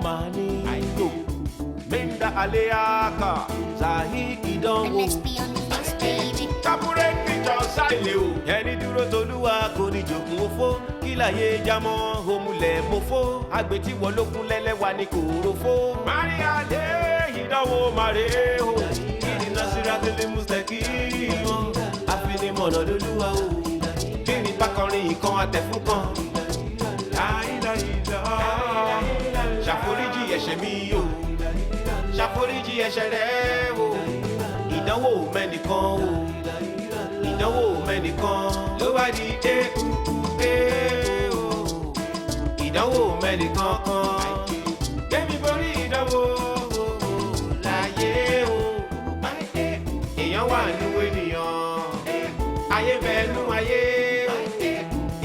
mani ayo menda aleaka zahi idonwo. Let's be on the mix, baby. Kapure kicho sale o ẹni dúró tolúwa kò ní jogún òfò kí láyé jámọ́ òmùlẹ̀ mọ́fó agbètí wọ́n lókun lẹ́lẹ́wà ní kòròfó. Marital ìdánwò màrè o ìdìnnà síra tẹ́lẹ̀ mùsẹ̀kì mọ́ àfinimọ̀nà lolúwa o kí ni bákọrin ìkan àtẹ̀fún kan. Ṣàforíjì ẹ̀ṣẹ̀ mi o ṣàforíjì ẹ̀ṣẹ̀ rẹ o ìdánwò mẹ́nìkan o ìdánwò mẹ́nìkan ló bá di o ìdánwò mẹ́nìkan kan kẹ́mi borí ìdánwò láyé o èèyàn wà nínú ènìyàn ayé bẹ́ẹ̀ nú ayé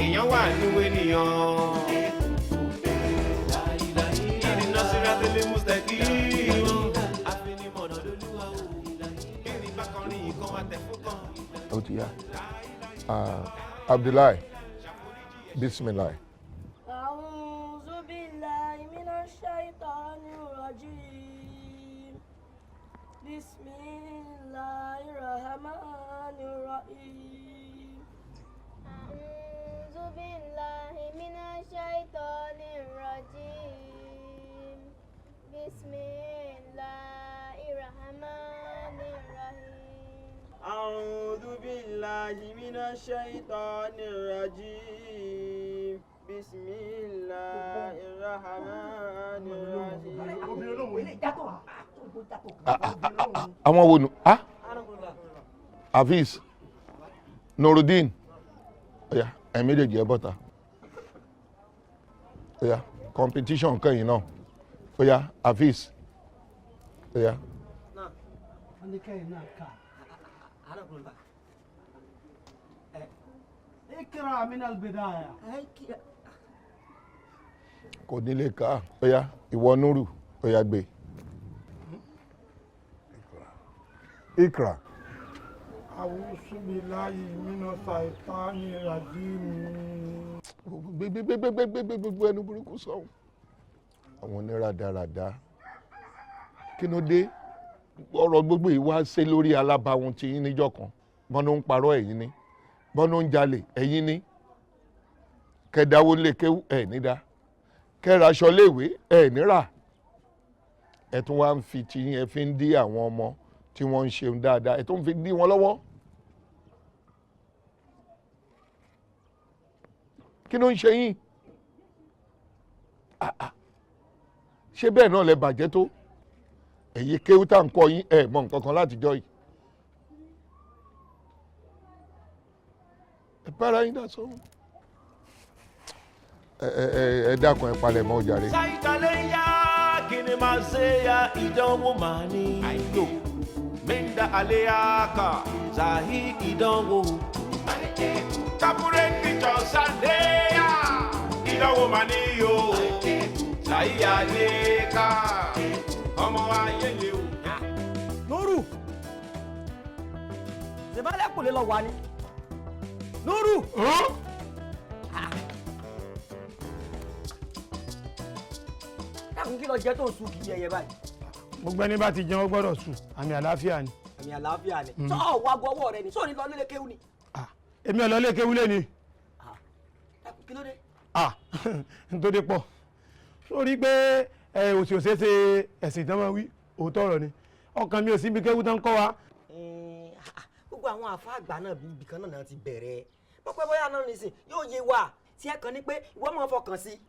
èèyàn wà nínú ènìyàn. ìdìnnà síra tẹ́lẹ̀ mùsẹ̀kì àfinimọ̀nà lolúwa o kí ni bákọrin ìkan àtẹ̀fún kan. Ó ti yá. Abdullahi, bismillah. A'udhu billahi minash shaitanir rajim. Bismillahir rahmanir rahim. A'udhu billahi minash shaitanir rajim. Bismillahir rahmanir rahim. أعوذ بالله من الشيطان الرجيم بسم الله الرحمن الرحيم. Àwọn wo nu? Hafiz, Nuruddin, oya, ẹ̀ méjèèjì ẹ bọ́ta. Oya, competition kan yìí náà. Oya, Hafiz. Oya. اقرأ من البداية. Kò nílé ká. Oya, ìwọ Nuru. Oya gbé. Ikra. أعوذ بالله من الشيطان الرجيم. Gbogbo ẹnu burúkú sọ̀hún. Àwọn oníràdaràda. Kí ló dé? Ọ̀rọ̀ gbogbo yìí wá ṣe lórí alábàáhùn tí yín níjọ́ kan. Bọ́nú ń parọ́ ẹ̀yin ni. Bọ́nú ń jalè ẹ̀yin ni. Kẹ̀dáwó lè kéwú ẹ̀ nídá. Kẹ́raṣọ léèwé ẹ̀ nírà. Ẹ tún wá ń fi tí yín ẹ fi ń dí àwọn ọmọ tí wọ́n ń ṣeun dáadáa. Ẹ tún fi dí wọn lọ́wọ́. Kí ló ń ṣe yín? Ṣé bẹ́ẹ̀ náà lẹ bàjẹ́ tó? Èyí kéwú tá ń kọ́ yín ẹ̀ mọ̀ nǹkan kan látijọ́ yìí. Ẹ bára yín dá sọ́wọ́. Ẹ dákun ẹ palẹ̀ mọ́ jàre. Ṣàìtàlẹ̀ yá kí ni máa ṣe ya ìdánwò máa ní. Àìlò mẹ́ńdà àlẹ́yàkà ṣàhí ìdánwò. Kápúrẹ́ kìjọ sàndé yá ìdánwò máa ní o. Ṣàhí àlẹ́yàkà ọmọ ayé lè o. Nuru ṣèbálẹ̀ kò lè lọ wà ní. Nuru. Dákun kí lọ jẹ́ tó ń sun kìí ẹyẹ báyìí. Gbogbo ẹni bá ti jẹun ó gbọ́dọ̀ sùn, àmì àlàáfíà ni. Àmì àlàáfíà ni. Sọ wá gbọ́wọ́ rẹ ni, sọ ní lọ nílé kéwú ni. Èmi ò lọ lé kéwú lé ni. Dákun kí ló dé? Nítorí pọ̀. Sórí pé òsì òṣèṣe ẹ̀sìn tán máa wí, òótọ́ ọ̀rọ̀ ni. Ọkàn mi ò sí ibi kéwú tán kọ́ wa. Gbogbo àwọn àfa àgbà náà bí ibìkan náà ti bẹ̀rẹ̀. Pọ́pẹ́ bóyá náà nìsín yóò yé wa tí ẹ kàn ní pé ìwọ máa fọkàn sí.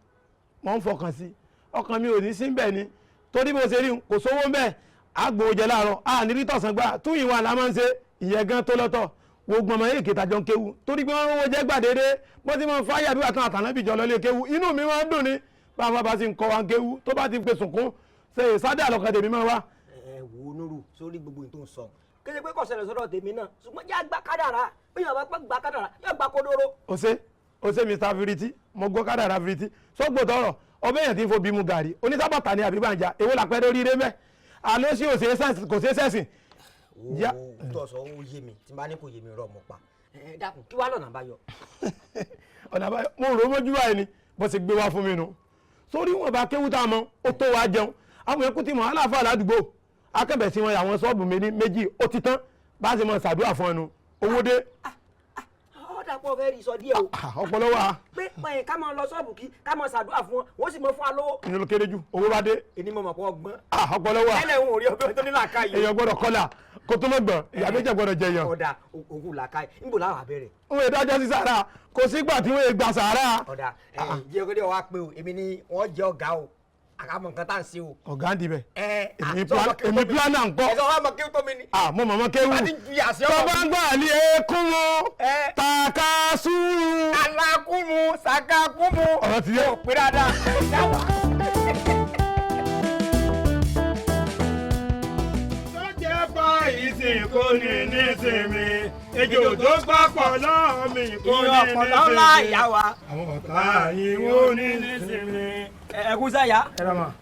Mo ń fọkàn sí. Ọkàn mi ò ní sí bẹ́ẹ̀ ni. Torí bó ṣe rí kò sówó ń bẹ́ẹ̀. Àgbò jẹ láàárọ̀, ní rí tọ̀sán gbà, tún ìwà la máa ń ṣe ìyẹn gan tó lọ́tọ̀. Gbogbo ọmọ yìí kìtà jọ ń kéwu. Torí pé wọ́n rówó jẹ́ gbàdédé, bó ti máa ń fáyà bí àtàn àtànábìjọ lọ lé kéwu. Inú mi máa ń dùn ni. Báwa bá ti ń kọ́ wa ń kéwu, tó bá ti ń pe sùnkún, ṣe ìsádà àlọ́kàn tèmi máa wá. Wo Nuru sórí gbogbo ìtò ń sọ. Kéde pé kò ṣẹlẹ̀ sọ́dọ̀ tèmi náà, ṣùgbọ́n jẹ́ àgbà kádàrá. Bí yàrá bá gbà kádàrá, yóò gbà kodoro. Ó ṣe Mr. Firiti, mo gbọ́ kádàrá Firiti. Sọ́gbò tọrọ, ọbẹ̀ yẹn ti ń fo bímú gàrí. Onísábàtà ni àbí bàjá, èwo làpẹ́ lórí ire mẹ́. Àlọ́ sí kò ṣe sẹ́sìn. Tó sọ ó yé mi, tí n bá ní kò yé mi rọ̀ mọ́ pa. Dákun kí wá lọ́nà àbáyọ. Ọ̀nà àbáyọ mo rò ó mọ́jú báyìí ni bó ṣe gbé wá fún mi nu. sórí wọn bá kéwú tá a mọ ó tó wá jẹun àwọn yẹn kú ti mọ aláàfáà ládùúgbò akẹ́bẹ̀ sí wọn àwọn ṣọ́ọ̀bù méjì ó ti tán bá a ṣe mọ ṣàdúrà fún ẹnu owó dé. dàpọ̀ fẹ́ rí sọ díẹ̀ o. ọpọlọ wa. pé ká máa lọ ṣọ́ọ̀bù kí ká máa ṣàdúrà fún wọn wọ́n sì mọ fún wa lówó. ìyẹn ló kéré jù owó bá dé. èmi mo mọ̀ pé ọgbọ́n. ọpọlọ wa. tẹ́lẹ̀ ń rí ọbẹ̀ tó ní làákàyè. èèyàn gbọ́dọ̀ kọ́là kó tó mọ̀ gbọ̀n ìyá méjì gbọ́dọ̀ jẹ yàn. ọ̀dà ògùn làákàyè níbo làwọn abẹ́rẹ́. wọ́n yẹ dájọ́ sí sàárà kò sígbà tí wọ́n yẹ gbà sàárà. ọ̀dà jẹ́ kó dé wá pé o èmi ni wọ́n jẹ́ ọ̀gá o àkàmọ̀ nǹkan tá à ń ṣe o. ọ̀gá ń dibẹ̀. èmi pílánà ń kọ́. ẹ̀sọ́ wa mọ̀ kéwù tó mi ni. mo mọ̀ mọ́ kéwù. tọ́ba ń gbà ní ekún mu takasu. alakumu sakakumu. ọ̀rọ̀ ti yé. o pé dáadáa. sọ́jà pa ìsìnkú ní nísìmí ejò tó papọ̀ náà mi kò ní nísìmí. ìyọ̀pọ̀lọ́ ńlá ìyá wa. àwọn ọ̀tá yìí wọ́n ní nísìmí. ẹkún sẹ́yà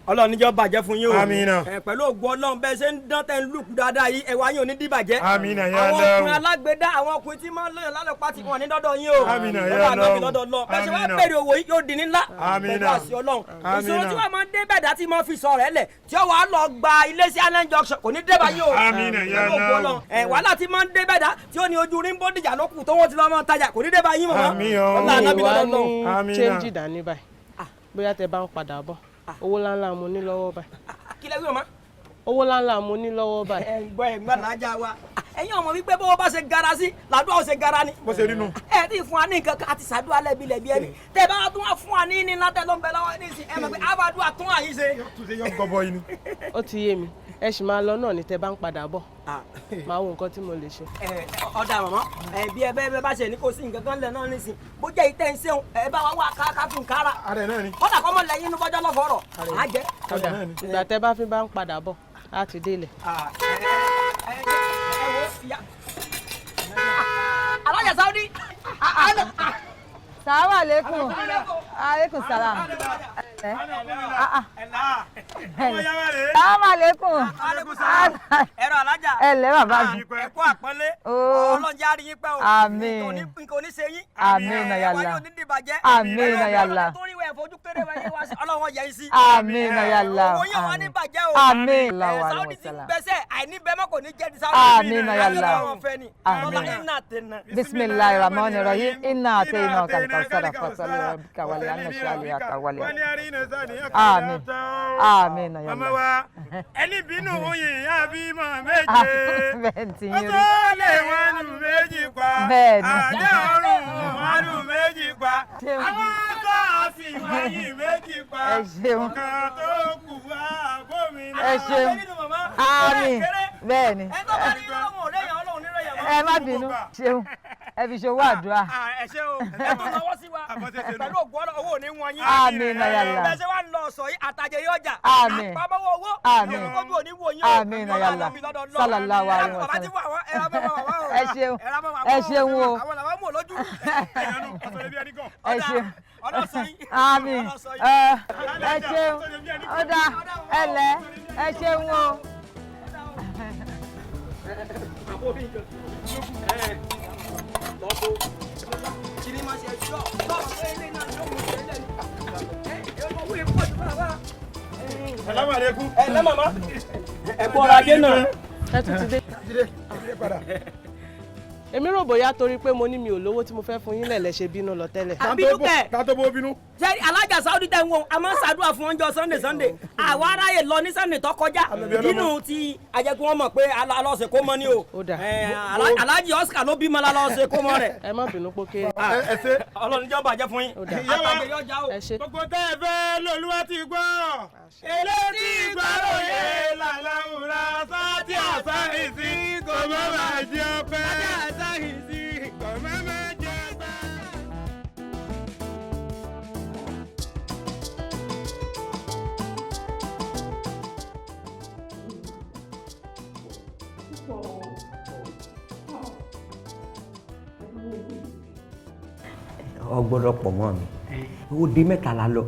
ọlọ́run níjọ́ bàjẹ́ fún yín o àmín. pẹ̀lú ògùn ọlọ́run bẹ́ẹ̀ ṣe ń dán tẹ́ ń lùkù dáadáa yìí ẹ̀wà yín ò ní dìbàjẹ́. àmín ya àwọn Ọlọ́run. ọkùnrin alágbèédá àwọn ọkùnrin tí máa ń lóyún lálọ́pàá ti wọ̀n ní dọ́dọ̀ yín o. àmín ya lọ́dọ̀ ànábì lọ́dọ̀ Ọlọ́run. lọ bẹ́ẹ̀ ṣe wá bèrè owó yìí yóò di ní ńlá. àmín. pẹ̀lú àṣì ọlọ́run. àmín. ìṣòro tí wọ́n máa ń dé bẹ̀dá tí máa fi sọ rẹ̀ lẹ̀ tí ó wàá lọ gba ilé sí allen junction kò ní dé bá yín o. àmín ya Ọlọ́run. wàhálà tí máa ń dé bẹ̀dá tí ó ní ojú rí ń bó dìjà lókù tó wọ́n ti lọ́ mọ́ tajà kò ní dé bá yín mọ́. àmín o. lọ́dọ̀ ànábì lọ́dọ̀ lọ. àmín. change dání báyìí bóyá tẹ bá ń padà bọ̀ owó ńláńlá mo ní lọ́wọ́ báyìí. kí lẹ wí ọmọ. owó ńláńlá mo ní lọ́wọ́ báyìí. ẹ̀gbọ́n làájá wa ẹ̀yin ọmọ wípé bọ́wọ́ bá ṣe gara sí làdúrà ó ṣe gara ni. bó ṣe rí nu. ẹ ti fún wa ní nǹkan kan àti ṣàdúrà lẹ́bi lẹ́bi ẹni tẹ bá tún wá fún wa ní látẹ ló ń bẹ lọ́wọ́ ní ìsìn ẹ mọ̀ pé àbádúrà tún àyín ṣe. ó ti yé mi ẹ sì máa lọ náà ní tẹ bá ń padà bọ̀ máa wo nǹkan tí mo lè ṣe. ọ̀dà màmá bí ẹ bẹ́ẹ̀ bá ṣe ní kò sí nǹkan kan lẹ̀ náà nísìn bó jẹ́ ìtẹ́ ń ṣeun ẹ bá wa wá káàkiri kára. ààrẹ náà ni. kọ́dà kọ́mọ lẹ́yìn inú bọ́jọ́ lọ́fọ̀ọ́rọ̀ á jẹ́. ìgbà tẹ bá fi bá ń padà bọ̀ á ti délẹ̀. alájà Saudi. Salaam alaikum. Alaikum salam. Salaam alaikum. Ẹ̀rọ alájà. Ẹ̀lẹ́ bàbá mi. Ẹ̀kọ́ àpọ́nlé. Ọlọ́njà rí yín pẹ́ o. Àmín. Nǹkan ò ní ṣe yín. Àmín na yàlla. Ẹ̀wọ̀n yóò ní dìbàjẹ́. Àmín na yàlla. Torí wẹ̀ fojú kéré wáyé wá sí ọlọ́wọ́n yẹ yín sí. Àmín na yàlla. Owó yóò wá ní bàjẹ́ o. Àmín. Saudi ti gbẹ́sẹ̀ àìní bẹ́ẹ̀ mọ́ kò ní jẹ́ di Saudi. Àmín na yàlla. Bismillahir rahmanir rahim. Inna atayna kalkawsara fasalli rabbika wa li anna shaliyaka wa li. Àmín. Àmín na yàlla. ẹni bínú oyin àbímọ méje Bẹ́ẹ̀ni ó tó lè wọ́n lù méjì pa Bẹ́ẹ̀ni. àdé ọ̀run wọ́n lù méjì pa àwọn tó fi wáyé méjì pa Ẹ ṣeun. ọ̀kan tó kù wá gómìnà. Ẹ ṣeun. Àmín. Bẹ́ẹ̀ni. ẹ tó bá rí ọlọ́run ò rẹ̀yàn ọlọ́run ní rẹ̀yàn. Ẹ má bínú. Ṣeun. Ẹ fi ṣòwò àdúrà. ẹ ṣe o ẹ tó lọ́wọ́ sí wa pẹ̀lú ògùn ọlọ́ owó ò ní wọ́n yín. Àmín na yàlla. bẹ́ẹ̀ ṣe wá ń lọ sọ yìí àtàjẹ yóò jà. Àmín. àpamọ́wọ́ owó Àmín. ìyókòjú ò ní wò yín o. Àmín na yàlla. Sallallahu alaihi wa sallam. Ẹ ṣeun. Ẹ ṣeun o. àwọn làwọn mú lójú. Ẹ ṣeun. ọlọ́sọ̀yìn. Àmín. Ẹ ṣeun. Ó dá ẹlẹ́. Ẹ ṣeun o. Salaam alaikum. ẹ lẹ́ màmá ẹ kú ọrọ̀ ajé náà. ẹ tún ti dé. èmi rò bóyá torí pé mo ní mi ò lówó tí mo fẹ́ fún yín lẹ̀lẹ́ ṣe bínú lọ tẹ́lẹ̀. àbínú kẹ̀. ká tó bó bínú. ṣé alájà Saudi tẹ̀ ń wọ̀n a máa ń ṣàdúrà fún ọjọ́ Sunday àwa aráyè lọ ní Sunday tó kọjá nínú ti ajẹ́kí wọ́n mọ̀ pé alọ́ọ̀sẹ̀ kó mọ́ ni o. Ó dà. alájì Oscar ló bímọ lálọ́ọ̀sẹ̀ kó mọ́ rẹ̀. ẹ má bínú pókè. ẹ ṣe. Ọlọ́run jọ́ bàjẹ́ fún yín. Ó dà. àtàjẹ yóò já o. ẹ ṣe. gbogbo tẹ́ ẹ fẹ́ lolúwa ti gbọ́ eléyìí gbàròyé làlàwùrà sátì àsáhìsì kò má máa jẹ ọpẹ́ àsáhìsì kò má máa jẹ ọpẹ́. ọgbọ́dọ̀ pọ̀ mọ́ mi òde mẹ́ta la lọ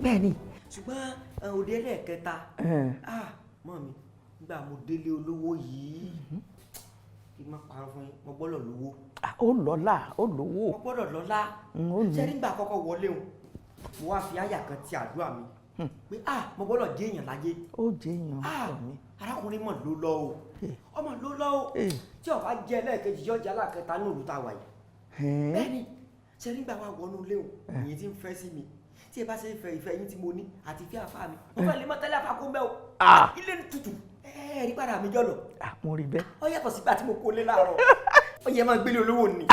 bẹ́ẹ̀ ni ṣùgbọ́n òde ẹlẹ́ẹ̀kẹta mọ́ mi nígbà mo délé olówó yìí kí n má parọ́ fún yín mo gbọ́dọ̀ lówó. Ó lọ́lá, ó lówó. mo gbọ́dọ̀ lọ́lá ṣé nígbà àkọ́kọ́ wọlé o mo wá fi àyà kan ti àdúrà mi pé mo gbọ́dọ̀ jẹ́ èèyàn láyé. ó jẹ́ èèyàn fún mi. arákùnrin mọ̀ ló lọ o ọmọ ló lọ o tí ọba jẹ́ ẹlẹ́ẹ̀kejì yọjà alákẹta ní òru tá a wà yìí. bẹ́ẹ̀ni ṣe nígbà wa wọnú ilé o ìyẹn ti ń fẹ́ sí mi tí ẹ bá ṣe ń fẹ́ ìfẹ́ yín tí mo ní àti ìfẹ́ àfa mi mo fẹ́ lè mọ tẹ́lẹ̀ àfa kó mẹ́ o ilé ní tutù rí padà mi jọ̀lọ̀. mo rí bẹ́ẹ̀. ó yàtọ̀ sígbà tí mo kó lé láàárọ̀ ó yẹ máa gbélé olówó ni.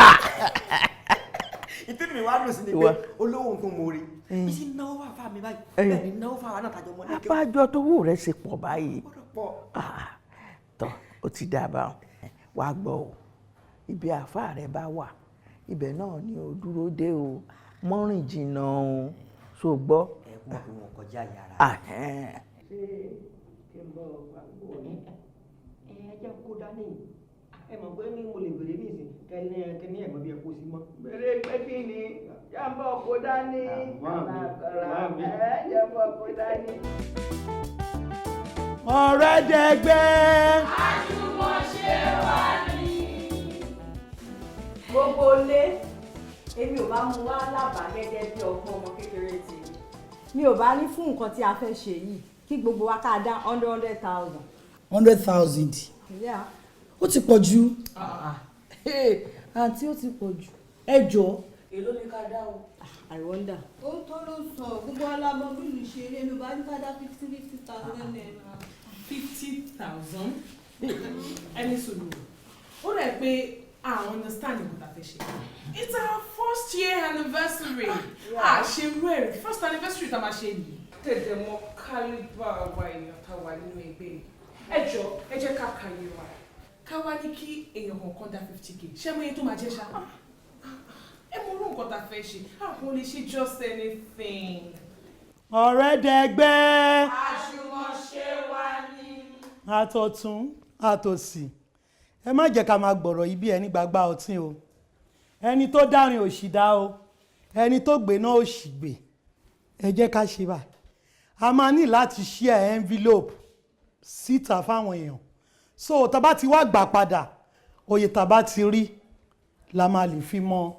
ìtẹ́nu mi wá lò sí ni pé olówó nǹkan mo rí bí sí náwó wà fáà mi báyìí bẹ́ẹ̀ ni náwó fáà wà náà tàjọ mọ́ ní kí. abájọ tó wù rẹ ṣe pọ̀ báyìí. pọ̀. tọ́ ó ti dábàá wàá gbọ́ o ibi àáfàá rẹ bá wà ibẹ̀ náà ni o dúró dé o mọ́rìn jìnnà o so gbọ́. ẹ mọ̀ pé wọn kọjá yàrá. ṣé kí n bọ̀ wàgbọ́ ní ẹ jẹ́ kó dání ẹ mọ̀ pé ní mo lè bèrè ní ìsìn kẹ́ni ẹ̀mọ́ bí ẹ kó sí mọ́. bèrè pé kí ni jábọ̀ kó dání kàràkàrà ẹ jábọ̀ kó dání. ọ̀rẹ́ dẹgbẹ́. àjùmọ̀ṣe wà ní. gbogbo ilé èmi ò bá mú wá lábàá gẹ́gẹ́ bí ọgbọ́n ọmọ kékeré tèmi mi ò bá ní fún nǹkan tí a fẹ́ ṣe yìí kí gbogbo wa ká dá 100,000. 100,000. ó ti pọ̀ jù. àǹtí ó ti pọ̀ jù. ẹ jọ̀ọ́. èló ni ká dá o. I wonder. ó tó ló sọ gbogbo alábọ̀ bí ìlú ṣe eré mi bá ní ká dá 50,000 naira. 50,000? ẹni sùúrù ó rẹ̀ pé understand nǹkan tá a fẹ́ ṣe. It's our first year anniversary. ṣe rú ẹ̀rí first anniversary tá a máa ṣe yìí. tẹ̀lé mọ kálíbà wa èèyàn tá a wà nínú ẹgbẹ́ yìí. ẹ jẹ́ ká kàyé wa ká wá ní kí èèyàn kọ̀ọ̀kan dá 50k ṣé mo yẹ tó máa jẹ́ ṣá. ẹ mọ orú nǹkan tá a fẹ́ ṣe àwọn lè ṣe just anything. ọ̀rẹ́ dẹgbẹ́. àjùmọ̀ṣe wà ní. àtọ̀tún àtòsì ẹ má jẹ́ ká máa gbọ̀rọ̀ yìí bí ẹni gbàgbá ọtí o ẹni tó dárin òṣì dá o ẹni tó gbé náà òṣì gbé ẹ jẹ́ ká ṣe báyìí a máa ní láti share envelope síta fáwọn èèyàn so tá bá ti wá gbà padà oyè tá bá ti rí la máa lè fi mọ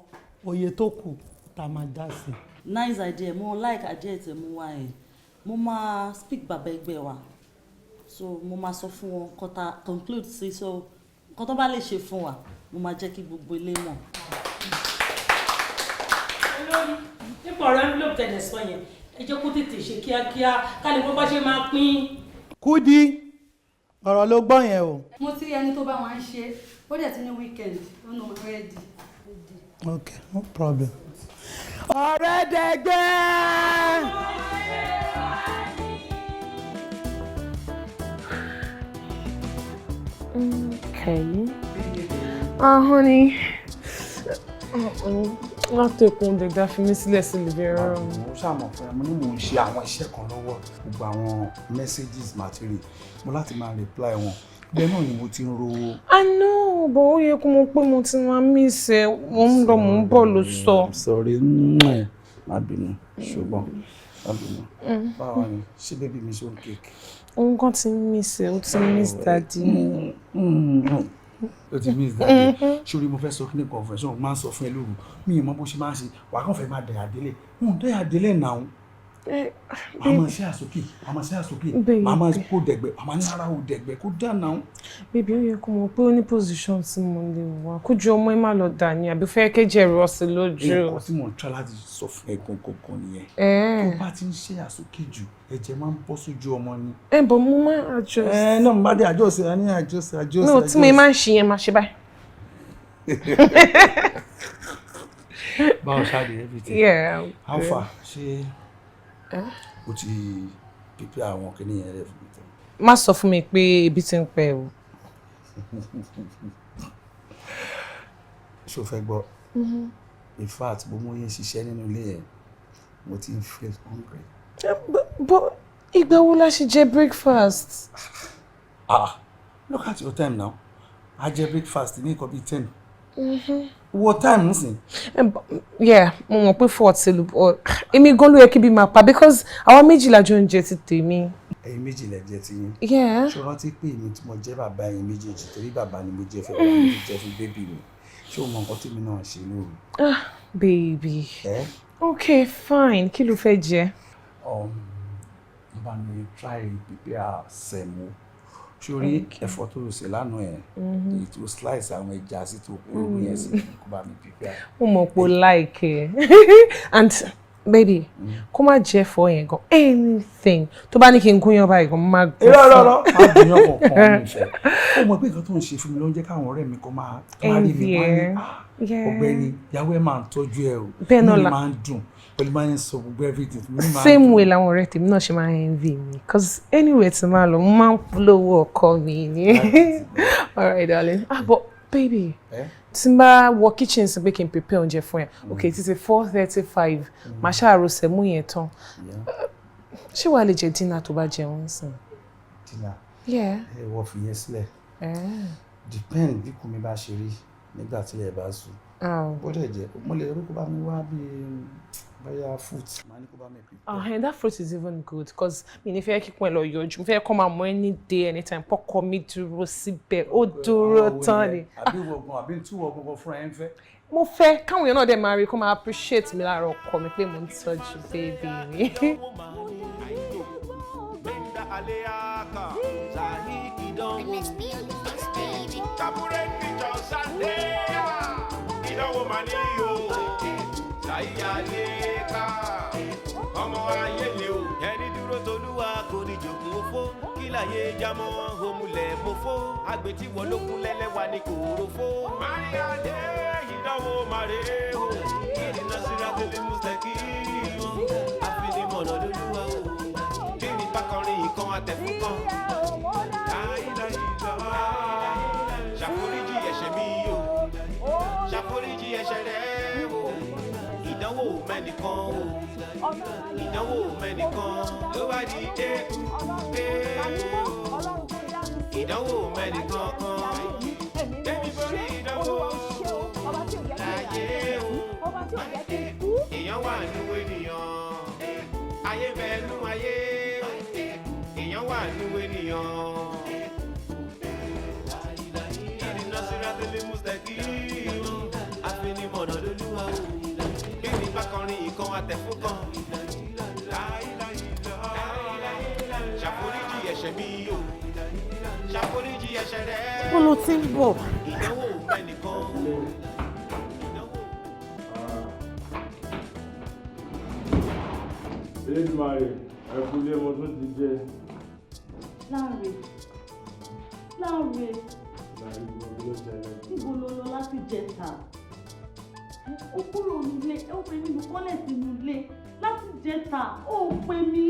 oyè tó kù tá máa dá sí. nice idea mo like idea tẹ mú wá yẹn mo máa speak bàbá ẹgbẹ́ wa so mo máa sọ fún wọn kọta conclude sí so nǹkan tó bá lè ṣe fún wa mo máa jẹ́ kí gbogbo ilé mọ̀. olórí nípa ọ̀rọ̀ envelope tẹ̀lé sọ yẹn ẹ jẹ́ kó tètè ṣe kíákíá ká lè bó bá ṣe máa pín. Kúdí ọ̀rọ̀ ló gbọ́ yẹn o. mo ti rí ẹni tó bá wọn ṣe ó dẹ̀ ti ní weekend ó nù rẹ́ẹ̀dì. Okay, no problem. ọ̀rẹ́ dẹgbẹ́. Okay. Honey. Láti ẹ̀kún dẹ̀gbà fi mí sílẹ̀ sí living room. Mo ṣàmọ̀ fún ẹ, mo ní mò ń ṣe àwọn iṣẹ́ kan lọ́wọ́. Gbogbo àwọn messages material, mo láti máa reply wọn. Bẹ́ẹ̀ náà ni mo ti ń ro. I know, but ó yẹ kó mọ̀ pé mo ti máa miss ẹ, mo ń lọ mò ń bọ̀ ló sọ. Sorry, má bínú, ṣùgbọ́n má bínú. Báwo ni, ṣé bébí mi ṣe ń kéèkì? Òun kan ti miss ẹ, ó ti miss daddy. Ó ti miss daddy. Ṣorí mo fẹ́ sọ kí ní conference máa ń sọ fún ẹ lóru. Mi ì mọ bó ṣe máa ń ṣe, wà á kàn fẹ́ máa dẹ̀yà délé. Dẹ̀yà délé náà. Màmá ṣe àsókè, màmá kó dẹ̀gbẹ́, màmá ní ara ò dẹ̀gbẹ́ kó dà náà. Bébí ó yẹ kó mọ̀ pé ó ní position tí mo lè wà. Kójú ọmọ ẹ má lọ dà ní àbí fẹ́ kéjẹ rọ sí lójú. Nǹkan tí mò ń try láti sọ fún ẹ gangan nìyẹn. Tó bá ti ń ṣe àsókè jù, ẹ̀jẹ̀ máa ń bọ́ sójú ọmọ ni. Bọ̀ mo máa adjust. Náà mo bá dé adjust, a ní adjust. No, tí mo máa ń ṣe yẹn máa ṣe báyìí. Báwo ṣáàdì everything? Yeah. How far? Ṣé o ti pípẹ́ àwọn kìíní yẹn rẹ̀ fún mi tán? Má sọ fún mi pé ebi ti ń pẹ́ o. Ṣé o fẹ́ gbọ́? In fact, mo mú yín ṣiṣẹ́ nínú ilé yẹn, mo ti ń feel hungry. But ìgbà wo la ṣe jẹ breakfast? Look at your time now. I jẹ breakfast ní nǹkan bíi 10. What time nsìn? Yeah, mo mọ̀ pé 4 ti lù bọ̀. Èmi gan ló yẹ kí bí máa pa because àwa méjì la jọ ń jẹ ti tèmi. Ẹ̀yin méjì lẹ jẹ ti yín. Yeah. Ṣé o rántí pé èmi tí mo jẹ́ bàbá ẹ̀yin méjèèjì torí bàbá ni mo jẹ́ fẹ́ bàbá mi jẹ́ fún bébì mi. Ṣé o mọ nǹkan tí mi náà ṣe lóru? Baby. Okay, fine. Kí ló fẹ́ jẹ? Bá mi try prepare semo. Sórí ẹ̀fọ́ tó ṣe lánàá ẹ̀ ètò slice àwọn ẹja sí tó kó irú yẹn sí kó bá mi prepare. Mo mọ̀ pé o like ẹ̀. And baby, kó má jẹ́ ẹ̀fọ́ yẹn gan. Anything. Tó bá ní kí n gúnyán báyìí gan, má gún. Irọ́. Má gúnyán kankan mi fẹ́. Ó mọ̀ pé nǹkan tó ń ṣe fún mi ló ń jẹ́ káwọn ọ̀rẹ́ mi kó máa rí mi máa ní ọ̀gbẹ́ni ìyàwó ẹ̀ máa ń tọ́jú ẹ o. Bẹ́ẹ̀ náà la. Mo máa ń dùn. Pẹ̀lú máa ń sọ gbogbo everything. Same way làwọn ọ̀rẹ́ tèmi náà ṣe máa ń envy mi. Cause anyway tí máa lọ, mo máa ń polówó ọkọ mi ni. All right, darling. But baby, tí n bá wọ kitchen sí pé kí n prepare oúnjẹ fún ẹ. Okay, títí 4:35. Màá ṣàrò sẹ́mú yẹn tán. Ṣé wàá lè jẹ dinner tó bá jẹun sìn? Dinner? Yeah. Wọ́n fi yẹn sílẹ̀. Depend bí kò mi bá ṣe rí nígbà tí ẹ bá sùn. Bó dẹ̀ jẹ́, mo lè rí kó bá mi wá bí bóyá fruit. And that fruit is even good because mi ní fẹ́ kíkún ẹ lọ yọjú. Mo fẹ́ kọ́ máa mọ any day, anytime. Pọ́kọ mi dúró síbẹ̀, ó dúró tán ni. Àbí wọ̀gbọ̀n, àbí tú wọ̀gbọ̀n fún ẹ ń fẹ́. Mo fẹ́ káwọn èèyàn náà dẹ̀ máa rí kó máa appreciate mi lára ọkọ mi pé mo ń tọ́jú baby mi. Ọmọ ayé lè o ẹni dúró tolúwa kò ní jogún òfò kí láyé jámọ́ òmùlẹ̀ mọ́fó àgbètìwọ́ lókun lẹ́lẹ́wà ní kòròfó. Marital ìdánwò màrè o ìdìnnà síra tẹ́lẹ̀ mùsẹ̀kì àfinimọ̀nà lólúwa o bí ní bákanrin nǹkan àtẹ̀fún kan. Ṣàforíjì ẹ̀ṣẹ̀ mi o ṣàforíjì ẹ̀ṣẹ̀ rẹ̀ o ìdánwò mẹ́nìkan o ìdánwò mẹ́nìkan ló bá di ìdánwò mẹ́nìkan kan tẹ́mi borí ìdánwò láyé o èèyàn wà nínú ènìyàn ayé bẹ́ẹ̀ nú ayé èèyàn wà nínú ènìyàn ìdìnnà síra tẹ́lẹ̀ mùsẹ̀kì àfinimọ̀nà lólúwa o bí ní bákanrin nǹkan àtẹ̀fún kan. Ṣàforíjì ẹ̀ṣẹ̀ mi o ṣàforíjì ẹ̀ṣẹ̀ rẹ̀. Bó ló ti ń bọ̀? Ìdánwò mẹ́nìkan. Elédùmarè ẹ̀kúlé mo tún ti jẹ. Láàrin. Níbo ló lọ láti jẹta? Ó kúrò nílé, ó pè mí kọ́lẹ̀ sínú ilé láti jẹta, ó pè mí.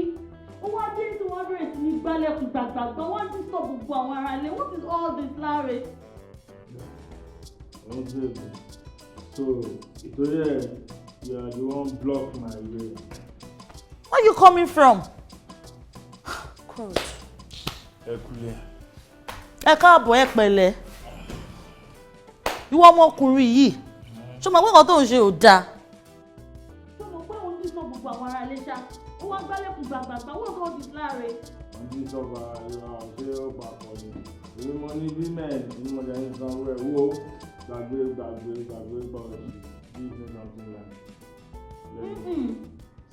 Ó wá dé tí wọ́n bẹ̀rẹ̀ sí ní gbálẹ̀kùn gbàgbàgbà, wọ́n ti sọ gbogbo àwọn ará ilé. What is all this, Larry? Wọ́n bèbè. So, ìtòrí ẹ̀, you are the one block my way. Where you coming from? God. Ẹ̀kúlé. Ẹ káàbọ̀ ẹ pẹ̀lẹ́. Ìwọ ọmọkùnrin yìí, ṣé mo gbọ́dọ̀ tó ń ṣe ò dáa? Ṣé mo pé òun ti sọ gbogbo àwọn ará ilé ṣá? Ó wá gbálẹ̀kùn gbàgbàgbà, wọ́n tó di láre. Wọ́n ti sọ bàrà ṣé ó papọ̀ ni. Èmi mo ní bí mẹ́ẹ̀ẹ́dì tí mo lẹ́yìn sanwó ẹ̀ wó gbàgbé bọ̀ọ̀sì give me something like.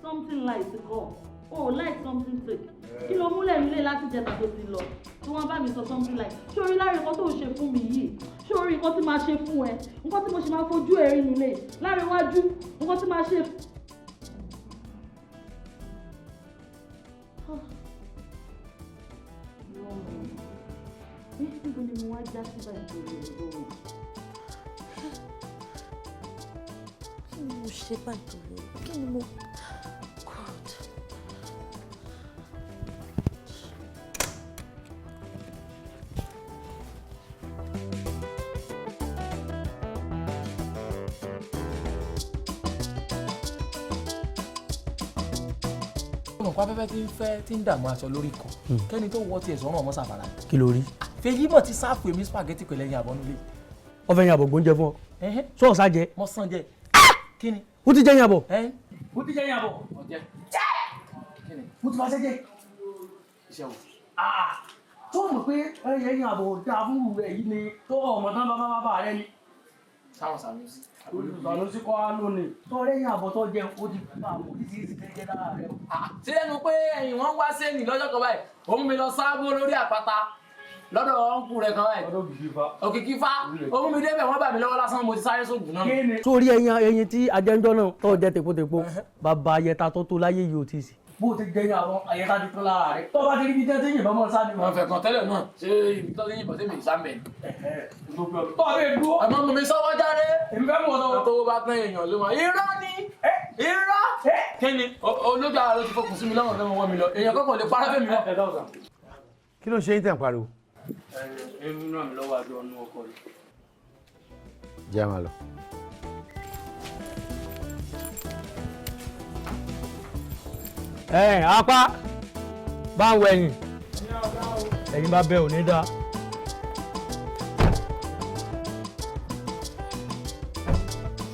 Something like the call. Oh, like something take. Kí ló múlẹ̀ nílé láti jẹ tàbí ti lọ? Tí wọ́n bá mi sọ something like. Ṣé orí láre nǹkan tó ṣe fún mi yìí? Ṣé orí nǹkan tí máa ṣe fún ẹ? Nǹkan tí mo ṣe máa fojú ẹ rí nílé. Láre wájú, nǹkan tí máa ṣe. Níbo ni mo wá já sí báyìí tó lè lọ? Kí ni mo ṣe báyìí tó lè lọ? Kí ni mo. God. ọmọ nǹkan afẹ́fẹ́ tí ń fẹ́ tí ń dààmú aṣọ lórí kan kẹ́ni tó wọ́ tiẹ̀ sọ́nà ọmọ sàfàrà. Kí ló rí? fèyí mọ̀ ti sáàpù èmi spaghetti pẹ̀lẹ́ yín àbọ̀nulé. Wọ́n fẹ́ yan àbọ̀ gbóúnjẹ fún ọ. Sọ ọ̀sá jẹ. Mo sàn jẹ. Kí ni? Ó ti jẹ́ yan àbọ̀. Ó ti jẹ́ yan àbọ̀. Ọ̀jẹ̀. Mo ti máa ṣe jẹ́. Iṣẹ́ wo? Tó mọ̀ pé ẹyẹ yan àbọ̀ dáa fún rẹ̀ yìí ni tó ọmọ tán bá rẹ ni. sáwọn Sanusi. Sanusi kọ́ á lónìí tọ́rẹ́ yín àbọ̀ tó jẹun ó ti bá àwọn oríṣiríṣi kẹ́kẹ́ lára rẹ̀. Ṣé lẹ́nu pé ẹ̀yìn wọn wá sẹ́ni lọ́jọ́ kan báyìí òun mi lọ sáábó lórí àpáta lọ́dọ̀ ọ̀nkù rẹ̀ kan báyìí. Òkìkí fa òun mi débẹ̀ wọ́n bà mí lọ́wọ́ lásán mo ti sáré sóògùn náà. Sórí ẹyin tí ajẹ́njọ́ náà tó jẹ́ tèpótèpó bàbá ayẹta tó tó láyé yìí ò ti sì. Bó ti jẹ́ àwọn ayẹta ti tó lára rẹ̀ tó bá ti rí bí tẹ́ tí yìnbọn mọ́ sáà ní wọn. Ọ̀fẹ́ kan tẹ́lẹ̀ náà ṣé ibi tó ti yìnbọn sí mi ìsámbẹ̀ ni. Tọ́lẹ̀ dúró. Àmọ́ mo mi sọ́wọ́ jáde. Èmi fẹ́ mú ọ lọ́wọ́. Tó bá pín èèyàn ló máa. Irọ́ ni. Irọ́. Kí ni olójú ara ló ti fokùn sí mi lọ́wọ́ lọ́wọ́ wọ́n mi lọ. Èèyàn kọ́kọ́ lè parẹ́ fẹ́mi náà. Kí ló ṣe yín tẹ̀ ń pariwo? Ẹnu náà mi lọ́wọ́ àjọ ọ̀nù ọkọ rẹ̀. Jẹ́ máa lọ. Apá bá ń wẹ̀yìn ẹ̀yin bá bẹ ò ní dá.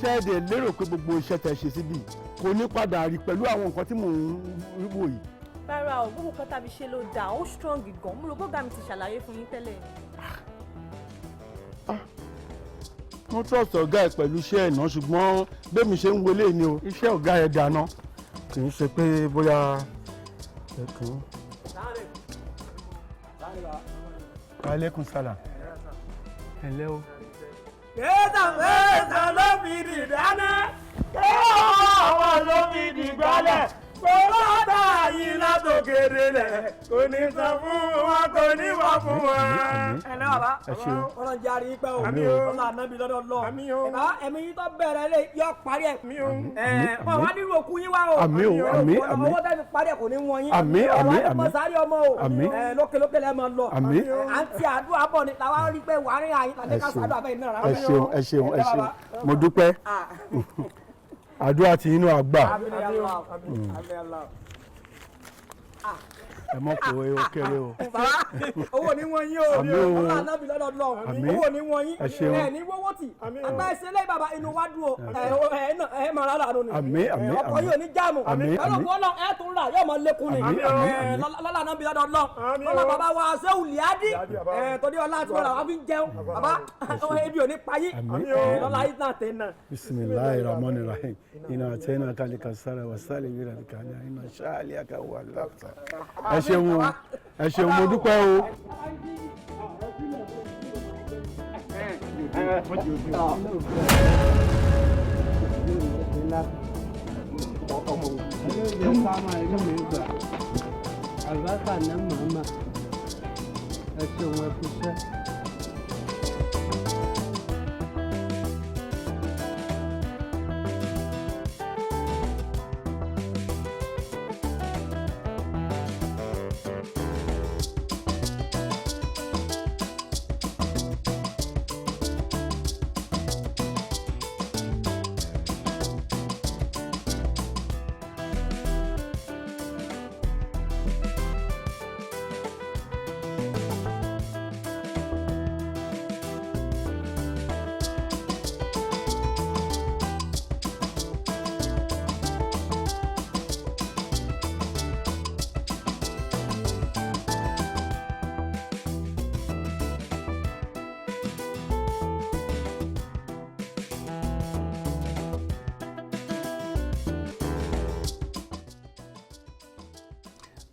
Ṣé ẹ dẹ̀ lérò pé gbogbo iṣẹ́ tẹ́ ṣe síbí kò ní padà rí pẹ̀lú àwọn nǹkan tí mò ń wò yìí? Rárá o, gbogbo kan tàbí ṣe ló dáa, ó strong gan. Mo rò pé ọ̀gá mi ti ṣàlàyé fún yín tẹ́lẹ̀ ni. Wọ́n trust ọ̀gá ẹ̀ pẹ̀lú iṣẹ́ ẹ̀ náà ṣùgbọ́n bẹ́mi ṣe ń wọlé ni o iṣẹ́ ọ̀gá ẹ̀ dáná kì í ṣe pé bóyá ẹ̀kún. Alaikum salam. Ẹ̀lẹ́ o. Kẹ́sà ló fi dìdáná, àwọn ló fi dìgbálẹ̀. Kòró tá yìí látòkèrè lẹ̀, kò ní sọ fún wọn, kò ní wọ́n fún wọn. Ẹ̀lẹ́ bàbá, ọlọ́run jẹ́ àrí pẹ́ o, ọlọ́run ànábì lọ́dọ̀ lọ. Ẹ̀bá ẹ̀mí yín tó bẹ̀rẹ̀ lé yọ parí ẹ̀. Wọ́n wá nínú òkú yín wá o. Owó tẹ́lẹ̀ parí ẹ̀ kò ní wọ́n yín. Ọmọ sáré ọmọ o. Lókèlókè lẹ́ mọ lọ. À ń ti àdúrà bọ̀ ní tàwa rí pé wàá rìn àyín tàbí ká sàdúrà bẹ́ẹ̀ náà. Ẹ ṣeun mo dúpẹ́ àdúrà tí inú àgbà. Ẹ mọ̀ pé ó kéré o. Bàbá owó ní wọ́n yín o. Ọlọ́run ànábì lọ́dọ̀ lọ. Owó ní wọ́n yín. Ẹ ní wọ́wọ́ tì. Àgbà ẹsẹ̀ lẹ́yìn bàbá inú wa dùn o. Ẹ máa rà lánàá ni. Ọkọ̀ yóò ní jáàmù. Ọlọ́run ọlọ́run ẹ tún rà yóò máa lékún ni. Lọ́la ànábì lọ́dọ̀ lọ. Lọ́la bàbá wa ṣé wùlíádì. Torí ọlá àti wọn làwọn fi ń jẹun. Bàbá ebi ò ní payí. Lọ́la yìí náà tẹ̀ náà. Bismillahirrahmanirrahim. Iná àtẹ́nà kálíkà sára wà sálẹ̀ wíra kálíà iná ṣáàlì àkàwà láfta. Ẹ ṣeun mo dúpẹ́ o. Àlùbáṣà náà màmá ẹ ṣeun ẹ kú iṣẹ́.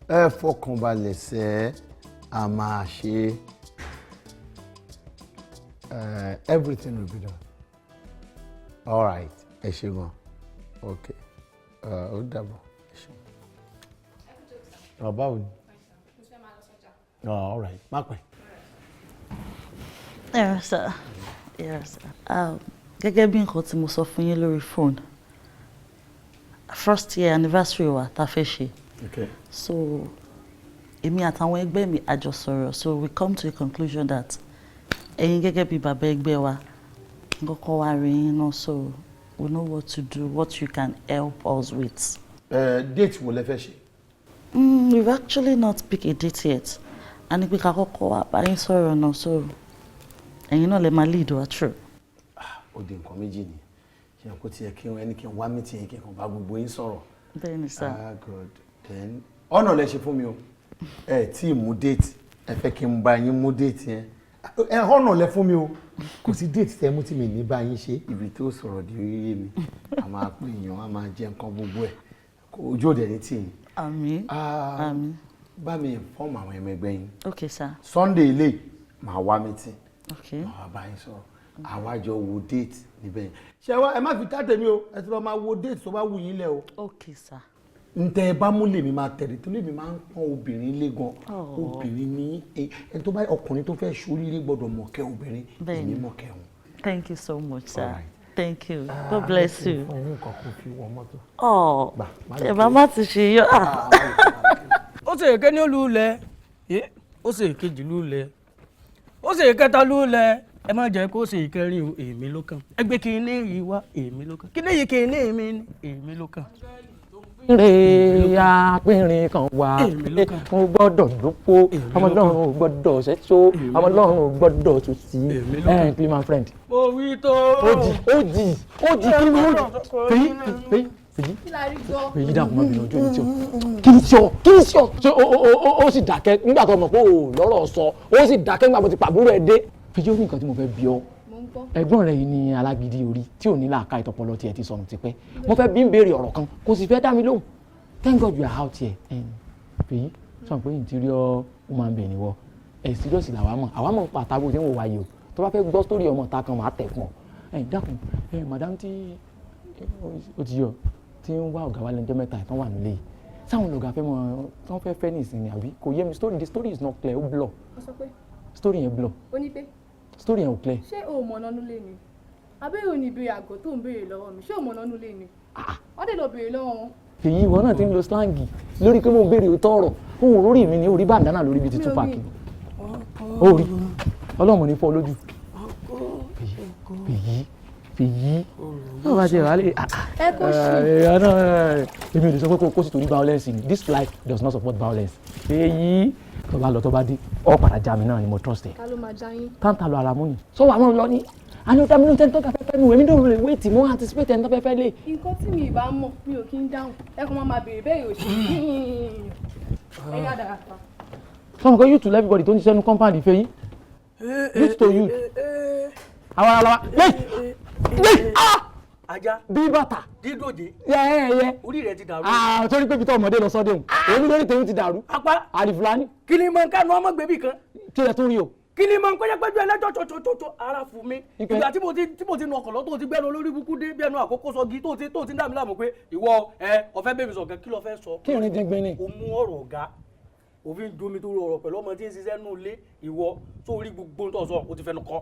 Ẹ fọkànbalẹ̀ sẹ́ a máa ṣe everything will be done. All right, ẹ ṣe gan. Okay, ó dàbọ̀. Ẹ ṣe. Báwo ni? All right, má pẹ́. Yes, sir. Yes, sir. Gẹ́gẹ́ bí nǹkan tí mo sọ fún yín lórí phone, first year anniversary wa ta fẹ́ ṣe. Okay. So èmi àtàwọn ẹgbẹ́ mi a jọ sọ̀rọ̀, so we come to a conclusion that ẹ̀yin gẹ́gẹ́ bí bàbá ẹgbẹ́ wa kọ́kọ́ wá rí yín náà, so we know what to do, what you can help us with. Date wo lẹ fẹ́ ṣe? We've actually not picked a date yet. A ní pé ká kọ́kọ́ wá bá yín sọ̀rọ̀ náà, so ẹ̀yin náà lè máa lead wa through. Ó di nǹkan méjì ni ṣe kó tiẹ̀ kí ẹni kí n wá meeting kí n kàn bá gbogbo yín sọ̀rọ̀. Bẹ́ẹ̀ni sir. Good. Then ọ̀nà lẹ ṣe fún mi o ẹ tí ì mú date ẹ fẹ́ kí n bá yín mú date yẹn ẹ hànà lẹ fún mi o kò sí déètì tẹ mú tí mi ní bá yín ṣe ibi tó sọ̀rọ̀ di oríire ni a máa pín èèyàn a máa jẹ nǹkan gbogbo ẹ̀ ojú òde ní tì yín. àmín àmín. bá mi fọ́ọ̀mù àwọn ẹ̀mẹ̀gbẹ́ yín. ok sir. Sunday ilé màá wá meeting. ok màá wá bá yín sọ̀rọ̀ àwájọ wo déètì níbẹ̀ yẹn. ṣé wá ẹ má fi tá tèmi o ẹ ti lọ máa wo déètì tó bá wù yín lẹ o. ok sir. ntẹ ẹ bá mú lèmi máa tẹ̀lé tó lèmi máa ń pọ́n obìnrin lé gan obìnrin ní ẹni tó bá ọkùnrin tó fẹ́ ṣoríire gbọ́dọ̀ mọ̀kẹ́ obìnrin èmi mọ̀kẹ́ wọn. thank you so much sir. Thank you. God bless you. Ẹ bá má ti ṣe yọ. Ó ṣe èké ní olúlẹ̀, ó ṣe èkejì lúlẹ̀, ó ṣe èkẹta lúlẹ̀, ẹ má jẹ́ kó ṣe ìkẹrin o, èmi ló kàn. Ẹgbẹ́ kìíní yìí wá, èmi ló kàn. Kíní yìí kìíní mi ní, èmi ló kàn. Pínrin apínrin kan wà mo gbọ́dọ̀ dúpọ̀ ọmọlọ́run ò gbọ́dọ̀ ṣẹ́ṣó ọmọlọ́run ò gbọ́dọ̀ tó sí please my friend. Mo wí tó. ó jì kí ló fèyí dàpọ̀ mọ́ mi lọ́jọ́ yìí tí o kí ni tí o ṣé ó sì dákẹ́ nígbà tó mọ̀ pé o lọ́rọ̀ sọ ó sì dákẹ́ nígbà tó ti pàbúrò ẹ̀ dé. fèyí ó ní nǹkan tí mo fẹ́ bí ọ ẹ̀gbọ́n rẹ̀ yìí ni alágídí orí tí ò ní làákà ìtọpọlọ tiẹ̀ ti sọnù tipẹ́ mo fẹ́ bí ń béèrè ọ̀rọ̀ kan kò sì fẹ́ dá mi lóhùn thank God you are out here fèyí sọ pé interior woman bẹ̀ níwọ serious àwa mọ̀ pàtàkì tí ń wò wáyé o tó bá fẹ́ gbọ́ story ọmọ ta kan máa tẹ̀ fún ọ dákun madam tí ó ti yọ tí ń wá ọ̀gá wa lẹ́jọ́ mẹ́ta ìtàn wà nílé yìí sáwọn ọ̀gá fẹ́ mọ tí wọ́n fẹ́ ní ìsinmi àbí kò yé mi the story is not clear ó blur story yẹn blur story yẹn ò clear. ṣé o mọ̀ nánú lé ni abẹ́rẹ́ òní ìbéèrè àgọ́ tó ń béèrè lọ́wọ́ mi ṣé o mọ̀ nánú lé ni wọ́n dẹ̀ lọ béèrè lọ́wọ́ wọn. èyí ìwọ náà ti ń lo slangi lórí pé mo ń béèrè òótọ́ ọ̀rọ̀ òun lórí mi ní orí bàndánà lórí bíi ti Tupac orí ọlọ́mọ ní fọ́ lójú fèyí náà bá jẹ́ ìrọ̀lẹ́ ẹ kó ṣe èmi ò lè sọ pé kó sì torí violence ni this life does not support violence fèyí tó bá lọ tó bá dé ọ padà já mi náà ni mo trust ẹ. ká ló máa já yín. táǹtà lọ ara mú yìí sọ wà mọ́ lọ ní àní ọ̀tá mi ní tẹ́ńtọ́ ká fẹ́fẹ́ mi èmi náà lè wait mo anticipate ẹ̀ńtọ́ fẹ́fẹ́ lé. nǹkan tí mi ì bá mọ̀ mi ò kí ń dáhùn ẹ kàn máa béèrè bẹ́ẹ̀ yóò ṣe ẹ yá dára pa. sọ ma ko youth to everybody tó ń ṣiṣẹ́ ní compound ìfẹ́ yìí youth to youth àwọn aláwa lẹ́yìn ajá bí bàtà dídòjé yẹ orí rẹ ti dàrú. torí pé peter ọmọdé lọ sọdẹ òun èmi lórí tèmi ti dàrú. apá àdìfúlání. kí ni mo ń kánú ọmọ gbèbí kan. kí lẹ tún rí o. kí ni mo ń kọjá péjú ẹlẹ́jọ́ tó ara fún mi. ìgbà tí mo ti nu ọkọ̀ lọ tó ti gbẹ́nu olórí burúkú dé bí ẹnu àkókò sọ́gi tó ti ń dà mí láàmú pé ìwọ ọ̀fẹ́ bèbí sọ̀gán kí ló fẹ́ sọ. kí irin dín gbin ni. o mú ọ̀rọ̀ ọ̀gá òfin domi tó rọrọ̀ pẹ̀lú ọmọ tí ń ṣiṣẹ́ nù lé ìwọ tó rí gbogbo tó sọ o ti fẹnu kọ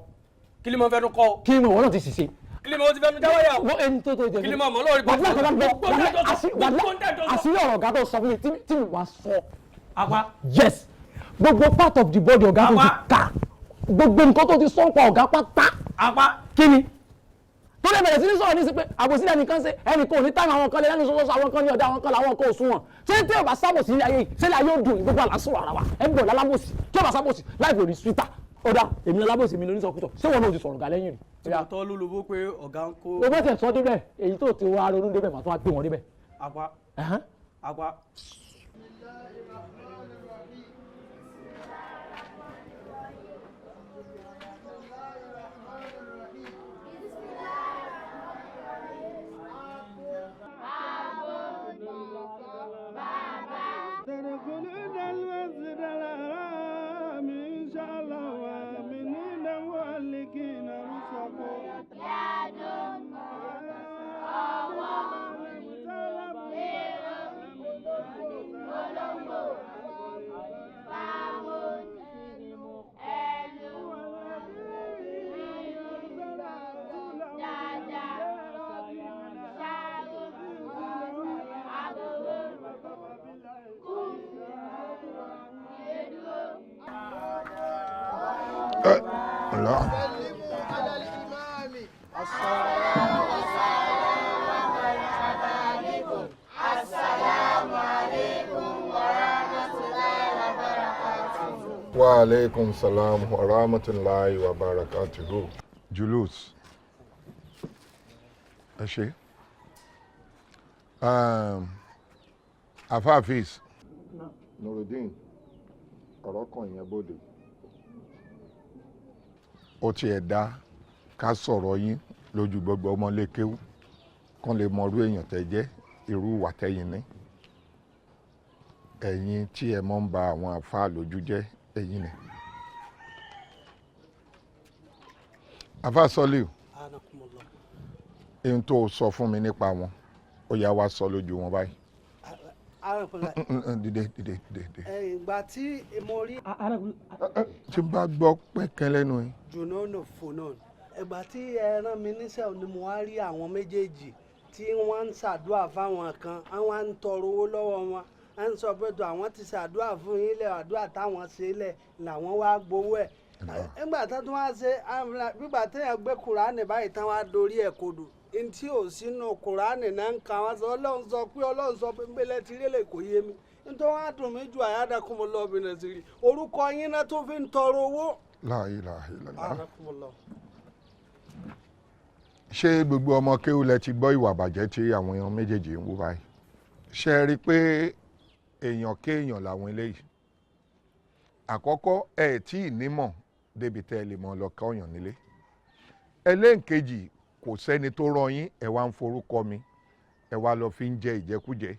kí ni mo fẹnu kọ. kí ni mo wọ́n náà ti ṣiṣẹ́. Kílímọ̀ ó ti fẹ́nu jáwọ́ yà. wọ́n ẹni tó jẹ. Kílímọ̀ mọ̀ lórí gbogbo àṣírí ọ̀rọ̀ ọ̀gá tó sọ fún mi tí mi wá sọ. Apá. Yes gbogbo part of the body ọ̀gá tó ti kà gbogbo nǹkan tó ti sọ́npa ọ̀gá pátá. Apá. Kí ni? tó lè bẹ̀rẹ̀ sí ní sọ̀rọ̀ ní sí pé àbòsílẹ̀ nìkan ṣe ẹnì kan ò ní táwọn àwọn kan lè lẹ́nu sọ́sọ́ àwọn kan ní ọ̀dà àwọn kan làwọn kan ò sún wọn ṣé tí ò bá sábòsí ilé ayé ṣé ilé ayé ò dùn gbogbo àlàsùn ara wa ẹ̀ ń bọ̀ lálábòsí tí ò bá sábòsí láìpẹ́ òní sweeter ọ̀dà èmi lálábòsí mi lóní sọkútọ̀ ṣé wọn náà ti sọ̀rọ̀ gà lẹ́yìn rí. tọ́ ló lobó pé ọ̀gá ń kó. o bá tẹ̀ sọ́ débẹ̀ èyí tó ti wá ronú débẹ̀ màá tún wá gbé wọn débẹ̀. Apá. Apá. Wa alaikum salam wa rahmatullahi wa barakatuhu. Julus. Ẹ ṣé. Afáàfíìs. Nurudeen. Ọ̀rọ̀ kan yẹn bóde. ó tiẹ̀ dá ká sọ̀rọ̀ yín lójú gbogbo ọmọlé kéwú kán lè mọ irú èèyàn tẹ́ jẹ́ irú ìwà tẹ́yin ní. Ẹ̀yin tí ẹ mọ́ ń ba àwọn àfáà lójú jẹ́ ẹ̀yin ni. Àfáà Sọ́líù, ohun tó sọ fún mi nípa wọn ó yá wá sọ lójú wọn báyìí. Dìde. Ìgbà tí mo rí. Tí n bá gbọ́ pẹ́kẹ́ lẹ́nu yìí. Jùnọ́nù fònọ́n. Ìgbà tí ẹ rán mi níṣẹ́ ni mo wá rí àwọn méjèèjì tí wọ́n ń ṣàdúrà fáwọn kan, àwọn ń tọrọ owó lọ́wọ́ wọn. Wọ́n ń sọ pé tó àwọn ti ṣàdúrà fún yín lẹ̀ àdúrà táwọn ṣe lẹ̀ làwọn wá gbowó ẹ̀. Nígbà tó tún wá ṣe nígbà téèyàn gbé Kùránì báyìí tán wá dorí ẹ̀ kodò. Ntí ò sínú Kùránì náà ń ka wọn sọ Ọlọ́run sọ pé mbẹ́lẹ́ ti rí lè kò yé mi. Nítorí wọn á dùn mí ju àyádàkùnmọ́ lọ́ọ̀bìnrin sí rí. Orúkọ yín náà tó fi ń tọrọ owó. La ilaha illallah. Ṣé gbogbo ọmọ kéwú lẹ ti gbọ́ ìwà bàjẹ́ tí àwọn èèyàn méjèèjì ń wú báyìí? Ṣé ẹ rí i pé èèyàn kéèyàn làwọn eléyìí? Àkọ́kọ́ ẹ tí ì nímọ̀ débi tẹ́ ẹ lè mọ lọ kọ́yàn nílé. Ẹlẹ́ǹkejì kò sẹ́ni tó rán yín ẹ wá ń forúkọ mi ẹ wá lọ fi ń jẹ ìjẹkújẹ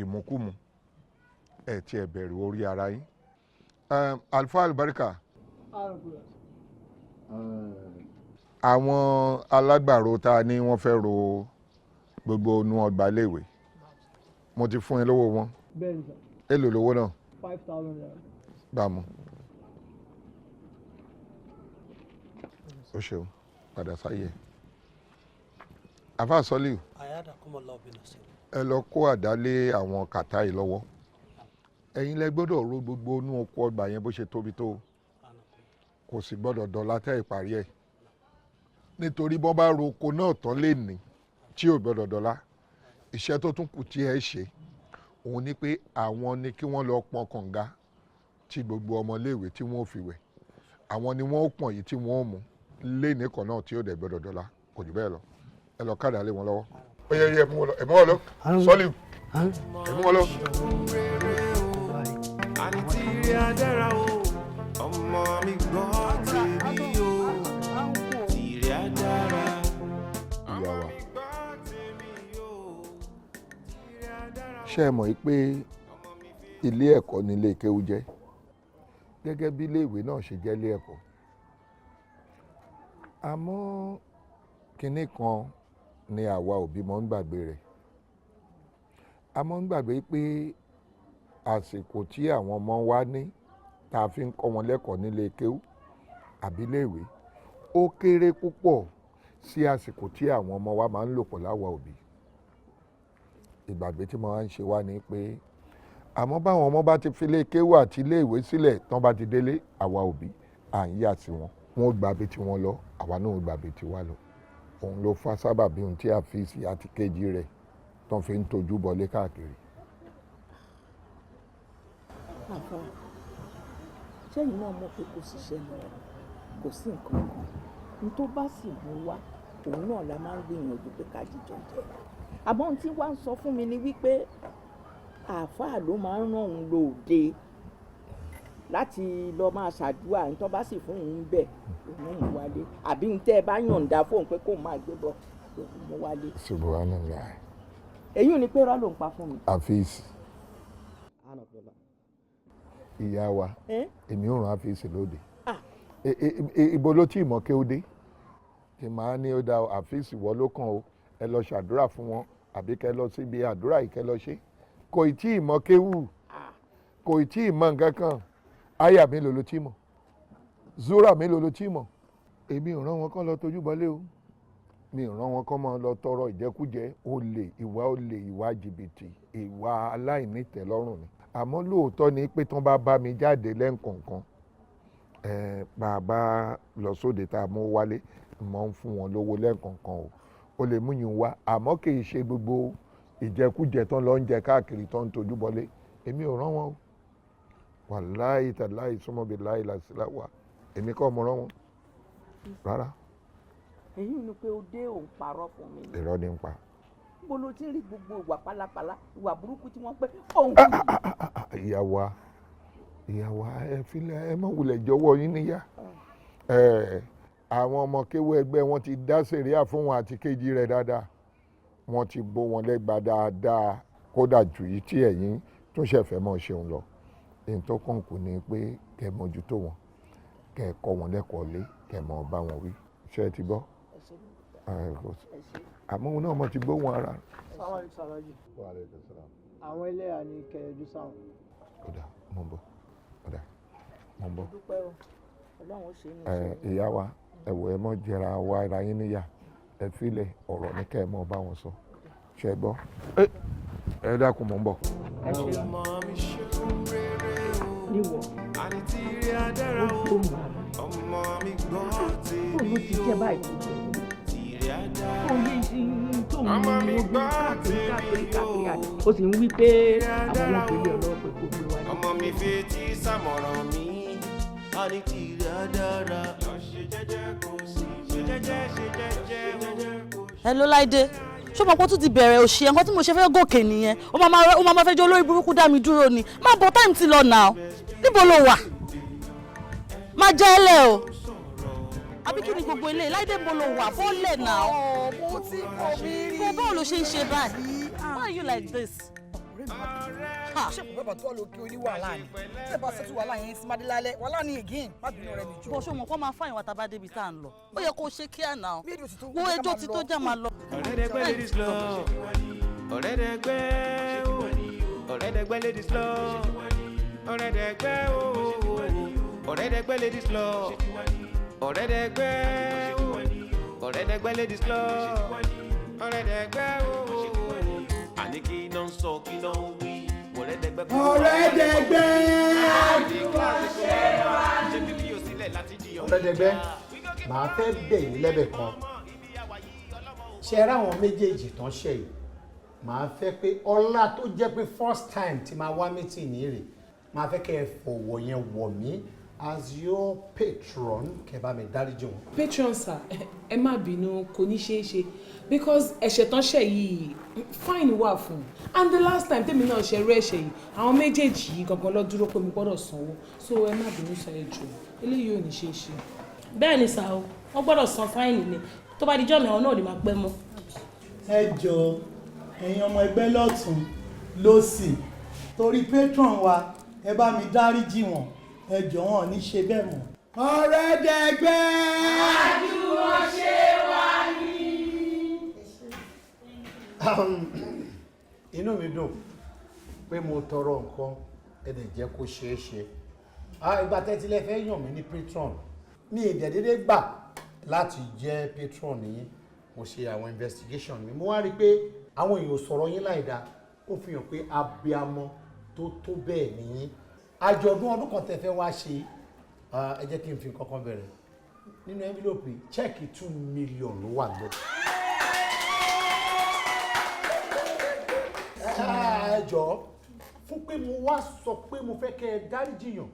ìmúkúmu ẹ tí ẹ bẹ̀rù orí ara yín. Alfa Albarika. Àwọn alágbàro ta ni wọ́n fẹ́ ro gbogbo inú ọgbà iléèwé mo ti fún ẹ lówó wọn. Bẹ́ẹ̀ni sà. Èlò lówó náà. 5,000 naira. Gbà mú. Ó ṣeun padà sáyé. Àfáà Sọ́líù. Ẹ lọ kó àdá lé àwọn kàtá yìí lọ́wọ́. Ẹ̀yin lẹ gbọ́dọ̀ ro gbogbo inú oko ọgbà yẹn bó ṣe tóbi tó. Kò sì gbọ́dọ̀ dọ̀la tẹ́ ìparí ẹ̀. Nítorí bọ́ bá ro oko náà tán lè ní tí ò gbọ́dọ̀ dọ̀la. Iṣẹ́ tó tún kù tí ẹ ṣe òun ni pé àwọn ni kí wọ́n lọ pọn kànga tí gbogbo ọmọléèwé tí wọ́n ò fi wẹ̀. Àwọn ni wọ́n ó pọ̀n yìí tí wọ́n ó mú lé nìkan náà tí ó dẹ̀ gbọ́dọ̀ dọ̀la kò jù bẹ́ẹ̀ lọ. Ẹ lọ kádà lé wọn lọ́wọ́. Ó yẹ ẹ mú wọn lọ Sọ́líù ẹ mú wọn lọ. Àǹtí rí adára o ọmọ mi gbọ́ tèmi o tìrí adára. Ìyá wa ṣé ẹ mọ̀ pé ilé ẹ̀kọ́ ni ilé kéwú jẹ́ gẹ́gẹ́ bí ilé ìwé náà ṣe jẹ́ ilé ẹ̀kọ́. Àmọ́ kinní kan ni àwa òbí mọ́ ń gbàgbé rẹ̀. A mọ́ ń gbàgbé pé àsìkò tí àwọn ọmọ wa ní tá a fi ń kọ́ wọn lẹ́kọ̀ọ́ nílé kéwú àbí ilé ìwé ó kéré púpọ̀ sí àsìkò tí àwọn ọmọ wa máa ń lò pọ̀ láwa òbí. Ìgbàgbé tí mo máa ń ṣe wá ni pé àmọ́ báwọn ọmọ bá ti fi ilé kéwú àti ilé ìwé sílẹ̀ tán bá ti délé àwa òbí à ń yà sí wọn. Wọ́n ó gbàgbé tí wọ́n lọ àwa náà ó gbàgbé tí wá lọ. Òun ló fa sábàbí ohun tí àfíìsì àti kejì rẹ̀ tán fi ń tojú bọlé káàkiri. Àfà sẹ́yìn náà mọ̀ pé kò síṣẹ́ lọ kò sí nǹkan kan ní tó bá sì mú wá òun náà la máa ń gbìyànjú pé ká jíjọ jẹ. Àmọ́ ohun tí wàá ń sọ fún mi ni wípé àáfàá ló máa ń rán òun lóde láti lọ máa ṣàdúrà ní tó bá sì fún òun bẹ́ẹ̀ òun mú wálé àbí ohun tẹ́ ẹ bá yọ̀ǹda fóun pé kó máa gbé bọ̀ òun mú wálé. Subhanallah. Èyí ò ní pé rọ́ ló ń pa fún mi. Àfíìsì. Ìyá wa èmi ò rán àfíìsì lóde. Ibo ló tí ì mọ̀ kéwúdé tí màá ní ó da àfíìsì wọ́ ló kàn ó ẹ lọ ṣàdúrà fún wọn àbí kẹ lọ síbi àdúrà yìí kẹ lọ ṣe kò ì tí ì mọ̀ kéwú kò ì tí ì mọ̀ nǹkan kan àyà mélòó ló tí ì mọ̀ zúrà mélòó ló tí ì mọ̀. Èmi ò rán wọn kán lọ tójú bọlé o mi ò rán wọn kán máa lọ tọrọ ìjẹkújẹ olè ìwà jìbìtì ìwà aláìnítẹ̀lọ́rùn ni. Àmọ́ lóòótọ́ ni pé tán bá bá mi jáde lẹ́ǹkọ̀ọ̀kan bàbá lọ sóde tá a mú wálé mọ̀ ń fún wọn lówó lẹ́ǹkọ̀ọ̀kan o lè mú yín wá àmọ́ kì í ṣe gbogbo ìjẹkújẹ tán lọ ń jẹ káàkiri tán ń tojú bọlé èmi ò rán wọn o wàláhì tàláhì súnmọ́bi láì làṣìlá wà èmi kọ́ mo rán wọn rárá. Èyí ni pé ó dé òun parọ́ fún mi. Irọ́ ni ń pa. Bó ló ti rí gbogbo ìwà pálapàla ìwà burúkú tí wọ́n pẹ́ òun. Ìyá wa ẹ filẹ̀ ẹ má wulẹ̀ jọ̀wọ́ yín níyà àwọn ọmọ kéwú ẹgbẹ́ wọn ti dá sẹ̀ríà fún wọn àti kejì rẹ̀ dáadáa wọ́n ti bó wọn lẹ́gba dáadáa kódà jù yìí tí ẹ̀yin tún ṣẹ̀fẹ̀ mọ́ ṣeun lọ èyí tó kàn kù ni pé kẹ́ mójútó wọn kẹ́ kọ́ wọn lẹ́kọ̀ọ́ lé kẹ́ mọ́ bá wọn wí ṣé ẹ ti gbọ́ àmọ́ òun náà mo ti gbóhùn ara. àwọn ẹlẹ́yà ni kẹ̀ẹ́dú sáwọn. ọ̀dà mo ń bọ̀ ọ̀dà mo ń bọ̀. dúpẹ́ o ọlọ́run ó ṣe é ní ìṣòro. ìyá wa ẹ̀wọ̀ ẹ mọ́ jẹra wa ara yín níyà ẹ filẹ̀ ọ̀rọ̀ ní kẹ́ ẹ mọ́ bá wọn sọ ṣe é gbọ́ ẹ dákun mo ń bọ̀. ọmọ mi ṣeun rere o níwọ̀ àní tí rí adára o ọmọ mi gbọ́ tèmi o tí rí adára ọmọ mi gbọ́ tèmi o ó sì ń wí pé àwọn ọmọkùnrin ọlọ́pàá kò gbé wáyé. ọmọ mi fetí sàmọ̀ràn mi àní tí rí adára lọ ṣe jẹ́jẹ́ kò sí ṣe jẹ́jẹ́ ṣe jẹ́jẹ́ kò sí. Hello Láìdé ṣé mo kó tún ti bẹ̀rẹ̀ òṣì nǹkan tí mo ṣe fẹ́ gòkè nìyẹn ó máa fẹ́ jẹ́ olórí burúkú dá mi dúró ni má bọ̀ táìmù ti lọ nà ó níbo lo wà má jẹ́ ẹlẹ́ o àbí kí ni gbogbo ilé Láìdé mo lo wà bọ́ọ̀lẹ̀ nà ó. mo ti kọ́ mi rí. kó báwo ló ṣe ń ṣe báyìí why are you like this. ṣé kò bẹ́ẹ̀ bá tó lọ kí o ní wàhálà ni ṣé bá ṣètò wàhálà yẹn sí madé lálẹ́ wàhálà ni again má bínú rẹ mi jọ. bó ṣe mọ̀ kó máa fáyìn wa tá a bá débi tá à ń lọ ó yẹ kó ṣe kíá náà wo ẹjọ́ ti tó já máa lọ. ọ̀rẹ́dẹ̀gbẹ́ ladies law ọ̀rẹ́dẹ̀gbẹ́ ọ̀rẹ́dẹ̀gbẹ́ ladies law ọ̀rẹ́dẹ̀gbẹ́ ọ̀rẹ́dẹ̀gbẹ́ ladies law ọ̀rẹ́dẹ̀gbẹ́ ọ̀rẹ́dẹ̀gbẹ́ ladies law ọ̀rẹ́dẹ̀gbẹ́ àní kí iná ń sọ kí iná ń wí ọ̀rẹ́dẹ̀gbẹ́ kọ́ ọ̀rẹ́dẹ̀gbẹ́ ọ̀rẹ́dẹ̀gbẹ́ màá fẹ́ bẹ̀ yín lẹ́bẹ̀ kan ṣe ra àwọn méjèèjì tán ṣe yìí màá fẹ́ pé ọlá tó jẹ́ pé first time tí máa wá meeting ní rè màá fẹ́ kẹ́ ẹ fọwọ́ yẹn wọ̀ mí as your patron kẹ́ bá mi dáríjì wọn. Patron sir ẹ má bínú kò ní ṣeé ṣe because ẹ̀ṣẹ̀ tán ṣẹ̀ yìí fine wà fún un and the last time tèmi náà ṣe rú ẹ̀ṣẹ̀ yìí àwọn méjèèjì yìí gangan lọ dúró pé mi gbọ́dọ̀ sanwó so ẹ má bínú sọ ẹ jù eléyìí ò ní ṣeé ṣe. bẹ́ẹ̀ ni sà o wọ́n gbọ́dọ̀ san fáìnì ni tó bá di jọ́ mi àwọn náà lè máa pẹ́ mọ́. ẹ jọ ẹ̀yin ọmọ ẹgbẹ́ lọ́tún lósì torí patron wa ẹ bá mi dáríjì wọn ẹ jọ wọn ní ṣe bẹ́ẹ̀ mọ́. ọ̀rẹ́dẹ̀gbẹ́. àdúró ṣe wá ní. inú mi dùn pé mo tọrọ nǹkan ẹ dẹ̀ jẹ́ kó ṣeé ṣe ìgbà tẹ́tílẹ̀ fẹ́ yàn mí ní patron mi ìdẹ̀dẹ́dẹ́ gbà láti jẹ́ patron yín mo ṣe àwọn investigation mi mo wá rí i pé àwọn èèyàn sọ̀rọ̀ yín láìda ó fi hàn pé abiyamọ tó tó bẹ́ẹ̀ nìyí àjọ̀dún ọdún kan tẹ́ fẹ́ wá ṣe ẹ jẹ́ kí n fi kankan bẹ̀rẹ̀ nínú envelope chẹ́ẹ̀kì 2 million ló wà lọ. ẹ jọ̀ọ́ fún pé mo wá sọ pé mo fẹ́ kẹ́ ẹ dáríjìyàn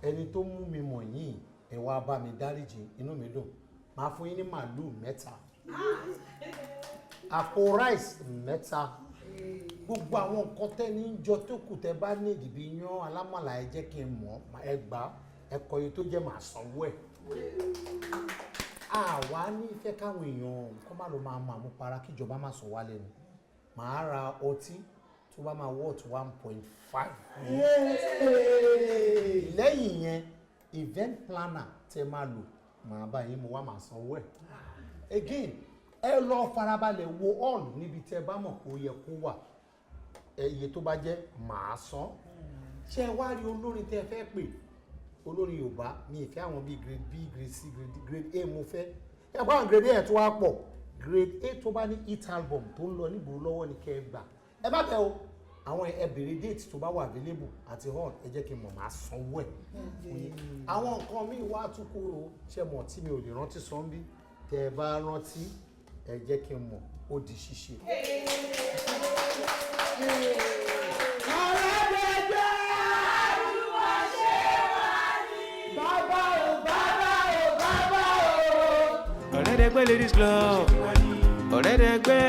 ẹni tó mú mi mọ̀ yìí ẹ wá bá mi dáríjì inú mi dùn máa fún yín ní màálùú 3 àpò rice 3 gbogbo àwọn nǹkan tẹ́ni ń jọ tó kù tẹ́ bá ní ìdìbò yan alámọ̀lá ẹ jẹ́ kí n mọ̀ ẹ gbà ẹ kọ iye tó jẹ́ màá sanwó ẹ̀. àwa ní fẹ́ káwọn èèyàn kọ́ má ló máa mọ àmupara kíjọba má sọ wá lẹ́nu màá ra ọtí tó bá máa worth 1.5. lẹ́yìn yẹn event planner tẹ́ máa lò màá bá yín mo wá màá sanwó ẹ̀. again ẹ lọ farabalẹ̀ wo all níbi tẹ́ bá mọ̀ kó yẹ kó wà iye tó bá jẹ́ màá san. ṣé ẹ wá rí olórin tẹ́ fẹ́ pè olórin Yorùbá mi ìfẹ́ àwọn bíi grade B grade C grade A mo fẹ́ ẹ bá àwọn grade A tó wá pọ̀ grade A tó bá ní hit album tó ń lọ nígboro lọ́wọ́ ni kẹ́ ẹ gbà ẹ bá bẹ̀ o àwọn ẹ bèrè date tó bá wà available àti hall ẹ jẹ́ kí n mọ̀ máa sanwó ẹ̀ àwọn nǹkan míì wá tún kúrò ṣe mọ̀ tí mi ò lè rántí sọ ń bí tẹ́ ẹ bá rántí ẹ jẹ́ kí n mọ̀ ó di ṣíṣe. ọ̀rẹ́dẹ̀gbẹ́ ladies club ọ̀rẹ́dẹ̀gbẹ́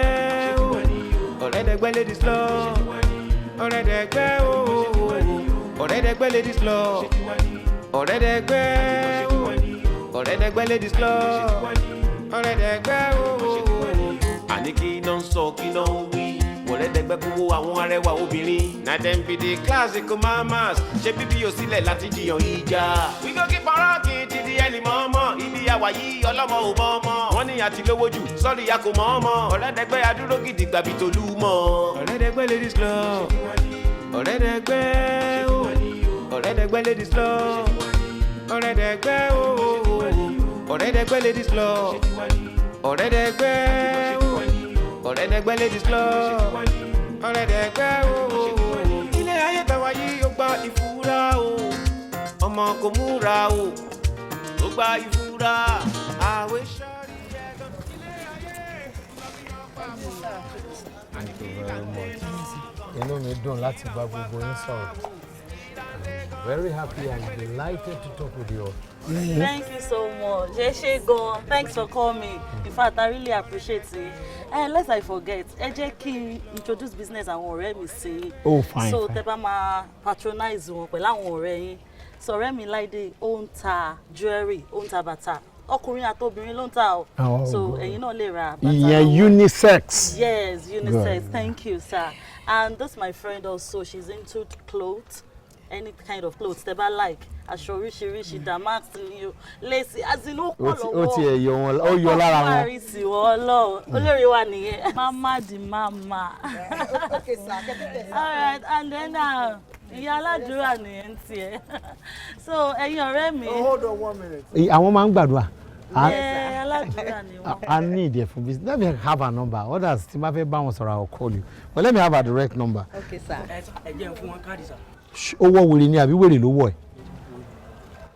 ọ̀rẹ́dẹ̀gbẹ́ ladies club ọ̀rẹ́dẹ̀gbẹ́ ọ̀rẹ́dẹ̀gbẹ́ ladies club ọ̀rẹ́dẹ̀gbẹ́ ọ̀rẹ́dẹ̀gbẹ́ ladies club ọ̀rẹ́dẹ̀gbẹ́ àní kí iná ń sọ kí iná ń wí ọ̀rẹ́dẹ̀gbẹ́ kúwó àwọn arẹwà obìnrin na dem be the classical mamas ṣe bíbí yóò sílẹ̀ láti jiyàn ìjà. we go keep on rocking till the early mọ́mọ́ ibi àwà yìí ọlọ́mọ ò mọ́ ọmọ wọ́n ní àti lówó jù sọ́ọ̀rì ya kò mọ́ ọmọ ọ̀rẹ́dẹ̀gbẹ́ adúró gidi gbàbí tolú mọ́. ọ̀rẹ́dẹ̀gbẹ́ ladies club ọ̀rẹ́dẹ̀gbẹ́ ọ̀rẹ́dẹ̀gbẹ́ ladies club ọ̀rẹ́dẹ̀gbẹ́ ọ̀rẹ́dẹ̀gbẹ́ ladies club ọ̀rẹ́dẹ̀gbẹ́ ọ̀rẹ́dẹ̀gbẹ́ ladies club ọ̀rẹ́dẹ̀gbẹ́ ilé ayé tàwa yìí ó gba ìfura o ọmọ kò múra o ó gba ìfura àwẹ̀ sọ́ọ́rí ẹ̀gbọ́n ilé ayé inú mi dùn láti bá gbogbo yín sọ̀rọ̀. I'm very happy and delighted to talk with you all. Thank you so much. Go. Thanks for coming. In fact, I really appreciate it. And lest I forget, ẹ jẹ́ kí introduce business àwọn ọ̀rẹ́ mi sí. Oh, fine. So tẹ́ bá máa patronize wọn pẹ̀lú àwọn ọ̀rẹ́ yín. So ọ̀rẹ́ mi Láìdé ó ń ta jewelry, ó ń ta bàtà. Ọkùnrin àti obìnrin ló ń ta o. So ẹ̀yin náà lè ra bàtà. Ìyẹn unisex. Yes, unisex. Good. Thank you, sir. And this my friend also, she's into clothes. Any kind of clothes tẹ́ bá like. Aṣọ oríṣiríṣi damask ni o lacy azinu pọ̀ lọ́wọ́ ó ti ẹ̀ yọ wọn ó yọ lára wọn. ọkùnrin sì wọ́n lọ olórí wa nìyẹn mama di mama. Okay sir, all right, and then ìyá aládùúrà nìyẹn tiẹ̀ so ẹ̀yin ọ̀rẹ́ mi. Hold on 1 minute. àwọn máa ń gbàdúrà. aládùúrà ni wọn. I need it for business. Let me have a number. Others, tí ma fẹ́ bá wọn sọ̀rọ̀, I will call you. But let me have a direct number. Okay sir. ẹ jẹ́ fún wọn káàdì sir. Owó wèrè ni àbí wèrè ló wọ̀ ẹ́.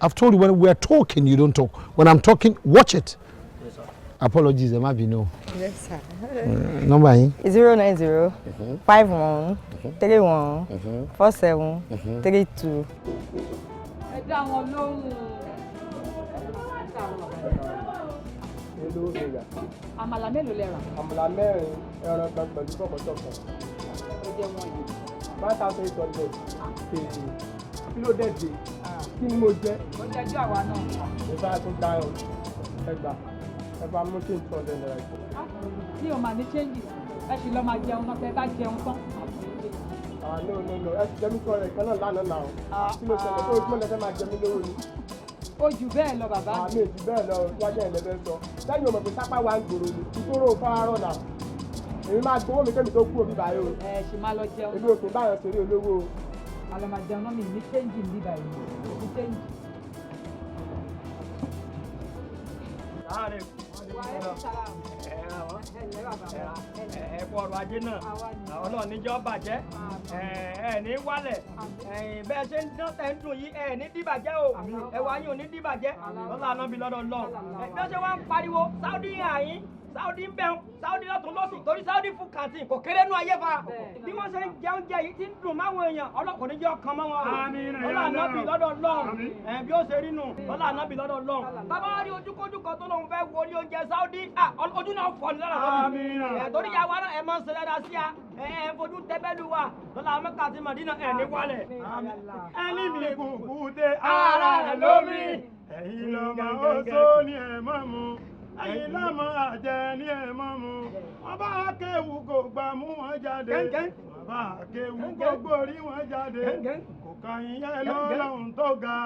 I've told you when we are talking, you don't talk. When I'm talking, watch it. Yes, sir. Apologies, ẹ má bínú. Yes, sir. Number yín. 090 51 31 47 32. Ẹ dá wọn lóhùn. Hello, Yinka. Àmàlà mélòó lẹ rà? Àmàlà mẹ́rin, ẹran kan pẹ̀lú kọ̀kọ̀tọ̀kọ̀. Ó jẹ́ wọn yìí. 5,800. Kí ló dé dé? Kí ni mo jẹ́? Ó jẹ́jú àwa náà. Mo fẹ́ tún dáhùn. Ẹ bá mú kí n tọ́ ọ̀dẹ̀ náírà. Tí o máa ní change, ẹ sì lọ máa jẹun náà, tẹ bá jẹun tán. No. Ẹ ti jẹ́ mi sọ̀rọ̀ ìkan náà lánàá náà. Kí ló ṣẹlẹ̀ tó ojúmọ́ lẹ́fẹ́ máa jẹ mí lówó ni? Ó jù bẹ́ẹ̀ lọ bàbá. Àmì èjì bẹ́ẹ̀ lọ wájú ẹ̀ lẹ́fẹ́ sọ. Lẹ́yìn òmò pé sápá wa ń gbòòrò ni, ìgboro ò fárọ́ náà. Èmi máa gbowó mi kémi tó kú òbí báyìí o. Ẹ ṣì máa lọ jẹun. Èmi ò kì í báyọ̀ ṣeré olówó o. Àlọ́ máa jẹun náà mi ní change ní báyìí. Ní change. Ẹ̀kọ́ ọrọ̀ ajé náà Ọlọ́run níjọ́ bàjẹ́ ní wálẹ̀ bẹ́ẹ̀ ṣe ń dán tẹ̀ ń dùn yìí ní dìbàjẹ́ o ẹ̀wà yín ò ní dìbàjẹ́ lọ́la anábì lọ́dọ̀ lọ bí wọ́n ṣe wá ń pariwo Saudi àyín Saudi ń bẹ̀rù Saudi lọ́tún lọ́sì torí Saudi food canteen kò kéré nú ayé fa bí wọ́n ṣe ń jẹ oúnjẹ yìí ti ń dùn máwọn èèyàn ọlọ́kùn níjọ́ kan mọ́ wọn lọ́la anábì lọ́dọ̀ lọ́n bí ó ṣe rí nù lọ́la anábì lọ́dọ̀ lọ́n bàbá wa rí ojúkójú kan tó lóun fẹ́ wo ní oúnjẹ Saudi ojú náà fọ́ ní lára lọ́dún torí ya wa náà ẹ máa ń ṣe dáadáa sí a fojú tẹ́bẹ́lú wa lọ́la Mẹ́kà àti Mádínà ní wálẹ̀ ẹni mi kùkù dé ara ẹ̀ lómi ẹ̀yin lọ́mọ oṣó ni ẹ̀ mọ́ mu ẹ̀yin lọ́mọ àjẹ́ ni ẹ̀ mọ́ mu wọ́n bá kéwù kò gbà mú wọn jáde wọ́n bá kéwù kò gbórí wọn jáde kò kàn yín yẹn lọ́lọ́run tó ga.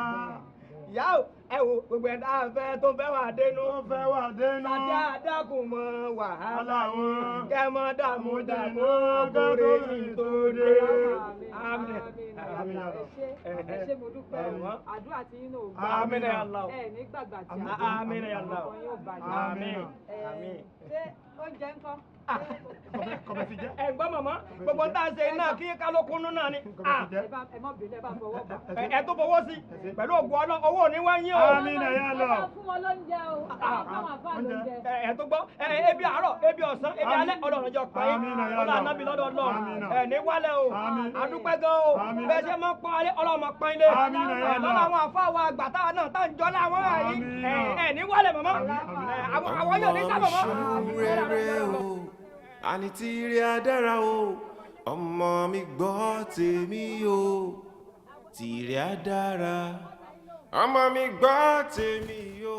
ìyá o ẹ wo gbogbo ẹ̀dá afẹ́ tó fẹ́ wà dénú. tó fẹ́ wà dénú. sàdí àdàkùn mọ wàhálà wọn. kẹmọ dààmú dààmú kórè ìtòdè. àmín. ẹ ṣé mo dúpẹ́ àdúrà tí yín náà gbà. àmín ya Allah. ẹ ní gbàgbà tí a. àmín ya Allah. àmín. ṣé oúnjẹ ńkọ́? kọ̀bẹ̀ fi jẹ́. ẹ̀gbọ́n màmá gbogbo ń tà ń ṣe iná kí kálókùnú náà ni. ẹ mọ̀ bínú ẹ bá fọwọ́ bà. ẹ tó fọwọ́ sí pẹ̀lú ògùn ọlọ́ owó ò ní wá yín o. àmín ya Allah. ẹ bá fún wọn lóúnjẹ o. àwọn àfáà lóúnjẹ. ẹ tó gbọ́ ebi àárọ̀ ebi ọ̀sán ebi alẹ́ ọlọ́run jọ pa yín ọlọ́ ànábì lọ́dọ̀ Ọlọ́run ẹ ní wálẹ̀ o àdúpẹ́ gan o bẹ́ẹ̀ ṣe máa ń pọ́n alẹ́ ọlọ́run máa pọ́n ilé lọ́dọ̀ àwọn àfáà wa àgbà táwa náà tá ń jọ láwọn ẹ ní wálẹ̀ màmá àwọn yóò ní sábà mọ́. àní tí rí adára o ọmọ mi gbọ́ tèmi o tí rí adára ọmọ mi gbọ́ tèmi o.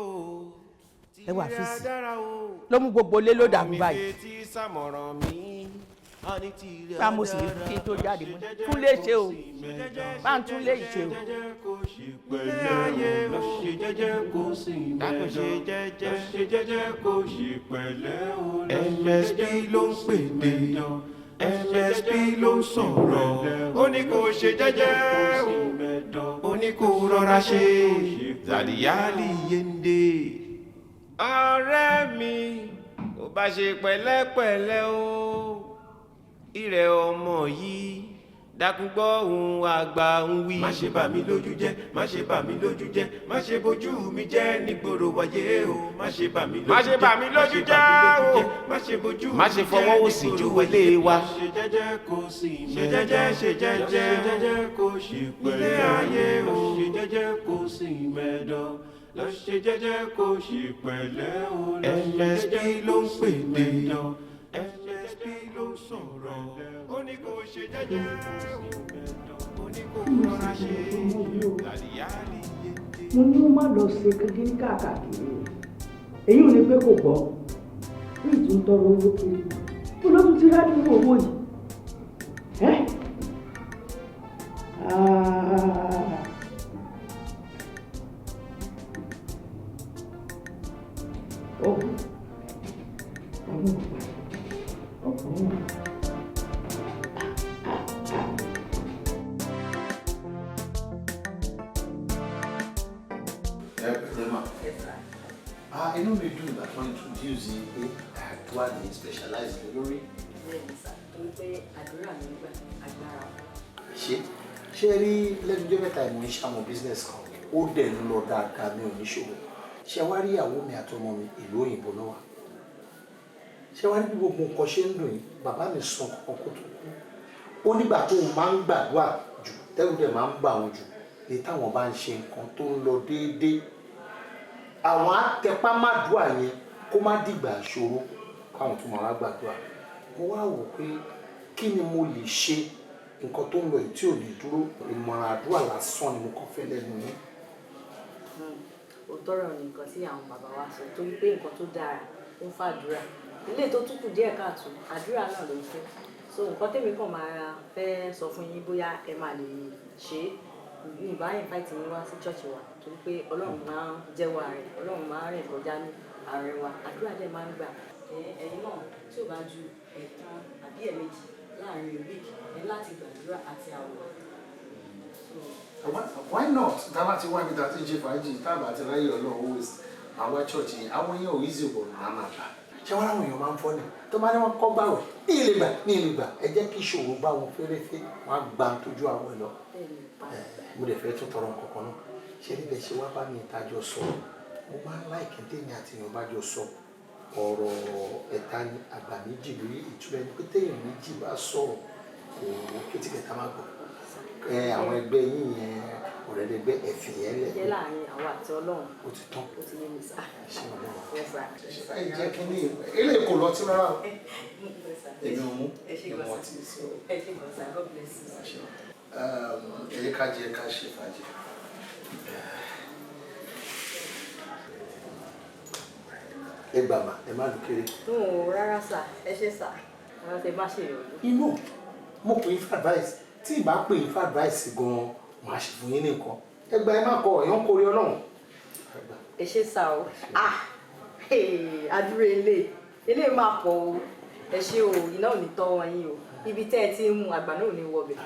ẹ wà fíìsì ló mú gbogbo lé ló dàrú báyìí. bá mo sì rí kí n tó jáde mọ́ tún lè ṣe o bá ń tún lè ṣe o. MSP ló ń pèdè MSP ló ń sọ̀rọ̀ ó ní kó ṣe jẹ́jẹ́ ó ní kó rọra ṣe zàlìyálì yéǹde. ọ̀rẹ́ mi ò bá ṣe pẹ̀lẹ́pẹ̀lẹ́ o ìrẹ̀ ọmọ yìí dákun gbọ́ ohun àgbà ń wí. má ṣe bà mí lójú jẹ́ má ṣe bà mí lójú jẹ́ má ṣe bójú mi jẹ́ nígboro wáyé o má ṣe bà mí lójú jẹ́ má ṣe bójú mi jẹ́ má ṣe fọwọ́ òsì júwèlé wa. ṣe jẹ́jẹ́ kó sì mẹ́jọ ṣe jẹ́jẹ́ kó sì pẹ̀lẹ́ ayé o ṣe jẹ́jẹ́ kó sì mẹ́jọ lọ ṣe jẹ́jẹ́ kó sì pẹ̀lẹ́ o. MSP ló ń pèdè MSP ló ń sọ̀rọ̀ ó ní kó ṣe jẹ́jẹ́ ó ní kó rọra ṣe làlìyálì yéǹde. mo ní ó má lọ ṣe kékeré káàkiri èyí ò ní pé kò gbọ́ bí ìtún tọrọ owó kiri kó ló tún ti rá nínú owó yìí. inú mi dùn ìgbà tó introduce yìí pé àdúrà ní specialize lórí. bẹ́ẹ̀ni sá torí pé àdúrà mi gbà agbára. ṣé rí lẹ́nu ọjọ́ mẹ́ta ìmọ̀ iṣẹ́ àwọn business kan ó dẹ̀ ń lọ dáadáa mi ò ní ṣòro ṣé wá rí ìyàwó mi àtọmọ mi ìlú òyìnbó náà wà ṣé wá rí bí gbogbo nǹkan ṣe ń dùn yìí bàbá mi sọ kankan kó tó kú ó nígbà tó máa ń gbàdúrà jù tẹ́rù dẹ̀ máa ń bà wọ́n jù ní táwọn bá ń ṣe nǹkan tó ń lọ déédéé àwọn atẹpá má dùà yẹn kó má dìgbà ìṣòro káwọn tó máa wá gbàdúrà mo wá wò pé kí ni mo lè ṣe nǹkan tó ń lọ yìí tí ò ní dúró ìmọ̀ràn àdúrà lásán ni mo kàn fẹ́ lẹ́nu yẹn. òótọ́ rẹ̀ ni nǹkan tí àwọn bàbá wa sọ torí pé nǹkan tó dára ó ń fàdúrà ilé tó tún kù díẹ̀ káàtó àdúrà náà ló ń fẹ́ so nǹkan tèmi kàn máa fẹ́ sọ fún yín bóyá ẹ máa lè ṣe é ní ìbáyìí fáìtì yín wá sí ṣọ́ọ̀ṣì wa torí pé ọlọ́run máa ń jẹ́wọ́ ààrẹ ọlọ́run máa ń rìn kọjá ní ààrẹ wa àdúrà dẹ̀ máa ń gbà ẹ̀yin náà tí ò bá ju ẹ̀ẹ̀kan àbí ẹ̀ẹ̀mejì láàrin week ẹ láti gbàdúrà àti àwọ̀. why not tábà tí wọ́n ibi tá a ti ń ṣe fàájì tábà àti ráyè ọlọ́run always àwọn church yẹn àwọn yẹn ò easy bọ̀ náà máa gbà ṣé wọ́n láwọn èèyàn máa ń fọ́ ni tó bá ní wọ́n kọ́ gbàwẹ̀ ní ilé gbà ẹ jẹ́ kí ìṣòro bá wọn fẹ́rẹ́fẹ́ wọ́n á gbà tójú àwọn ẹ̀ lọ mo lè fẹ́ tún tọrọ nǹkan náà ṣé níbẹ̀ ṣe wá bá mi ìtajọ sọ mo máa ń láìkí téèyàn àti èèyàn bá jọ sọ ọ̀rọ̀ ẹ̀ta ni àgbà méjì lórí ìtura ẹni pé téèyàn méjì bá sọ̀rọ̀ kò kétíkẹ̀ta má gbọ́ àwọn ẹgbẹ́ yín yẹn ọ̀rẹ́dẹ́gbẹ́ ẹ̀fìn yẹn lẹ̀. jẹ́ láàrin àwọn àti ọlọ́run ó ti tán ó ti yé mi sá. ẹ jẹ́ kí ní eléyìí kò lọ tí rárá o èmi ò mú ìmọ̀ tí sí o. ẹ ṣe gbọ́n sá God bless you. ẹ jẹ́ ká jẹ́ ká ṣe fàájì. ẹ gbà má ẹ má lù kéré. rárá sá ẹ ṣe sá rárá tẹ má ṣe ìròyìn. inú mo pè é fún advice tí ì bá pè é fún advice gan-an màá ṣe fún yín nìkan ẹ gba ẹ má kọ ọ̀yàn kórè ọlọ́run. ẹ ṣe sá o àdúrà ilé máa pọ̀ o ẹ ṣe o iná ò ní tọ́wọ́ yín o ibi tẹ́ ẹ ti ń mu àgbà náà ò ní wọbẹ̀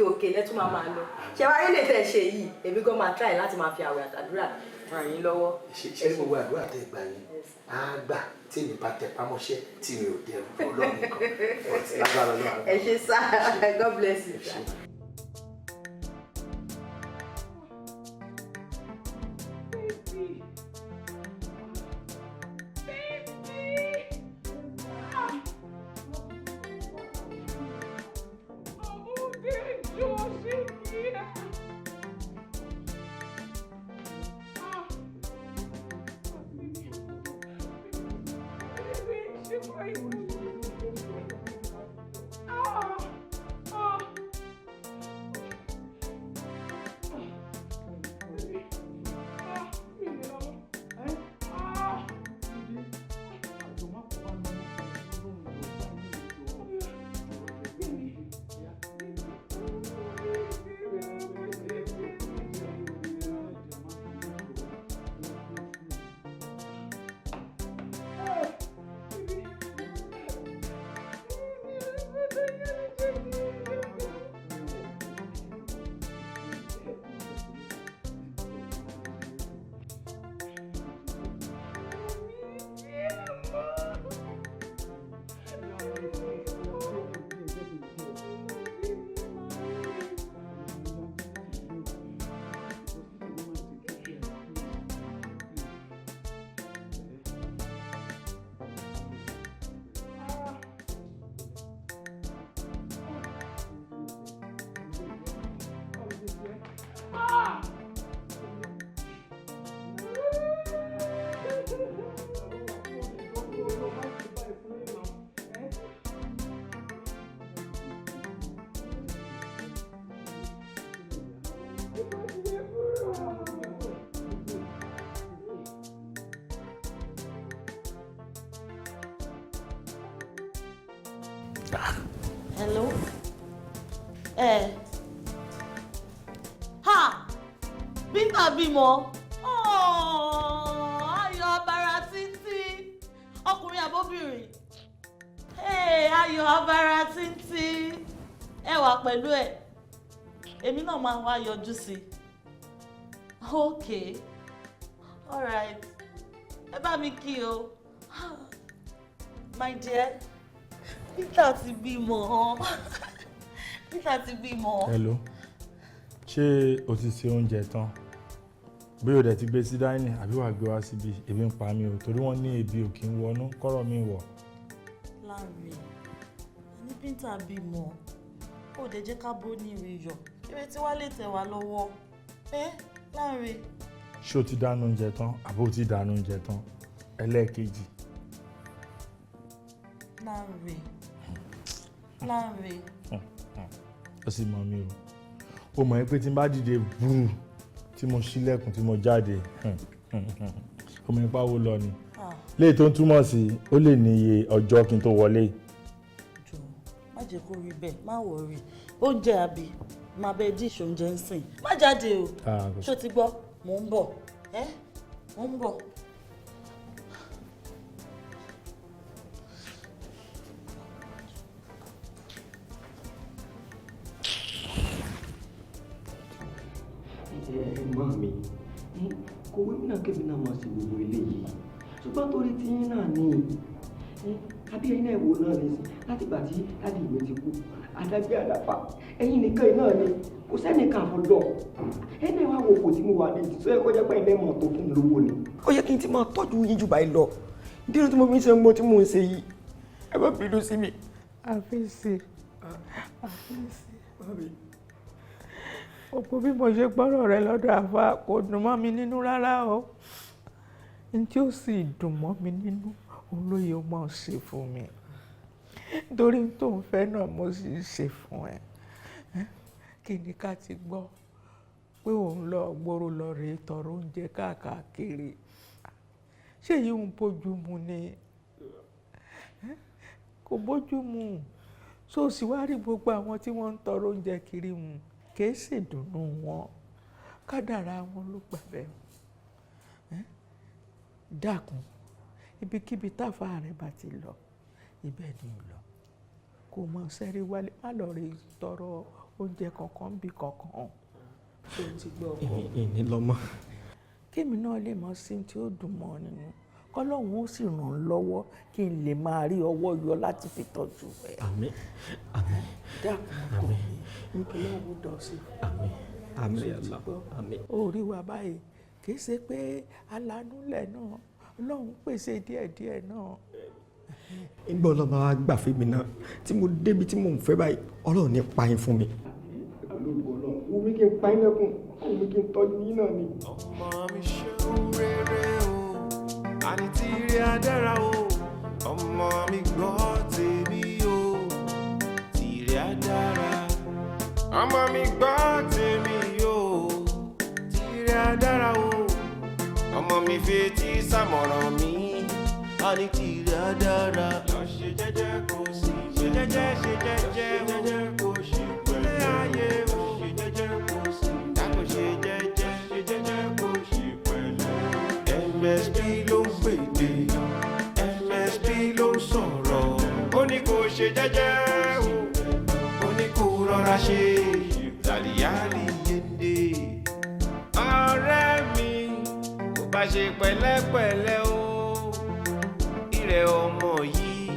òkè lẹ́tún máa lọ ṣé wàá rí lè tẹ̀ ṣe yìí èmi gan máa try láti máa fi àwẹ̀ àtàdúrà ràn yín lọ́wọ́. ṣé gbogbo àdúrà tẹ gbà yín á gbà tí mi bá tẹ pámọ́ṣẹ́ tí mi ò dẹrù ọlọ́run kan ọtí lágbára ọlọ́run. ẹ ṣe sá God bless you. Hello? Ha! Peter bímọ. Ayọ̀ abara títí. Ọkùnrin àbóbìnrin. Ayọ̀ abara títí. Ẹ wà pẹ̀lú ẹ̀. Èmi náà máa wá yọjú sí. Okay. All right. Ẹ bá mi kí o. My dear. Peter ti bímọ. Peter ti bímọ. Hello. Ṣé o ti ṣe oúnjẹ tán? Bí o dẹ̀ ti gbé sí dáínì àbí wàá gbé wá síbi, ebi ń pa mí o torí wọ́n ní ebi ò kí ń wọnú kọ́rọ̀ mi wọ̀. Láàrin ní Peter bímọ. Ó dẹ̀ jẹ́ ká bó ní ìrìyọ̀. Kéré tí wá lè tẹ̀ wá lọ́wọ́. Láàrin. Ṣé o ti dáná oúnjẹ tán àbí o ti dáná oúnjẹ tán? Ẹlẹ́ẹ̀kejì. Láàrin. Ó sì mọ̀ mí o. Ó mọ̀ pé tí n bá dìde búrú tí mo ṣílẹ̀kùn tí mo jáde ó mọ̀ nípa wo lọ ni. Léyìí tó ń túmọ̀ sí ó lè ní iye ọjọ́ kí n tó wọlé. Má jẹ́ kó rí bẹ́ẹ̀, má wọrí. Oúnjẹ àbí máa bẹ díṣ oúnjẹ ń sìn. Má jáde o. Ṣó ti gbọ́? Mò ń bọ̀. Mò ń bọ̀. Ẹ̀gbọ́n mi kò wí náà kébì náà máa ṣe gbogbo eléyìí ṣùgbọ́n torí tí yín náà ní àbí ẹ̀yin náà wò náà ní láti ìgbà tí dáàdì mi ti kú adágbé àdàpà ẹ̀yin nìkan yìí náà ni kò sẹ́nìkan àfọ̀dọ̀ ẹ̀yin náà wá wo kò tí mo wà ní ìdí tó yẹ kó jẹ́ pé ẹ̀yin náà mọ̀ tó fún mi lówó ni ó yẹ kí n ti máa tọ́jú yín jù báyìí lọ ìdí tí mo fi ń ṣe gbọ́n tí mò ń ṣe yìí ẹ bá bínú sí mi. àfíìsì òpó bí mo ṣe gbọ́rọ̀ rẹ lọ́dọ̀ àfa kò dùn mọ́ mi nínú rárá o n tí ó sì dùn mọ́ mi nínú òun ló yẹ ó máa ṣe fún mi nítorí tó ń fẹ́ náà mo sì ṣe fún ẹ kí ni ká ti gbọ́ pé òun lọ gbòòrò lọ rèé tọrọ oúnjẹ káàkiri ṣé yìí ń bójú mu ni kò bójú mu so sì wá rí gbogbo àwọn tí wọ́n ń tọrọ oúnjẹ kiri mu kìí ṣèdùnnú wọn kádàrá wọn ló gbà bẹ́ẹ̀ dákun ibikíbi táfà rẹ bá ti lọ ibẹ̀ ni ò lọ kò mọ sẹ́rí wálé má lọ rí tọrọ oúnjẹ kankan bí kankan tó ti gbọ́ ọkọ. ìní lọ́mọ. kémi náà lè mọ sí tí ó dùn mọ́ nínú kọ́lọ́hún ó sì ràn án lọ́wọ́ kí n lè máa rí ọwọ́ yọ láti fi tọ́jú ẹ̀. àmín àmín dákun kò ní nítorí owó dọ̀sí. àmín àmín yàrá àmín. orí wa báyìí kì í ṣe pé alánúlẹ̀ náà ọlọ́run pèsè díẹ̀díẹ̀ náà. ìgbà ọlọ́ba wa gbà fún mi náà tí mo débi tí mo ń fẹ́ báyìí ọlọ́run ní pa yín fún mi. olóògbé ọlọ́run wo mi kí n pa yín lẹ́kùn wo mi kí n tọ́jú yín náà ni. ọmọ mi ṣeun rere o àní tí rí adára o ọmọ mi gbọ́ tèmi o tí rí adára ọmọ mi gbọ́ tèmi o tí rí adára o ọmọ mi fetí sàmọ̀ràn mi àní tí rí adára lọ ṣe jẹ́jẹ́ kò sí ṣe jẹ́jẹ́ kò sí pẹ̀lú ayé o ṣe jẹ́jẹ́ kò sí dákò ṣe jẹ́jẹ́ kò sí pẹ̀lú MSP ló ń pèdè MSP ló ń sọ̀rọ̀ ó ní kò ṣe jẹ́jẹ́ o ó ní kò rọra ṣe tàlíyàlì yéndé ọ̀rẹ́ mi kò bá ṣe pẹ̀lẹ́pẹ̀lẹ́ o ìrẹ̀ ọmọ yìí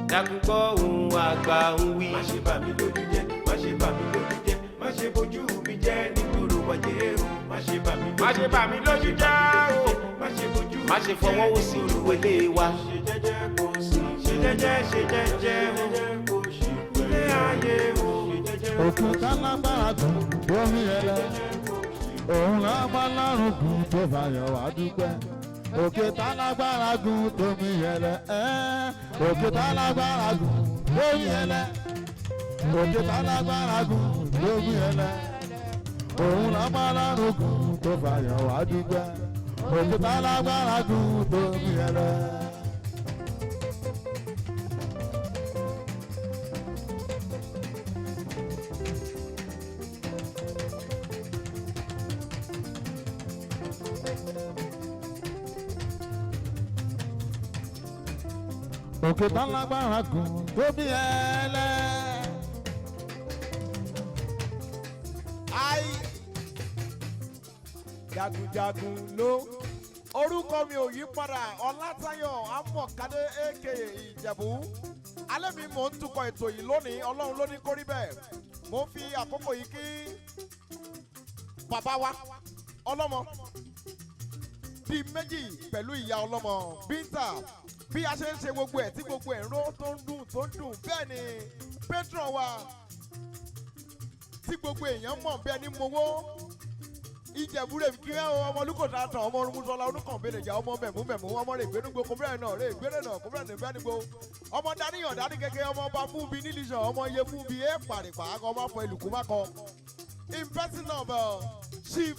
dákúgbọ́ ohun àgbà ń wí. má ṣe bà mí lójú jẹ́ má ṣe bà mí lójú jẹ́ má ṣe bójú mi jẹ́ nígboro wáyé o má ṣe bà mí lójú jẹ́ o má ṣe fọwọ́ òsì ìwélé wa. ṣe jẹ́jẹ́ kò sí ṣe jẹ́jẹ́ kò sí ilé ayé o. òkúta lágbára gùn tó ń yẹlẹ òun lágbára gùn tó fàyọ̀ wá dúpẹ́ òkúta lágbára gùn tó ń yẹlẹ òkúta lágbára gùn tó ń yẹlẹ òkúta lágbára gùn tó ń yẹlẹ òun lágbára gùn tó fàyọ̀ wá dúpẹ́ òkúta lágbára gùn tó ń yẹlẹ. òkè tálágbára gùn tó bí ẹlẹ́. Ai jagunjagun ló orúkọ mi ò yí padà Ọlátayọ̀ Amọ̀kadé aka Ìjẹ̀bú alẹ́ mi mò ń tukọ̀ ètò yìí lónìí Ọlọ́run ló ní kó rí bẹ́ẹ̀ mo fi àkókò yìí kí bàbá wa ọlọ́mọ bíi méjì pẹ̀lú ìyá ọlọ́mọ Bíntà bí a ṣe ń ṣe gbogbo ẹ̀ tí gbogbo ẹ̀ ń ró tó ń dùn bẹ́ẹ̀ ni Patron wa tí gbogbo èèyàn mọ̀ bẹ́ẹ̀ ni mowó Ìjẹ̀bú rẹ̀ kí ẹ ọmọ olùkọ́ta tán ọmọ orúmúsọlá olùkànbẹ̀lẹ̀jà ọmọ mẹ̀mú ọmọ rẹ̀ gbẹ́nugbó kọ́mẹ́rẹ́ náà rẹ̀ gbẹ́rẹ́ náà kọ́mẹ́rẹ́ ní bẹ́ẹ̀nigbó ọmọ dáníyàn dání kẹ́kẹ́ ọmọ ọba fún bí nílìṣàn ọmọ iye fún bí ẹ pàrìpà akọ ọmọ afọ ìlùkù mákọ. Impatient of Chief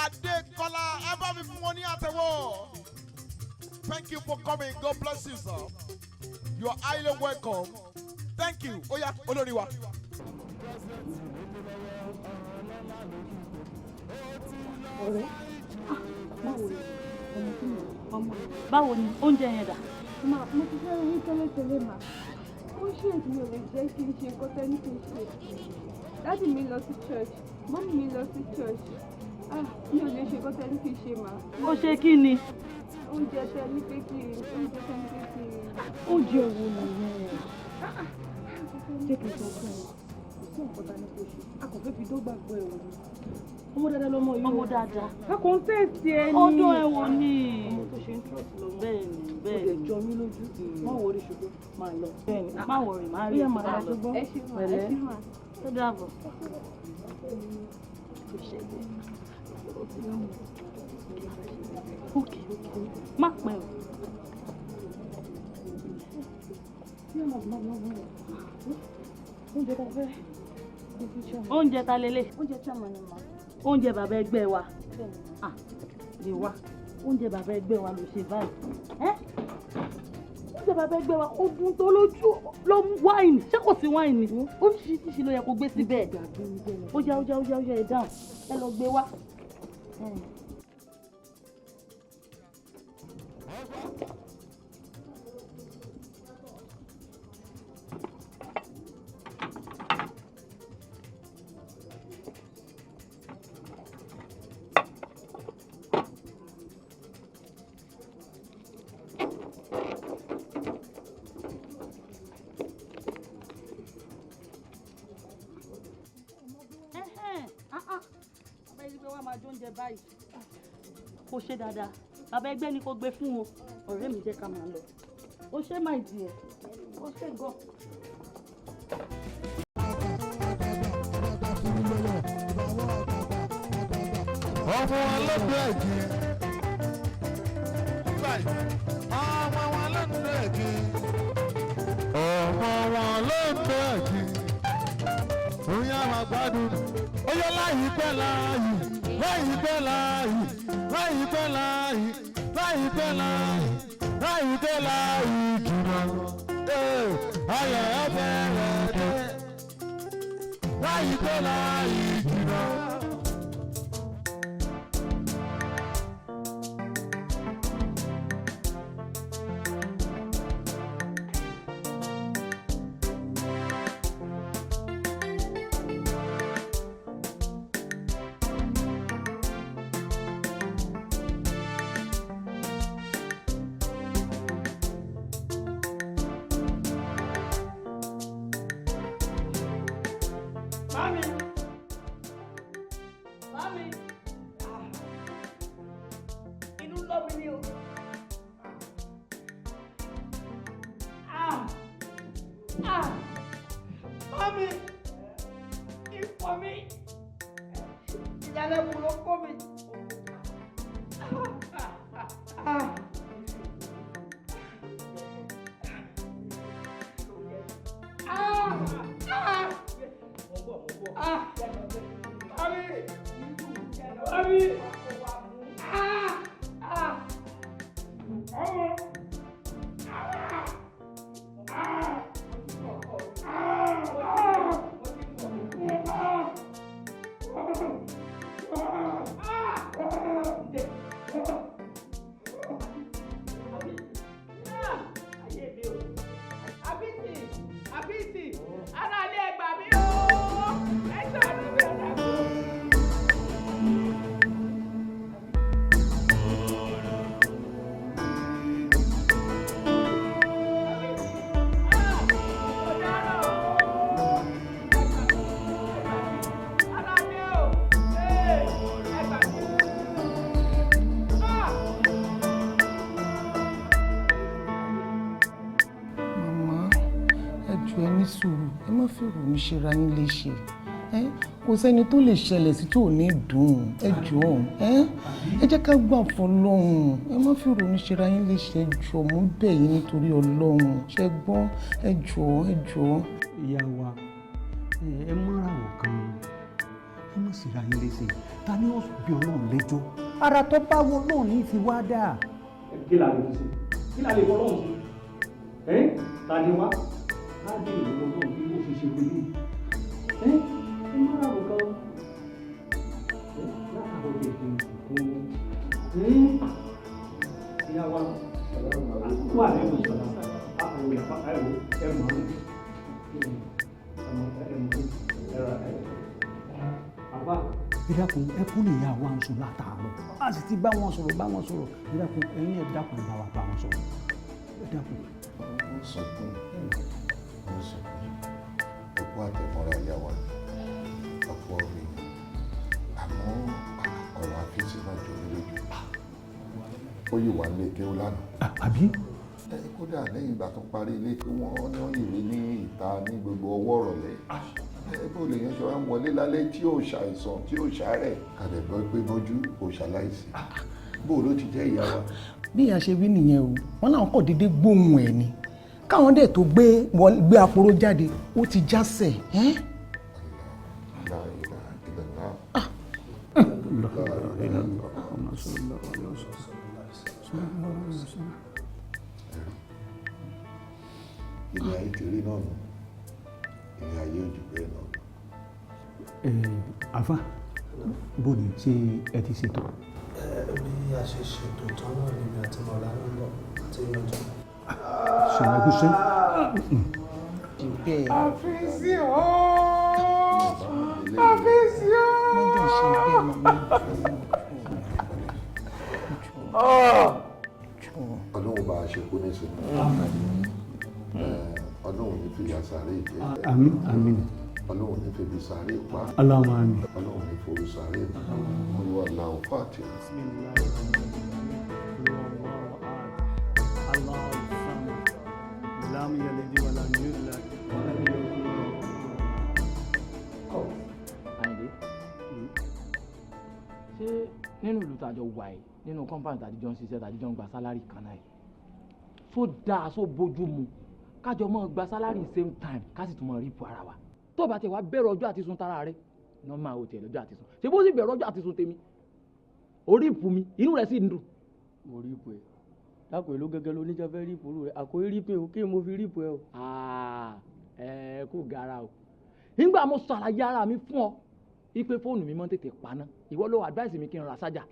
Adekola ẹ bá mi fún wọn ní àtẹ́wọ́. Thank you for coming. God bless you, sir. You are highly welcome. Thank you. Ó yá olórí wa. ọ̀rẹ́ báwo ni oúnjẹ yẹn dà. mo ti fẹ́ràn yín tẹ́lẹ̀tẹ́lẹ̀ mà ó ṣe èdè mi ò lè jẹ́ kí n ṣe nǹkan tẹ́ ní kí n ṣe dáàdì mi lọ sí church mọ́mì mi lọ sí church mi ò lè ṣe nǹkan tẹ́ ní kí n ṣe mà. ó ṣe kí ni. oúnjẹ tẹ́ ní pé kí oúnjẹ tẹ́ ní pé kí. oúnjẹ wo nìyẹn. jẹ́ kí n sọ fún ẹ kò sí nǹkan tá ní kó ṣe a kò fẹ́ fi dọ́gba gbọ́ ẹ̀ wò ni. ọmọ dáadáa lọmọ yìí. ọmọ dáadáa. a kò ń tẹ̀sí ẹ ní. ọdún ẹ wo ni. ọmọ tó ṣe ń trọ́ọ̀tì lọ. bẹ́ẹ̀ni bẹ́ẹ̀ni. ó lè jọ mí lójú. má wọrí ṣùgbọ́n máa lọ. bẹ́ẹ̀ni má wọrí má rí ẹ máa lọ. ẹ ṣe mà ẹ ṣe mà. ó dàbọ̀. ókè má pẹ́ o. oúnjẹ ta fẹ́. oúnjẹ ta lélẹ̀. oúnjẹ tí a mọ̀ ni mà. oúnjẹ bàbá ẹgbẹ́ wa lè wá oúnjẹ bàbá ẹgbẹ́ wa ló ṣe báyìí oúnjẹ bàbá ẹgbẹ́ wa ó dùn tó lójú ló mú wáìnì ṣé kò sí wáìnì oríṣiríṣi ló yẹ kó gbé síbẹ̀ ó já ẹ dáhùn ẹ lọ gbé wá. kó ṣe dáadáa bàbá ẹgbẹ́ ni kò gbé fún o ọ̀rẹ́ mi jẹ́ ká máa lọ ó ṣe máa dì ẹ́ ó ṣe gan. ọmọ ọlọ́dún ẹ̀jẹ̀ ọmọ wọn lọ́dún ẹ̀jẹ̀ ọmọ wọn lọ́dún ẹ̀jẹ̀ òun yà máa gbádùn ó yọ láyìí pẹ́ láàyè láyìí pẹ́ láàyè láyìí pẹ́ láàyè láyìí pẹ́ láàyè láyìí pẹ́ láàyè jùlọ ayọ̀ ẹ̀fẹ̀ rẹ̀ dé láyìí pẹ́ láàyè jùlọ. jọ̀ọ́ ẹ ní sùúrù ẹ má fi ìrònú ṣera yín léṣe kò sẹ́ni tó lè ṣẹlẹ̀ sí tí ò ní dùn ẹ jọ̀ọ́ ẹ jẹ́ ká gbà fún Ọlọ́run ẹ má fi ìrònú ṣera yín léṣe ẹ jọ̀ọ́ mo bẹ̀ yín nítorí Ọlọ́run ṣẹ gbọ́ ẹ jọ̀ọ́. ìyá wa ẹ mọ́ra ọ̀kan ẹ má sì ra yín léṣe ta ni ó bí Ọlọ́run lẹ́jọ́ ara tó bá wo náà ní fi wá dà. kí la lè fi ṣe kí la lè fọ Ọlọ́run ṣe ta ni wá á dé ìlú Ọlọ́run bí ó fi ṣe pé ẹ mọ́ra ọ̀kan látàbọ̀ lè fi ìyá wa wà lẹ́nu ìṣọ̀lá àwọn ìyàpá ẹ mọ̀ àbá ìdákun ẹkún ní ìyá wa ń sùn látàárọ̀ a sì ti bá wọn sọ̀rọ̀ ìdákun ẹ̀yin ẹ dákun bá wa bá wọn sọ̀rọ̀ ẹ dákun. wọ́n sọkún ọ̀pọ̀ àtẹ̀mọ́ra ìyá wa ọ̀pọ̀ mi àmọ́ ọ̀rọ̀ àfíìsì náà jọ mí lójú ó yìí wà lé kéwú lánàá. àbí. kódà lẹ́yìn ìgbà tó parí ilé tí wọ́n ní ìwé ní ìta ní gbogbo ọwọ́ ọ̀rọ̀lẹ́ bó lè yẹn ṣe wá ń wọlé lálẹ́ tí ò ṣàìsàn tí ò ṣàárẹ̀ kàdé gbọ́ pé bójú ò ṣaláìsí bó ló ti jẹ́ ìyá wa. bí ìyá ṣe wí nìyẹn o wọn náà kò déédéé gbóhùn ẹ̀ ni káwọn dẹ̀ tó gbé àpòrò jáde ó ti jásẹ̀. ilé ayé ti rí náà nù ilé ayé ojú bẹ́ẹ̀ náà. àfà bó ni ṣé ẹ ti ṣètò. bí a ṣe ṣètò tán náà níbi àti mọ̀lá ń bọ̀ àti ìyànjọ. ṣọlá ẹgúsẹ́. àfíìsì ooo àfíìsì ooo. ọlọ́run bá a ṣe kú nísìnyí ọlọ́run ní fi àṣàrè jẹ́ àmín ọlọ́run ní fi sàárè pa Allahumma àmín ọlọ́run ní forí sàárè olúwa làwọn fàtì. ṣé nínú ìlú tàjọ wà yìí nínú compound tàdíjọ ń ṣiṣẹ́ tàdíjọ ń gba sálárì kan náà yìí tó dáa tó bójú mu kájọ mọ́ gba sálárì same time ká sì tún mọ́ rípu ara wa tó bá tẹ̀ wá bẹ̀rù ọjọ́ àti sun tara rẹ̀ nọ́ọ̀mà ò tiẹ̀ lọ́jọ́ àti sun ṣé bó sì bẹ̀rù ọjọ́ àti sun tèmi orí ìpù mi inú rẹ̀ sì ń dùn. mo rí ipò ẹ dákun èló gẹ́gẹ́ ló níjẹ́ fẹ́ rí ipò rẹ àkóyí rí pé o kí mo fi rí ipò ẹ o. ẹ kú gara o nígbà mo ṣàlàyé ara mi fún ọ ipe fóònù mi mọ́ tètè paná ìwọ ló advice mi kí n ra sájà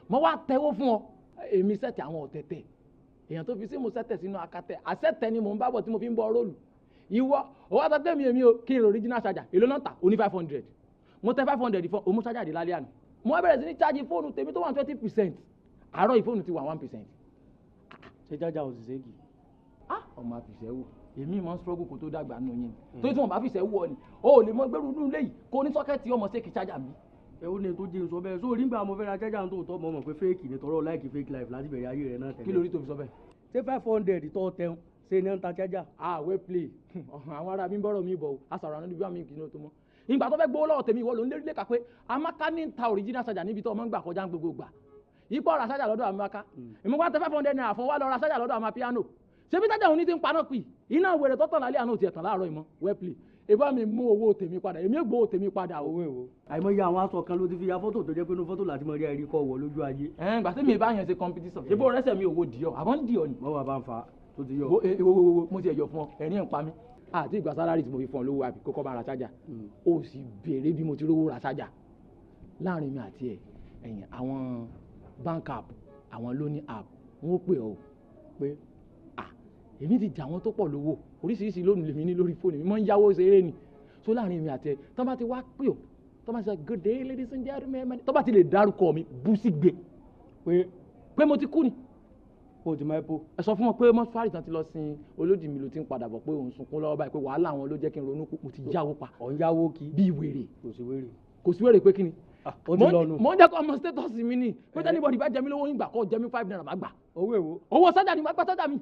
mo wá tẹ́wọ́ fún ọ èmi sẹ́tẹ̀ àwọn ọ̀tẹ̀tẹ̀ èèyàn tó fi sí mo sẹ́tẹ̀ sínú akátẹ̀ àṣẹ́tẹ̀ ni mò ń bábọ̀ tí mo fi ń bọ́ róòlù ìwọ òwò àtàtẹ́ mi èmi o kí n ro original charger èló náà tà ó ní 500 mo tẹ 500 fún òmù charger dé lálẹ́ àná mo wá bẹ̀rẹ̀ sí ní charge fóònù tèmi tó wà 20% àárọ̀ ìfóònù ti wà 1%. ṣé charger ò sì ṣe kì. ọmọ àfìṣẹ́ wò èmi mọ̀ ń struggle kó tó dàgbà nù yín tó tí wọn bá fìṣẹ́ wò ọ ni o ò lè mọ gbẹ́rù nínú ilé yìí kó ní sọ́kẹ́tì ọmọ ṣéèkì charger mi. ẹ ó ní tó jẹ́ sọ bẹ́ẹ̀ sórí nígbà mo fẹ́ ra charger tó tọ́ mọ̀ pé fake ni tọrọ láìkí fake life láti bẹ̀rẹ̀ ayé rẹ̀ náà tẹ̀lé. kí lórí tó fi sọ bẹ́ẹ̀. ṣé 500 tó tẹun ṣe ni ó ń ta charger. well play àwọn ará mi ń bọ́rọ̀ mi bọ̀ o àṣàrò àná níbi àmì kìíní tó mọ́ ìgbà tó fẹ́ gbowó lọ́wọ́ tèmi ìwọ ló ń lérí lẹ́ka pé amaka ní ta original charger níbi tó ọmọ ń gbà kọjá ń gbogbo gbà ipò ọ̀rọ̀ charger lọ́dọ̀ amaka èmi wá tẹ 500 naira fún wa lọ ra charger lọ́dọ̀ àmà piano ṣebí charger òun ní ti ń paná pì iná wèrè tó tàn lálẹ́ àná ò tiẹ̀ tàn láàárọ̀ ìmọ̀ well play ìbá mi mú owó tèmi padà èmi gbowó tèmi padà owó èwo. àìmọye àwọn aṣọ kan ló ti fi ya fọ́tò tó jẹ́ pé inú fọ́tò láti mọ rí ẹ̀rí kọ́ wọ lójú ayé. gbà tẹ́mi ìbá yẹn ṣe competition ṣé bó rẹ́sẹ̀ mi owó dìọ́ àbọ̀ ń dìọ́ ni. wọ́n wà bá ń fa tó ti yọ. mo ti ẹ̀yọ̀ fún ọ ẹ̀rín ń pa mí àti ìgbà sálárì tí mo fi fún ọ lówó àbí kókó bá ra chájà ó sì béèrè bí mo ti rówó ra chájà láàrin mi àti ẹ̀yìn àwọn bank app àwọn loan app wọ́n pè ọ́ pé èmi ti jà wọ́n tó pọ̀ lówó oríṣiríṣi lónìí lèmi ní lórí fóònù mi mọ́ ń yáwó ṣeré ni so láàrin mi àti ẹ̀ tọ́ bá ti wá pè ọ́ tọ́ bá ti sọ good day ladies and gentlemen tọ́ bá ti lè dárúkọ mi bú sí gbé pé mo ti kú ni o ti máa po. ẹ sọ fún wọn pé mọ́ṣúárì tán ti lọ sin olódì mi ló ti ń padà bọ̀ pé òun sunkún lọ́wọ́ báyìí pé wàhálà wọn ló jẹ́ kí n ronú mo ti yáwó pa. ọ̀ ń yáwó kí. bí wèrè. kò sí wèrè pé kí ni. ó ti lọ nù. mo ń jẹ́ kó ọmọ status mi ni pé tẹ́lifọ̀dì bá jẹ mí lówó yín gbà kó jẹ mí 5 naira má gbà. owó èwo. owó sọ́jà ni wọ́n gbá sọ́jà mi.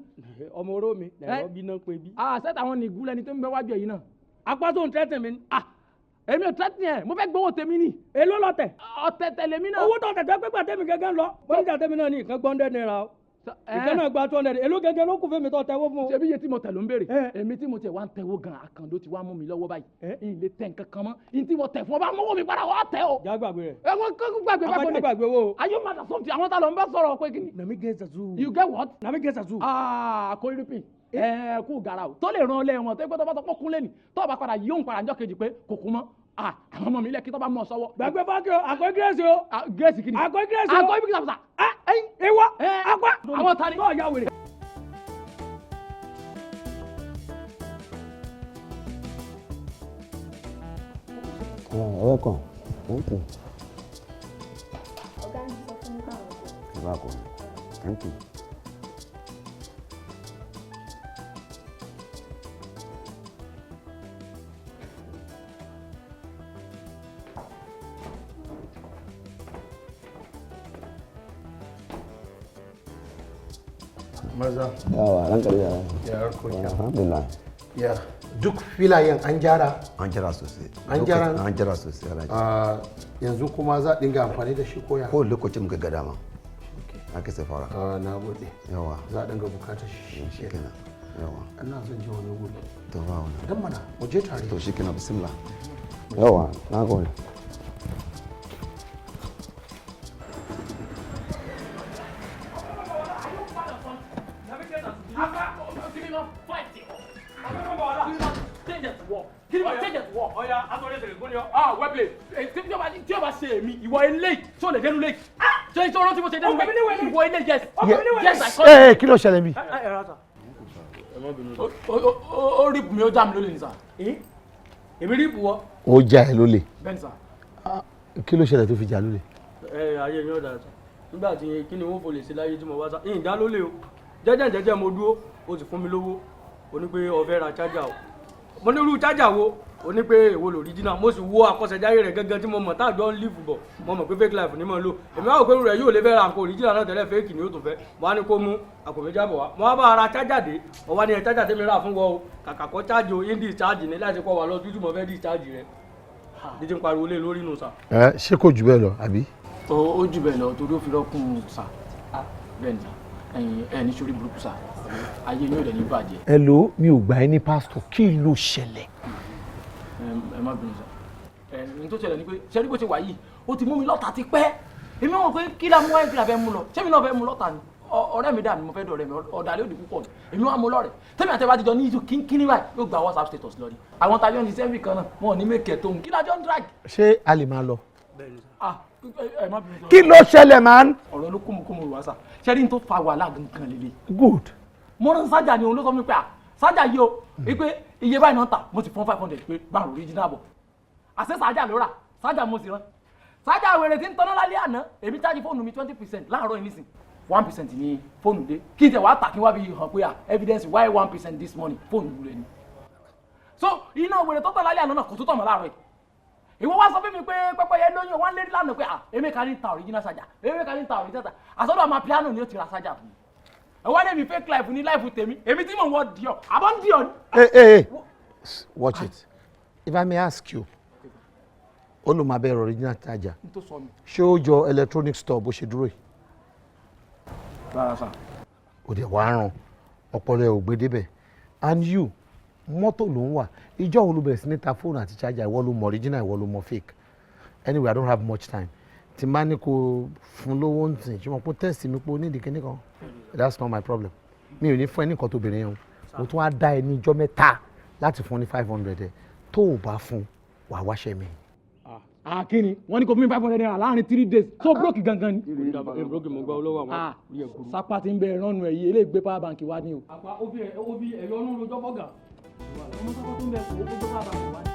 ọmọ oró mi lẹ́rọ bí náà pé bí. sẹ́tà wọn ní ìgúlẹ̀ ni tó ń bẹ wájú ẹ̀yìn náà. apá tó ń tẹ́tẹ̀ mi. èmi ò tẹ́tì ẹ̀ mo fẹ́ gbowó tèmi ni. èló lọ tẹ̀. ọ̀tẹ̀tẹ̀ lèmi náà. owó tó tẹ̀tẹ̀ pé gbàtẹ́mi gẹ́gẹ́ lọ. bọ́líjà tẹ́mi náà ní ìkan gbọ́ndẹ́ náírà o. ìkan náà gba 200 èló gẹ́gẹ́ ló kù fẹ́mi tó tẹ́wọ́ fún o. ṣebí iye tí mo tẹ̀ ló ń béèrè. èmi tí mo tẹ̀ wá ń tẹ́wọ́ gan àkàndó ti wá mú mi lọ́wọ́ báyìí. ilé tẹ̀ nǹkan kan mọ́ ní tí mo tẹ̀ fún ọ bá mọ́wọ́ mi padà wọ́n tẹ̀ o. já gbàgbé rẹ̀. ẹ̀wọ̀n gbàgbé bá bọ́ni. gbàgbé wo. ayé ma sọ ti àwọn ta ló ń bẹ sọ̀rọ̀ pé kí ni. Nami get Zazu. You get what? Nami get Zazu. Kò irúpin. Kú gara o. Tó lè ran ọlẹ́ wọn tó gbé tó bá sọ pé kúnlẹ̀ ni. Tó bá padà yóò ń padà njọ́ kejì pé kò kú mọ́. Àwọn ọmọ mi lẹ́kí tó bá mọ̀ sọ́wọ́. Gbàgbé fákì o, àkọ́ gírèsì o. Gírèsì kí ni? Àkọ́ gírèsì o. Àkọ́ ibi kìsàkìsà. Ìwọ, àpá. Àwọn ta ni? Náà yà wèrè. Welcome. Thank you. Ọ̀gá ń sọ fún mi báwọn kò. You're welcome. Thank you. Maza. Yawa, ranka da yawa. Ya harkokin. Alhamdulillah. Ya duk filayen an gyara. An gyara sosai. An gyara. An gyara sosai. Yanzu kuma za a dinga amfani da shi koya. Ko lokacin muka ga dama. Ake sai fara. Na gode. Yawa. Za a dinga bukatar shi. Shi kenan. Yawa. Ina son je wani wuri. To ba wani. Dan mana mu je tare. To shi kenan bismillah. Yawa, na gode. tí o bá ṣe èmi ìwọ eléyìí tí o lè dénú léyìí ṣe ìṣòro tí mo ṣe dénú léyìí ìwọ eléyìí yes I saw kí ló ṣẹlẹ̀ bí. ó rí bùnmi ó já mi lólè ní sà. èmi rí bùwọ́. ó já ẹ lólè. bẹ́ẹ̀ni sà. kí ló ṣẹlẹ̀ tó fi já lólè. ayé mi ò dára sá nígbà tí kí ni wọ́n fò lè ṣe láyé tí mo wá sá ìyìn dá lólè o jẹ́jẹ́ mo dúró o sì fún mi lówó o ní pé o fẹ́ ra chájà o mo ní irú chájà wo o ní pé èwo l'original mo sì wo àkọsẹ̀jáyé rẹ̀ gẹ́gẹ́ tí mo mọ̀ táàjọ ń lífù bọ̀ mo mọ̀ pé fake life ni mo lò èmi wá wò pé irú rẹ̀ yóò lè fẹ́ ra nǹkan original náà tẹ́lẹ̀ fake ni ó tún fẹ́ mo wá ní kó mú àpò méjì àbọ̀ wá mo wá bá ara chájà dé mo wá ní ẹ chájà tẹ́mi rà fún wọ o kàkà kọ́ chájì o yín discharge ní láti kọ́ wa lọ tútù mo fẹ́ discharge rẹ̀ dídí ń pariwo lé lórí nù sà. ṣé kò jù bẹ́ẹ̀ lọ àbí. ó jù bẹ́ẹ̀ lọ torí ó fi rọ́kùn sà bẹ́ẹ̀ ni sà ẹni sórí burúkú sà ayé yóò dẹ̀ ní bàjẹ́. ẹ lo mi ò gbà ẹ ní pásítọ̀ kí ló ṣẹlẹ̀. ẹ má bínú sà ní tó ṣẹlẹ̀ ni pé ṣẹ́rí bó ṣe wà yìí ó ti mú mi lọ́tà ti pẹ́ èmi mọ̀ pé kí la mú wáyé kí la fẹ́ mú lọ ṣé mi náà fẹ́ mú lọ́tà ni ọ̀rẹ́ mi dà mí mo fẹ́ dọ̀rẹ́ mi ọ̀dàlẹ́ òdì púpọ̀ ni èmi wà mú lọ́rẹ̀ tẹ́mi àti ẹ̀bá ti jọ ní ìjọ kíní báyìí yóò gba WhatsApp status lọ ni àwọn tajọ́ ní sẹ́fì kan náà wọn ò ní mẹ́kẹ́ tó ń kí lájọ́ ń drag. ṣé a lè máa lọ. ẹ má bínú sà. kí ló ṣẹlẹ̀ man. ọ̀rọ̀ ló kúmukúmu wá sà ṣẹ́rí tó fa wàhálà gangan lélẹ̀. good. mo rán sájà ni òun ló sọ fún mi pé sájà yìí o wípé iye báyìí náà tà mo sì fún 500 pé báwo original bọ̀ àṣẹ sájà ló rà sájà mo sì rán sájà wèrè tí ń tọ́ná lálẹ́ àná èmi chájì fóònù mi 20% láàárọ̀ yìí nísìn 1% ní fóònù dé kí n tẹ̀ wá tà kí n wá bí hàn pé evidence why 1% this morning fóònù wúlò ẹni. so iná wèrè tó tọ̀ lálẹ́ àná náà kò tó tọ̀ mọ́ láàárọ̀ yìí ìwọ wá sọ fún mi pé pẹ́pẹ́yẹ lóyún wọn lérí lánàá pé èmi kan ní ta original sájà èmi kan ní ta original sájà àsọdọ̀ àmà piano ni ó ti ra sájà fún mi ẹ wá lẹ́mi fake life ní life tèmi èmi tí mò ń wọ diọ àbọ̀ ń diọ ni. Hey, watch it if I may ask you olùmọ̀abẹ́rẹ́ original charger ṣé ó jọ electronic store bó ṣe dúró yìí. rárá sà. ó dẹ̀ wá ràn ọpọlọ ẹ̀ ò gbé débẹ̀ and you mọ́tò ló ń wà ìjọ wo ló bẹ̀rẹ̀ sí ní ta fóònù àti charger ìwọ ló mọ original ìwọ ló mọ fake anyway I don't have much time tí má ní kó fún lówó ń tì ṣé mo pé test mi pé ó ní ìdíkẹ́ nìkan that's not my problem mi ò ní fún ẹ nìkan tó bèrè yẹn o mo tún wá dá ẹ ní ijọ́ mẹ́ta láti fún ní 500 ẹ tó o bá fún wàá wáṣẹ́ mi. Akínni wọ́n ní kó fún mi 500 naira láàrin 3 days so broke gangan ni. broke mo gba olówó àwọn orí ẹ̀ kúrú. sápá ti ń bẹ ìrànú ẹ̀ yìí eléyìí gbé power bank wá ní o. àpá òbí ẹ̀yọ́ ọ̀nù lójọ́ fọ́gà. ọmọ sábà tó ń bẹ kó gbé power bank wá ní.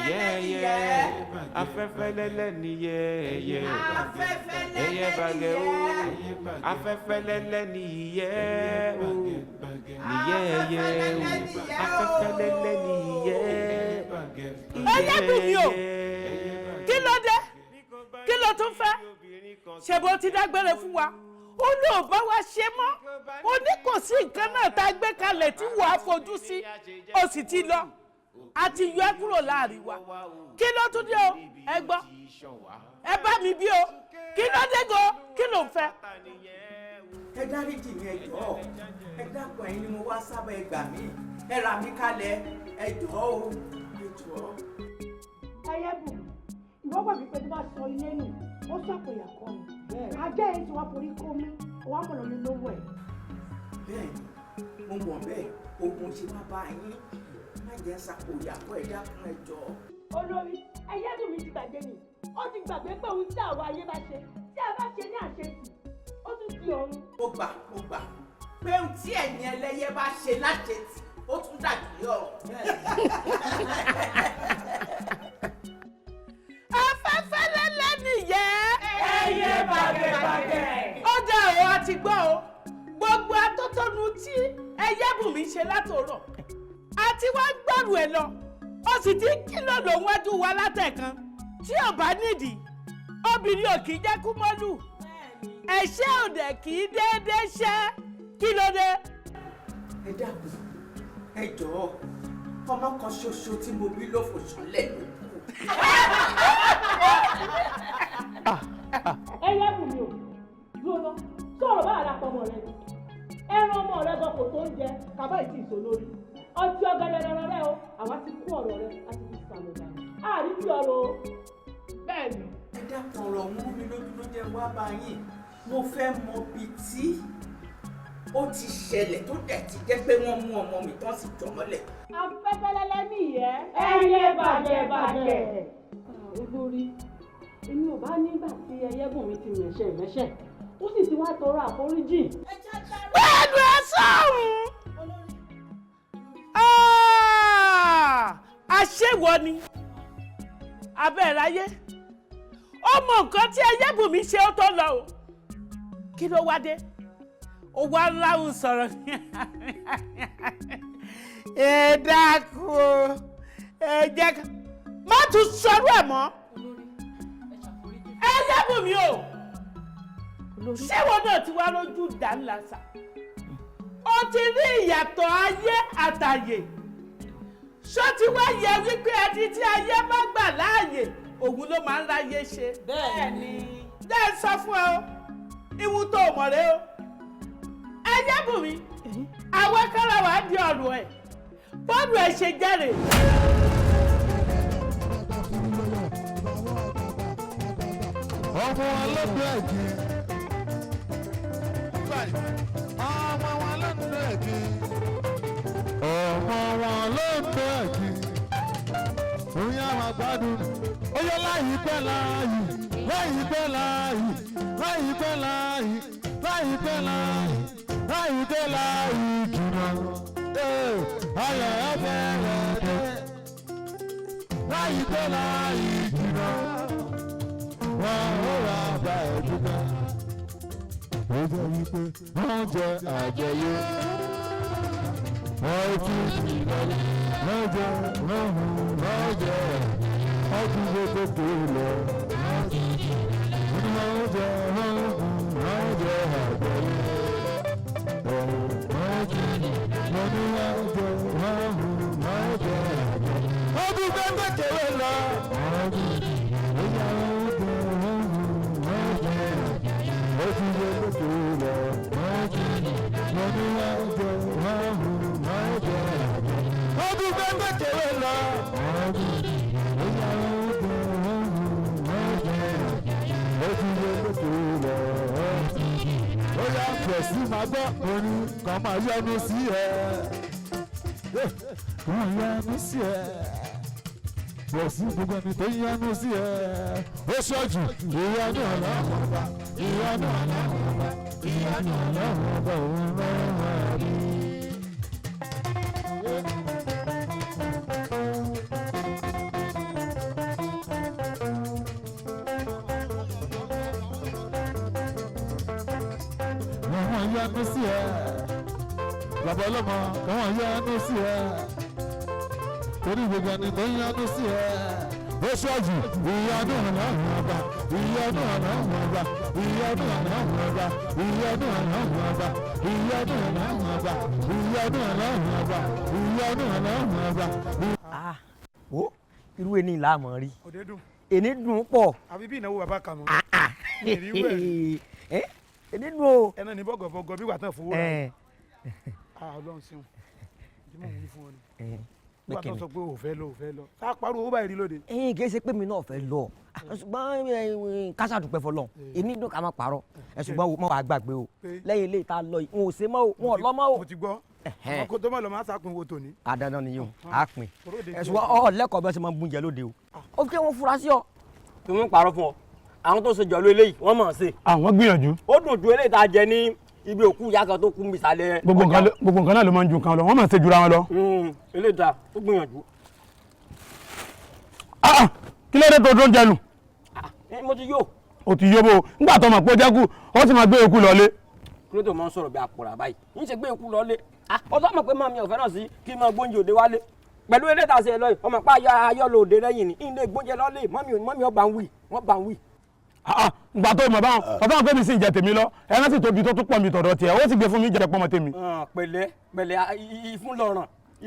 yẹ́yẹ́ afẹ́fẹ́ lẹ́lẹ́ ni yẹ́yẹ́ ẹyẹ bàgẹ́ o afẹ́fẹ́ lẹ́lẹ́ ni yẹ́ o ni yẹ́yẹ́ o afẹ́fẹ́ lẹ́lẹ́ ni yẹ́. ẹlẹ́dùn mi o kí ló dé kí ló tún fẹ́ ṣe bó ti dágbére fún wa ó ní ò bá wa ṣe mọ́ ó ní kò sí nǹkan náà tá a gbé kalẹ̀ tí wàá fojú sí ó sì ti lọ a ti yọ ẹ́ kúrò láàrin wa kí ló tún dé o ẹ gbọ́ ẹ bá mi bí o kí ló dé go kí ló ń fẹ́. ẹ dáríjì mi ẹ jọ̀ọ́ ẹ dákun ẹ̀yin ni mo wá sábà ẹ gbà mí ẹ rà mí kalẹ̀ ẹ jọ̀ọ́ o ẹ jọ̀ọ́. ẹyẹ bù ìwọ gbà mí pé tó bá sọ ilé nù ó ṣàpèyà kọ mi ajá yìí tí wàá forí kó mi wàá mọ̀nà mi lówó ẹ̀. bẹ́ẹ̀ni mo mọ̀ bẹ́ẹ̀ ogun ṣe má bá yín má jẹ́ ṣàpòyà kọ́ ẹ dákun ẹ jọ̀ọ́. olórí ẹyẹ bù mi ti gbàgbé ni ó ti gbàgbé pé ohun tí àwọn ayé bá ṣe tí a bá ṣe ní àṣetì ó tún di ọ̀run. mo gbà pé ohun tí ẹ̀yin ẹlẹ́yẹ bá ṣe láṣetì ó tún dàbí ọ̀run. afẹ́fẹ́ lẹ́lẹ́ nìyẹn. ẹyẹ bàgẹ̀bàgẹ̀. ó dá o a ti gbọ́ o gbogbo atótónu tí ẹyẹ́bùnmi ṣe látòrọ̀ àti wá gbọ́rù ẹ̀ lọ ó sì ti kìlọ̀ lòun wájú wa látẹ̀kan tí ò bá nídìí obìnrin ò kì í jẹ́ kú mọ́lù ẹ̀ṣẹ́ òdẹ̀ kì í déédéé ṣẹ́ kí ló dé. ẹ dákun ẹ jọ̀ọ́ ọmọ kan ṣoṣo tí mo bí ló fò sánlẹ̀ ló kù. ẹyẹ bù mí o dúró sọ̀rọ̀ bá àdàpọ̀ ọmọ rẹ ẹran ọmọ rẹ gan kò tó ń jẹ kàbá ìtì ìṣó lórí ọtí ọ̀gẹ̀dẹ̀ rẹ o àwa ti kú ọ̀rọ̀ rẹ láti fi sàmùdà àárín tí ọ̀rọ̀ o bẹ́ẹ̀ ni. ẹ dákun ọ̀rọ̀ mú mi lójú ló jẹ́ wá bá yín mo fẹ́ mọ bíi tí ó ti ṣẹlẹ̀ tó dẹ̀ ti jẹ́ pé wọ́n mú ọmọ mi tán sì jọ mọ́lẹ̀. afẹ́fẹ́ lẹ́lẹ́ nìyẹn. ẹyẹ bàgẹ̀bàgẹ̀. olórí èmi ò bá nígbà tí ẹyẹ́bùnmi ti mẹ̀ṣẹ̀ ó sì ti wá tọrọ àforíjì. pẹ̀lú ẹ sọ̀rùn àṣewọ ni abẹ́ráyé ọmọ nǹkan tí ẹyẹ́bùnmi ṣe ó tó lọ o kí ló wá dé ó wá láwùn sọ̀rọ̀ ẹ dákun o ẹ jẹ́ ká má tún sọ̀rọ̀ ẹ̀ mọ́ ẹyẹ́bùnmi o ṣé wọn náà ti wá lójú dánilàṣà ó ti rí ìyàtọ̀ ayé àtàyè ṣó ti wá yẹ wípé ẹni tí ayé bá gbà láàyè òun ló máa ń ráyé ṣe. bẹ́ẹ̀ni. jẹ́ sọ fún ẹ o ìwú tó mọ̀ rẹ o ẹyẹ́bùnmi àwọn kára wàá di ọ̀rọ̀ ẹ̀ bọ́ọ̀lù ẹ̀ ṣe jẹ́rè. ọmọ ọlọ́dún ẹ̀jẹ̀ ọmọ wọn lọ́dún ẹ̀jẹ̀ ọmọ wọn lọ́dún ẹ̀jẹ̀ oyin àwọn àgbàdùn ó yẹ láyìí pẹ́ láàyè láyìí pẹ́ láàyè láyìí pẹ́ láàyè láyìí pẹ́ láàyè láyìí pẹ́ láàyè jùlọ ayọ̀ ẹ̀fẹ̀ rẹ̀ dé láyìí pẹ́ láàyè jùlọ wọ́n ó ra bá ẹ̀ dúpẹ́. ó jẹ́ wípé wọ́n jẹ àjẹyó wọ́n tún ti lọ́lẹ̀ wọ́n jẹ wọ́n hù wọ́n jẹ ọdún gbogbo tó lọ. wọ́n jẹ wọ́n hù wọ́n jẹ àjẹyó wọ́n jẹ wọ́n ní wọ́n jẹ wọ́n hù wọ́n jẹ àjẹyó. ọdún gbogbo tó lọ. ọdún gbẹ́gbẹ́ kéré lọ. ó yà pẹ̀sì máa gbọ́ orin kan máa yọnu sí ẹ. kan yọnu sí ẹ. pẹ̀sì gbogbo ẹni tó yọnu sí ẹ. ó ṣọ́jú ìyanu ọlọ́run ọba ìyanu ọlọ́run ọba ìyanu ọlọ́run ọba òun lọ́wọ́ rí. káwọn yánú sí ẹ bàbá ọlọ́mọ káwọn yánú sí ẹ torí gbogbo ẹni tó yánú sí ẹ ó ṣọ́ọ̀jù ìyanu ọlọ́run ọba ìyanu ọlọ́run ọba ìyanu ọlọ́run ọba ìyanu ọlọ́run ọba ìyanu ọlọ́run ọba ìyanu ọlọ́run ọba ìyanu ọlọ́run ọba. wo irú ẹni ìlà àmọ́ rí ẹni dùn pọ̀. àbí bí ìnáwó bàbá kà mọ́. ẹni dùn o. ẹnà ní bọ́gọ̀bọ́gọ̀ bí wà tán fowó rà. ọlọ́run ṣeun kí mò ń wí fún ọ ni wà tán sọ pé ò fẹ́ lọ ò fẹ́ lọ ká parọ́ owó báyìí rí lóde. kì í ṣe pé mi náà fẹ́ lọ ṣùgbọ́n kásá dúpẹ́ fọlọ́ èmi dùn ká má parọ́ ṣùgbọ́n mo wà gbàgbé o lẹ́yìn ilé ìta lọ wọn ò ṣe mọ́ o wọn ò lọ mọ́ o. mo ti gbọ́ àwọn kó tó mọ̀ lọ máa sàpín wo tòní. àdàdàn nìyí o á pin ṣùgbọ́n ọ lẹ́kọ̀ọ́ bí wọ́n ṣe máa ń búnjẹ lóde o. ó fi wọn fura sí ọ. tí wọ́n ń parọ́ fún ọ àwọn tó ṣe jọ̀lú eléyìí wọ́n mọ̀ ọ́n ṣe. àwọn gbìyànjú. ó dùn ju eléyìí tá a jẹ ní ibi òkú ìyá kan tó kú mísàlẹ̀. gbogbo nǹkan náà ló máa ń ju nǹkan lọ wọ́n máa ń ṣe jura wọn lọ. eléyìí ta ó gbìyànjú. kí ló dé tó tó ń jẹnu. mo ti yó. o ti yó bó nígbà tó mọ̀ pé ó jẹ́kù ó sì máa gbé eku lọlé. kí ló tó máa ń sọ̀rọ̀ bí àpòrà báyìí yín ṣe gbé eku lọlé. ọtọ́ mọ̀ pé màmí ọ̀fẹ́ náà sí kí n máa gbóúnjẹ òde wálé pẹ̀lú eré tà sí ẹ lọ́yìn ọmọ pa ayọ́ lò òde lẹ́yìn ni ilé gbóúnjẹ lọ́lé mọ́mí ọba ń wì wọ́n bá ń wì. ìgbà tó mọ̀ báwọn ọ̀fẹ́ wọn pé mi sì ń jẹ tèmi lọ ẹran sì tóbi tó tún pọ̀ mi tọ̀dọ̀ tiẹ̀ ó sì gbé fún mi jẹ pọ́nmọ tèmi. pẹ̀lẹ́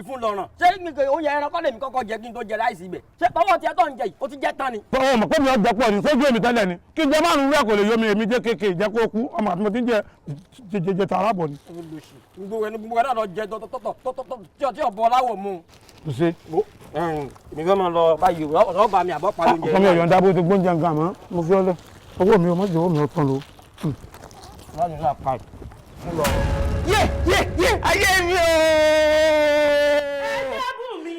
ìfúnlọ́ràn ṣé oúnjẹ ẹran kọ́ lèmi kọ́kọ́ jẹ kí n tó jẹ láìsí ibẹ̀ ṣé tọwọ́ tiẹ̀ tó ń jẹ yìí ó ti jẹ́ tán ni. ọmọ pé mi ò jẹ pọ̀ ní sójú èmi tẹ́lẹ̀ ni kí n jẹ márùn-ún rẹ̀ kò lè yọ mi èmi jẹ́ kéèké jẹ́ kó kú ọmọ àti mo ti ń jẹ tààrà bọ̀ ni. gbogbo ẹni náà lọ jẹ tọ́tọ́tọ́ tí ọ̀bọ láwọ̀ mú. kò ṣe. èmi fẹ́ máa lọ báyìí ọ̀rọ̀ bá mi àbọ̀ parí oúnjẹ. ọkọ mi ọ̀yọ́ ń dábò ti gbóúnjẹ nǹkan àmọ́ mo fi ọlẹ owó mi ò mọ̀ jẹ́ owó mi ò tán lo. yé ayé mi o. ẹlẹ́bùn mi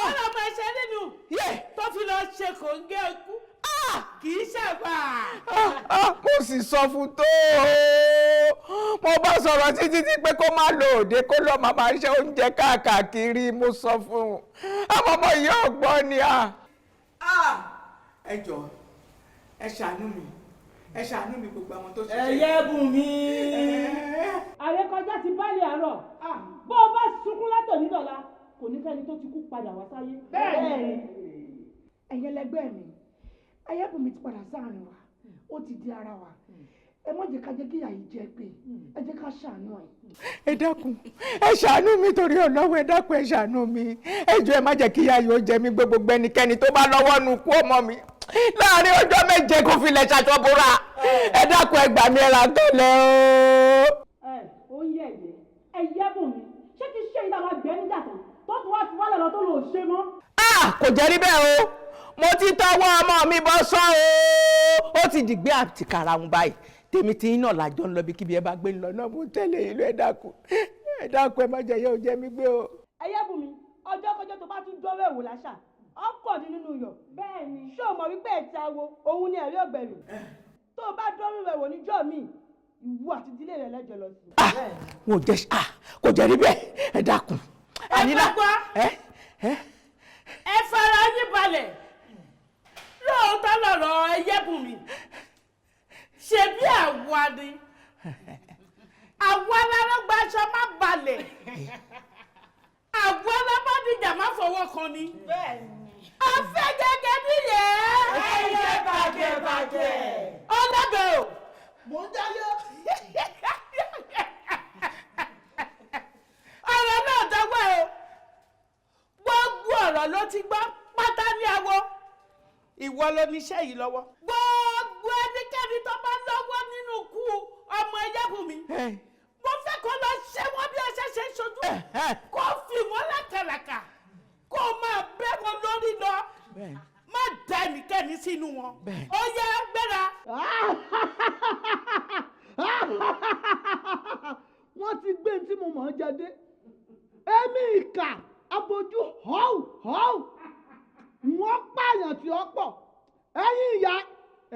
ọlọ́mọ ẹ̀ṣẹ̀ nínú tó fi lọ ṣe kòńgẹ́ ikú kì í ṣàgbà. mo sì sọ fún tó mo bá sọ̀rọ̀ títí pé kó má lọ òde kó lọ máa ṣe oúnjẹ káàkiri mo sọ fún un àmọ́ ọmọ yìí ò gbọ́ ni à. ẹ jọ̀ọ́ ẹ ṣàánú mi gbogbo àwọn tó ṣiṣẹ́. ẹyẹ́bùn mi. àrékọjá ti báyìí àárọ̀ bó o bá sunkún látòní dọ̀la kò ní fẹ́ni tó ti kú padà wá sáyé. bẹ́ẹ̀ni ẹ̀yin ẹlẹgbẹ́ mi ẹyẹ́bùn mi ti padà sáàrin wa ó ti di ara wa ẹ má jẹ́ ká jẹ́ kí ìyà yìí jẹ́ pé ẹ jẹ́ ká ṣàánú ẹ̀. ẹ dákun ẹ ṣàánú mi torí Ọlọ́run ẹ dákun ẹ ṣàánú mi ẹ jọ̀ọ́ ẹ má jẹ́ kí ìyà yìí ó jẹ mí gbogbo ẹnikẹ́ni tó bá lọ́wọ́ nu kú ọmọ mi láàrin ọjọ́ méje kò fi lè ṣàṣọ́bùrà ẹ dákun ẹ gbà mí ẹ ra tó lẹ o. ó yẹ ẹyẹ́bùn mi ṣé kí ṣe ìdáwà gbẹ́ níjà tán tó tún wá fi wálẹ̀ lọ tó lò ó ṣe mọ́. kò jẹ́ rí bẹ́ẹ̀ o mo ti tọwọ́ ọmọ mi bọ́ sọ́ o ó ti dìgbé àtìkàrà ń báyìí tèmi tí iná làjọ ń lọ bí kíbi ẹ bá gbé ń lọ náà mo tẹ̀lé ìlú ẹ dákun ẹ má jẹ́ yẹ́ ò jẹ́ mi gbé o. ẹyẹ́bùn mi ọjọ́ kọjọ́ tó bá tún dọ́wọ́ ẹ̀wò láṣà ọkọ̀ ní nínú yọ̀. bẹ́ẹ̀ni. ṣé o mọ̀ wípé ẹ̀ ti awo òun ni ẹ̀rí ọ̀gbẹ̀rù tó o bá dọ́rùn rẹ̀ wò níjọ́ mi ìwú àti ìdílé rẹ̀ lẹ́jọ́ lọ sí. kò jẹ́ rí bẹ́ẹ̀ ẹ dákun. ẹ fara yín balẹ̀ lóòótọ́ lọ̀rọ̀ ẹyẹ́bùn mi ṣe bí àwa ni àwa lárọ́gba aṣọ má balẹ̀ àwa lábàdìjà má fọwọ́ kan ni. afẹ́ gẹ́gẹ́ níyẹn. ẹyẹ bàjẹ́. ọlọ́bẹ̀ o. mò ń jáyé. ọ̀rọ̀ náà dọ́gba o gbogbo ọ̀rọ̀ ló ti gbọ́ pátá ní àwọ̀ ìwọ ló níṣẹ́ yìí lọ́wọ́. gbogbo ẹnikẹ́ni tó bá lọ́wọ́ nínú ikú ọmọ ẹyẹ́bùn mi mo fẹ́ kó lọ ṣe wọ́n bí ẹṣẹ́ ṣe ń ṣojú kó fi wọ́n lákàlàkà kó máa bẹ́ wọn lórí lọ má da ẹnikẹ́ni sínú wọn ó yẹ gbéra. wọ́n ti gbé tí mo mọ̀ ọ́ jáde èmi ìkà abojú họ́ù wọ́n pààyàn tí ó pọ̀ ẹ̀yin ìyá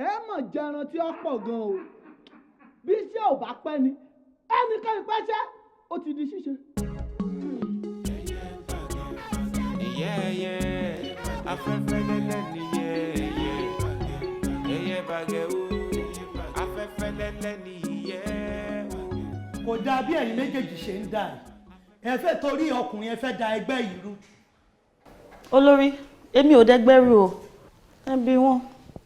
ẹ mọ̀ jẹran tí ó pọ̀ gan o bí iṣẹ́ ò bá pẹ́ ni ẹnikẹ́ni pẹ́ṣẹ́ ó ti di ṣíṣe. afẹ́fẹ́ lẹ́lẹ́ ni ẹyẹ bàgẹ́ o afẹ́fẹ́ lẹ́lẹ́ ni kò dáa bí ẹ̀yin méjèèjì ṣe ń dà yìí ẹ fẹ́ torí ọkùnrin ẹ fẹ́ da ẹgbẹ́ yìí rú. olórí èmi ò dẹ́gbẹ́rú o ẹbí wọn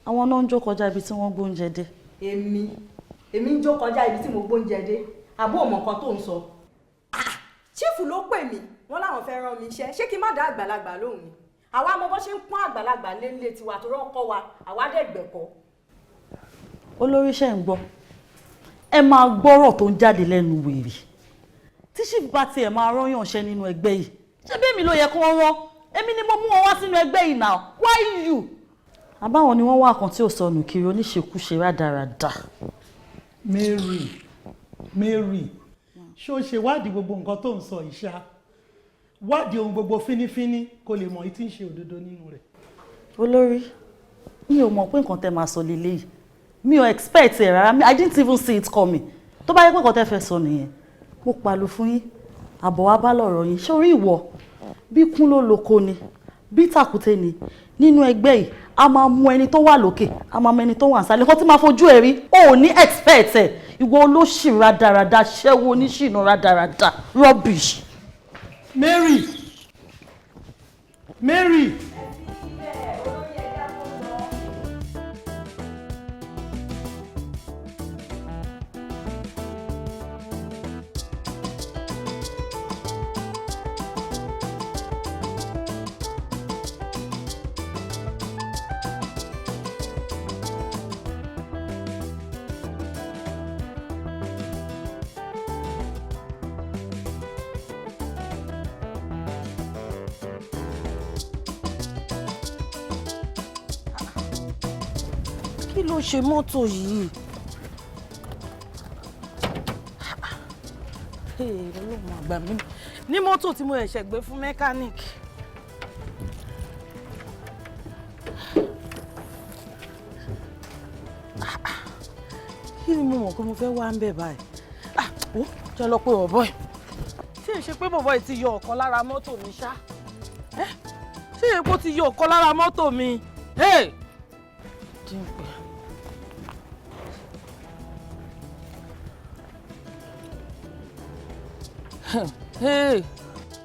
àwọn náà ń jó kọjá ibi tí wọ́n gbóúnjẹ dé. èmi ń jó kọjá ibi tí mo gbóúnjẹ dé àbó ọmọ kan tó ń sọ. chief ló pè mí wọn láwọn fẹ́ rán mi iṣẹ́ ṣé kí n má dá àgbàlagbà lóhùn ni àwa mọ bó ṣe ń pọ́n àgbàlagbà lélẹ̀ tiwa tó rọ́kọ́ wa àwa dẹ̀gbẹ̀kọ́. olórí ṣe ń gbọ́ ẹ máa gbọ́rọ̀ tó ń jáde lẹ́nu wèrè tí chief bá tiẹ̀ máa rányàn ṣẹ́ nínú ẹgbẹ́ yìí ṣé bí èmi ló yẹ kó rán èmi ni mo mú wọn wá sínú ẹgbẹ́ yìí now why you. àbáwọn ni wọ́n wá kan tí ò sọnù kiri oníṣekúṣe rádaràda. Mary ṣé o ṣe wádìí gbogbo nǹkan tó ń sọ ìṣá wádìí ohun gbogbo fínífíní kó lè mọ ìtí ń ṣe òdodo nínú rẹ̀. olórí mi ò mọ̀ pé nǹkan tẹ́ máa sọ lélẹ́yìí mi ò expect ẹ̀ rárá I didn't even see it coming tó bá yẹ pé nǹkan tẹ́ fẹ́ sọ nìyẹn mo pàlù fún yín àbọ̀ wá bá lọ̀rọ̀ yín sórí ìwọ bí kún ló lóko ni bí tàkúté ni nínú ẹgbẹ́ yìí a máa mú ẹni tó wà lókè a máa mú ẹni tó wà nísàlẹ̀ nǹkan tí máa fojú ẹ̀ rí o ò ní expect ẹ̀ ìwọ olóṣì rádaràda ṣẹ́wó oníṣìnà rádaràda rubbish. Mary. kí ló ṣe mọ́tò yìí? Ọlọ́run àgbà mi ní mọ́tò tí mo ẹ̀ṣẹ̀ gbé fún mẹ́káníìkì. Kí ni mo mọ̀ pé mo fẹ́ wá ń bẹ̀ báyìí? Ó jẹ́ lọ pé bọ̀bọ̀ ẹ̀. Tí èṣe pé bọ̀bọ̀ ẹ̀ ti yọ ọ̀kan lára mọ́tò mi ṣá. Tí èpo ti yọ ọ̀kan lára mọ́tò mi.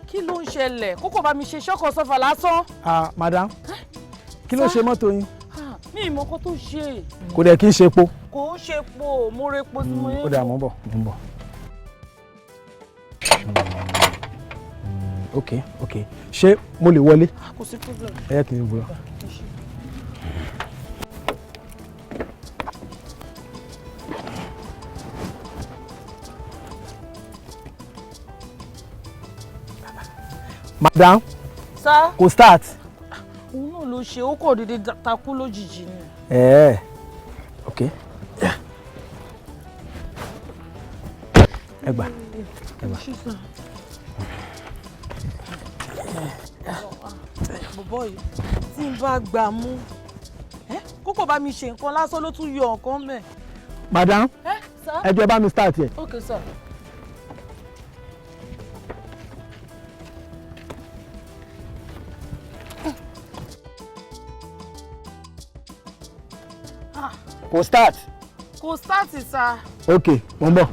Kí ló ń ṣẹlẹ̀? Kókò bá mi ṣe ṣọ́kọ̀ sọ́fà lásán. Madam, kí ló ṣe mọ́tò yín? Mi ì mọ̀ kó tó ṣe. Kò dẹ̀ kí n ṣe epo. Kò ń ṣe epo, mo re epo sí mo yẹn. Ó dà mọ́ bọ̀, mọ́ bọ̀. Ok. Ṣé mo lè wọlé? Kò sí problem. Ẹ yẹ kí n wúlọ. Madam. Sir. Kò start. Òun náà ló ṣe, ó kọ̀ dédé takú lójijì ni. Ok. Ẹ gbà. Bọ̀bọ̀ yìí tí n bá gbà mú kókò bá mi ṣe nǹkan lásán ló tún yọ nǹkan mẹ́. Madam, ẹ jọ̀ọ́ bá mi start yẹ. Okay, sir. Kò start. Kò start, sir. Ok, mo ń bọ̀.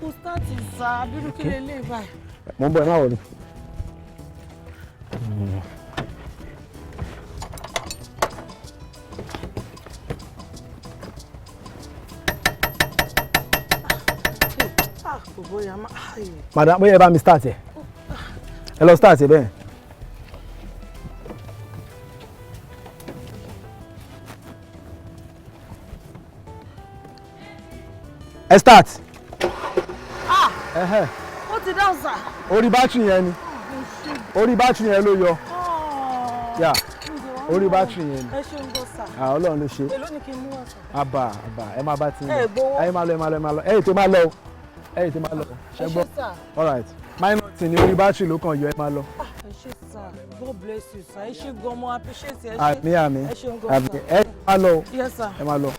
Kò start, sir. Bírú kí lè lè báyìí. Mo ń bọ̀, ẹ má wọlé. Madam, bóyá ẹ bá mi start ẹ. Ẹ lọ start ẹ bẹ́ẹ̀. Ẹ start. Ó ti dáhùn, sir. Orí bátìrì yẹn ni. Orí bátìrì yẹn ló yọ. Yà. Orí bátìrì yẹn ni. Ẹ ṣeun gan, sir. Ọlọ́run ló ṣe. Èló ni kí n mú wá, sir? Àbà, ẹ máa bá ti yín. Ẹ gbowó. Ẹ máa lọ. Ẹ tètè máa lọ. Ṣé gbọ́? All right. Minor tí ni orí bátìrì ló kàn yọ, ẹ máa lọ. Ẹ ṣé, sir. God bless you, sir. Ẹ ṣé gan, mo appreciate ẹ ṣé. Àmín. Ẹ ṣeun gan, sir. Ẹ máa lọ. Yes, sir. Ẹ máa lọ.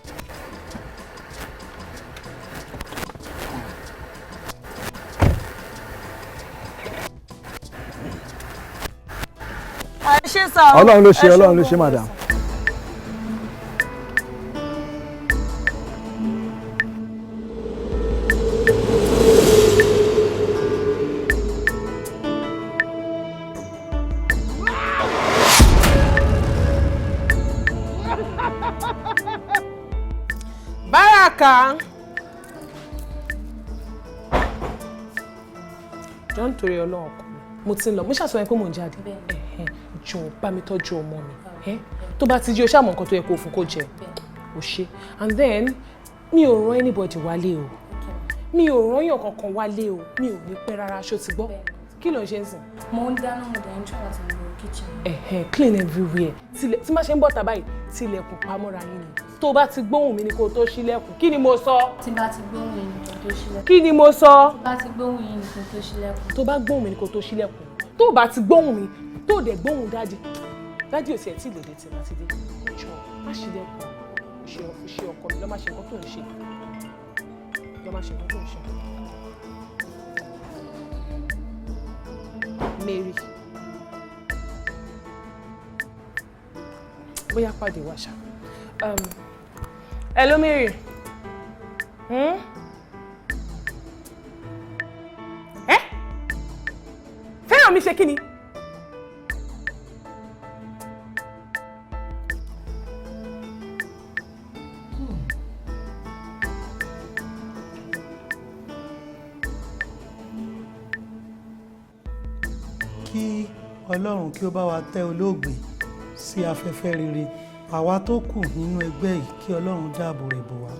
Ẹ ṣé, sir. Ọlọ́run ló ṣe, madam. kà á. Jọ ń torí Ọlọ́run kọ mi. Mo ti ń lọ. Mo ṣàṣọ pé mò ń jáde. Jọ bá mi tọ́jú ọmọ mi. Tó bá ti jí o ṣàmọ̀ nǹkan tó yẹ kó fún kó jẹ. O ṣe. And then mi ò rán anybody wálé o. Mi ò rán yàn kankan wálé o. Mi ò ní pẹ́ rárá ṣó ti gbọ́. Kí ló ń ṣe ń sìn? Mo ń dáná mo dẹ̀ ń try láti lo kitchen. Clean everywhere. Tí má ṣe ń bọ̀ tà báyìí, tilẹ̀kùn pamọ́ra yín ni. Tó bá ti gbóhùn mi ni kó tó ṣílẹ̀kùn. Kí ni mo sọ? Tí bá ti gbóhùn yín ni kó tó ṣílẹ̀kùn. Kí ni mo sọ? Tí bá ti gbóhùn yín ni kó tó ṣílẹ̀kùn. Tó bá gbóhùn mi ni kó tó ṣílẹ̀kùn. Tó bá ti gbóhùn mi, tó dẹ̀ gbóhùn dáàdì. Dáàdì ò tiẹ̀ tí ì lè dé tí ma ti dé. Jọ má ṣílẹ̀kùn. Ṣe ọkọ mi lọ́ máa ṣe nǹkan tó ń ṣe. Lọ́ máa ṣe nǹkan tó ń ṣe. Mary. Bóyá pàdé wá ṣá. Hello Mary. Fẹ́ràn mi ṣe kí ni? Kí Ọlọ́run kí ó bá wa tẹ́ olóògbé sí afẹ́fẹ́ rere, àwa tó kù nínú ẹgbẹ́ yìí kí Ọlọ́run dáàbò rẹ̀ bò wá.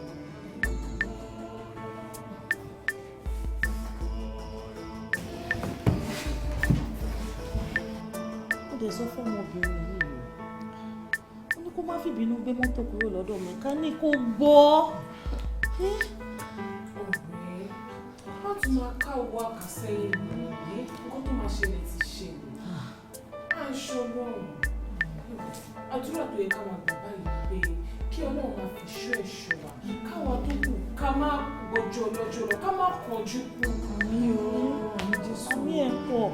Ó dẹ̀ sọ fún ọmọbìnrin yìí ó ní kó má fìbínú gbé mọ́tò kúrò lọ́dọ̀ mẹkáníìkì, kó gbọ́. Ọ̀rẹ́, má tún máa ká owó àkàsẹ́yìn mi ní nǹkan tó máa ṣẹlẹ̀ ti ṣe mí. Aṣọ Ọlọ́run. Àdúrà tó yẹ ká máa gbà báyìí pé kí Ọlọ́run máa fi ṣọ́ ẹ̀ṣọ́ wa. Káwa tó kù ká má gbọ́jọ́ ọlọ́jọ́ lọ, ká má kánjú kú. Àmì o, àmì Jésù. Àmì ẹ̀ pọ̀.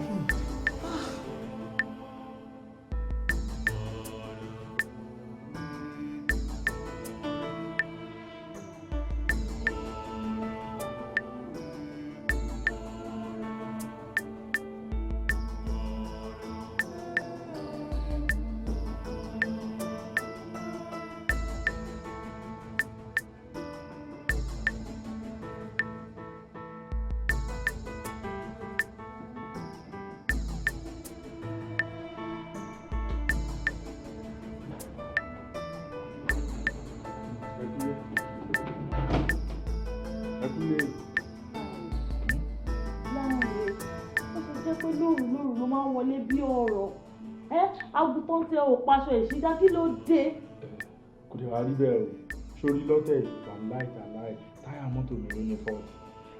Àgùntàn tẹ ò paṣọ ìṣídá, kí ló dé? Kò dé wá rí bẹ́ẹ̀ o, sórí lọ́tẹ̀ wà láì táyà mọ́tò mi ló ní fọ́ọ̀tì.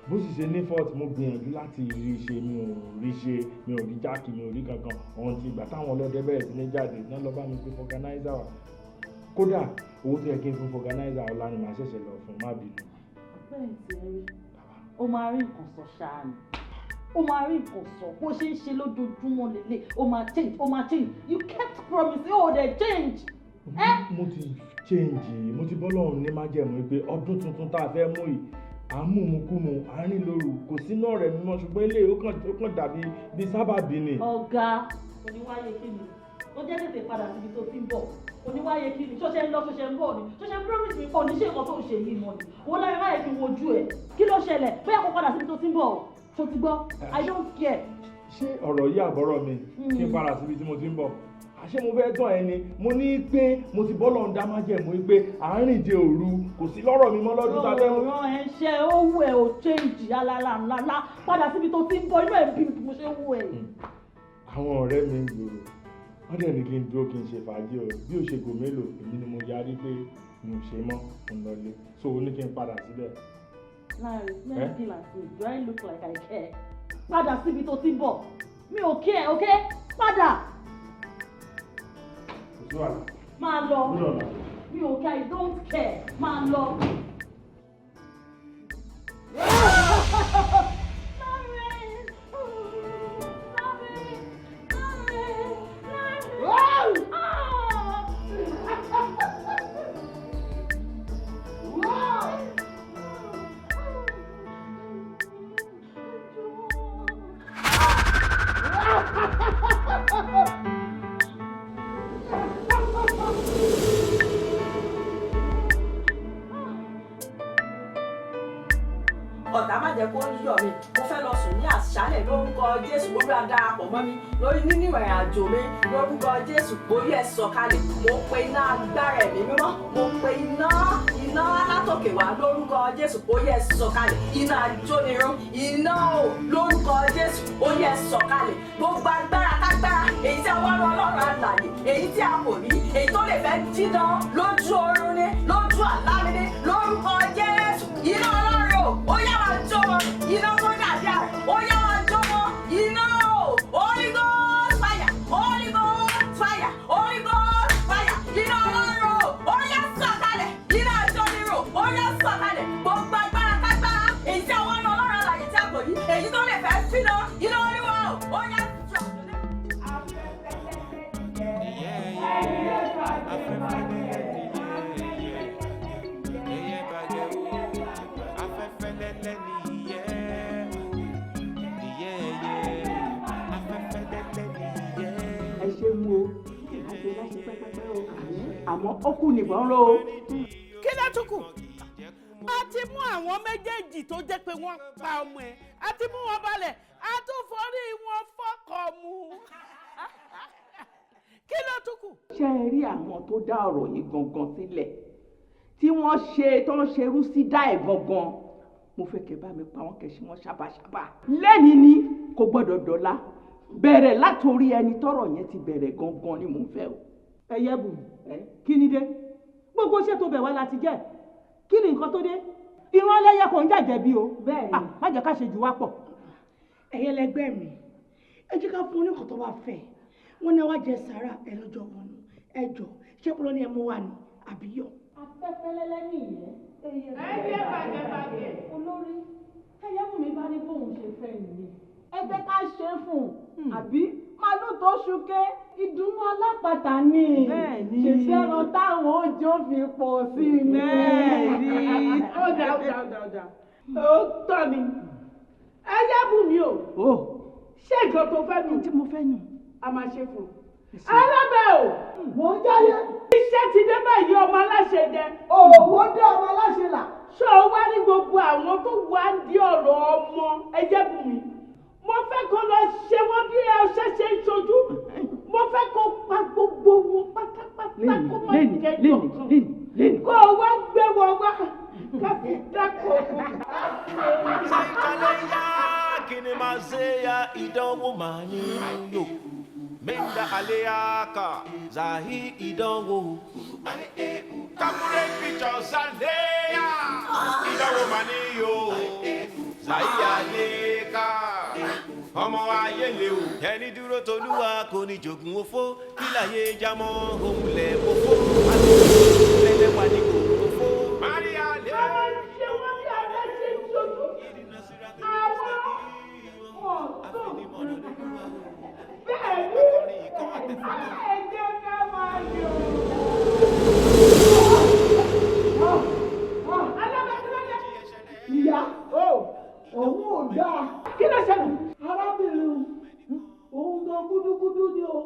Bó sì ṣe ní fọ́ọ̀tì mo gbìyànjú láti rí ṣe, mi ò rí jáàkì, mi ò rí kankan. Ọ̀hún ti ìgbà táwọn ọlọ́dẹ bẹ̀rẹ̀ sí ní jáde náà lọ bá mi pé fọganáísà wà. Kódà owó tó yẹ kí n fún fọganáísà ọ̀la ni màá ṣẹ̀ṣẹ̀ lọ fún, má bínú. Bẹ́ẹ̀ ti rí, ó máa rí nǹkan sọ ṣáà ni. Ó máa rí nǹkan sọ, bó ṣe ń ṣe lójoojúmọ́ lélẹ̀, ó máa change. You kept promising, ó dẹ̀ change. Mo ti change, mo ti bọ́lọ́run ní májẹ̀mú pé ọdún tuntun tá a fẹ́ mú yìí, à ń mú mukúmu, à ń rìn lóru, kò sínú ọ̀rẹ́ mímọ́, ṣùgbọ́n ilé ó kàn dàbí bí sábàbí ni. Ọ̀gá, oníwáyé kí ni? Ó jẹ́ tètè padà síbi tó ti ń bọ̀. Oníwáyé kí ni? Ṣọ́ṣẹ́ ń lọ, ṣọ́ṣẹ́ ń bọ̀ ni. Ṣọ́ṣẹ́ promise mi kọ́ ní ṣé nǹkan tó ń ṣe yìí mọ́ ni. Owó láyé máa yẹ kí n wojú ẹ̀. Kí ló ṣẹlẹ̀? Bóyá kó padà síbi tó ti ń bọ̀. Ṣó ti gbọ́? I don't care. Ṣé ọ̀rọ̀ yìí àbọ̀rọ̀ mi kí n padà síbi tí mo ti ń bọ̀? Àṣé mo fẹ́ tán ẹni, mo ní pé mo ti bọ́lọ̀ ń dá májẹ̀mú pé àárín ìje òru kò sí lọ́rọ̀ mi mọ́ lọ́dún tá a fẹ́ mú. Ọ̀rọ̀ ẹ̀ ṣe owó ẹ̀ ò change alálàlá padà síbi tó ti ń bọ̀ inú ẹ̀ bí mo ṣe wú ẹ̀. Àwọn ọ̀rẹ́ mi ń gbòòrò, wọ́n dẹ̀ ní kí n dúró kí n ṣe fàájì o, bí o ṣe gò mélòó èmi ni mo yarí pé mi ò ṣe mọ́ mo ń lọlé, so o ní kí n padà síbẹ̀. Larry, let me deal with you. Do I look like I care? Padà síbi tó ti ń bọ̀. Mi ò care, okay? Padà. Máa lọ. Mi ò care, I don't care. Máa lọ. ọ̀tá má jẹ́ kó yọ̀ mí mo fẹ́ lọ sùn ní àṣálẹ̀ lórúkọ Jésù gbogbo adarapọ̀ mọ́ mi lórí nínú ìrìn àjò mi lórúkọ Jésù orí ẹ̀ sọ̀kalẹ̀ mo pe iná agbára ẹ̀mí mímọ́ mo pe iná látòkè wá lórúkọ Jésù orí ẹ̀ sọ̀kalẹ̀ iná ajónirun iná o lórúkọ Jésù orí ẹ̀ sọ̀kalẹ̀ gbogbo agbára kágbára èyí tí a wá lọ Ọlọ́run àlàyé èyí tí a kò rí èyí tó lè fẹ́ dídán lójú oorun ni lójú àlá mi ni lórúkọ Jésù iná Ọlọ́run ó yá máa jó wọn iná tó dàbí àrẹ ó yá máa jó wọn iná o Holy Ghost fire Holy Ghost fire Holy Ghost fire iná Ọlọ́run ó yá sọ̀kalẹ̀ iná àjọnirò ó yá sọ̀kalẹ̀ gbogbo agbára kágbára èyí tí àwọn ọ̀nà Ọlọ́run àlàyé tí a kò rí èyí tó lè fẹ́ fínà iná Olúwa ó yá àmọ́ ó kù nìbọn ró o. kí ló tún kù a ti mú àwọn méjèèjì tó jẹ́ pé wọ́n pa ọmọ ẹ̀ a ti mú wọn balẹ̀ a tún forí wọn fọ́kọ̀ mu kí ló tún kù. ṣé ẹ rí àwọn tó dá ọ̀rọ̀ yìí gangan sílẹ̀ tí wọ́n ṣe tó ń ṣerú sí dá ẹ̀ gangan mo fẹ́ kẹ́ bá mi pa wọ́n kẹ́ ṣe wọ́n ṣàbàṣàbà lẹ́ni ni kò gbọ́dọ̀ dọ̀la bẹ̀rẹ̀ látòrí ẹni tọ́rọ̀ yẹn ti bẹ̀rẹ̀ gangan ni mò ń fẹ́ o. ẹyẹ bù kí ni dé gbogbo iṣẹ́ tó bẹ̀ wá láti jẹ́ kí ni nǹkan tó dé ìran ẹlẹ́yẹ kò ń jàjẹ́ bí o bẹ́ẹ̀ ni má jẹ́ ká ṣe jù wá pọ̀. ẹ̀yẹ lẹgbẹ́ mi ẹ jẹ́ ká fún oníkan tó bá fẹ́ wọn náà wá jẹ sàrà ẹ lọ́jọ́ wọn nù ẹ jọ ṣé kúrò ní ẹ mú wa ní àbíyọ. afẹ́fẹ́ lẹ́lẹ́ nìyẹn ẹyẹ bàgẹ́bàgẹ́ olórí ẹyẹ fún mi bá ní bóun ṣe fẹ́ nìyẹn ẹ jẹ́ ká ṣe é fún un àbí màálù tó ṣúkẹ́ ìdùnnú alápàtà ni ṣèṣe ẹran táwọn òjò fi pọ̀ sí i mẹ́ẹ̀ẹ́rì. ọ̀dà ó tọ́ ni ẹyẹ bù mí o ṣé ìjọ tó fẹ́ nù tí mo fẹ́ nù a máa ṣe fún un. alábẹ́ o mò ń jáde. iṣẹ́ ti dé báyìí ọmọ aláṣẹ jẹ. òwò dé ọmọ aláṣẹ là. ṣé o wá ní gbogbo àwọn tó wá ń di ọ̀rọ̀ ọmọ ẹyẹ bù mí mo fẹ́ kó lọ ṣe wọ́n bí ọṣẹ ṣe ń ṣojú mo fẹ́ kó pa gbogbo wọn pátápátá kó má jẹ yọ̀kan kó o wá gbé wọn wá káfí dákọ̀. Saikaleya kini mazeya ìdánwò máa ní yò mẹ́ńdà àléyàkà zahi ìdánwò kakure picture sàléyà ìdánwò máa ní yò zahi àléyàkà ọmọ ayé lè o ẹni dúró tolúwa kò ní jogún òfò kí láyé jámọ́ òmùlẹ̀ òfò àti lẹ́lẹ́wà ní kò òfò. Marital lè. àwọn ṣe wọ́n bí abẹ́ ṣe ń ṣojú àwọn ọ̀tọ̀ bẹ́ẹ̀ ni ẹ̀jẹ̀ ká máa yọ. ìyá òun ò dáa. kí ló ṣẹlẹ̀. arábìnrin òun gan gúdúgúdú ni o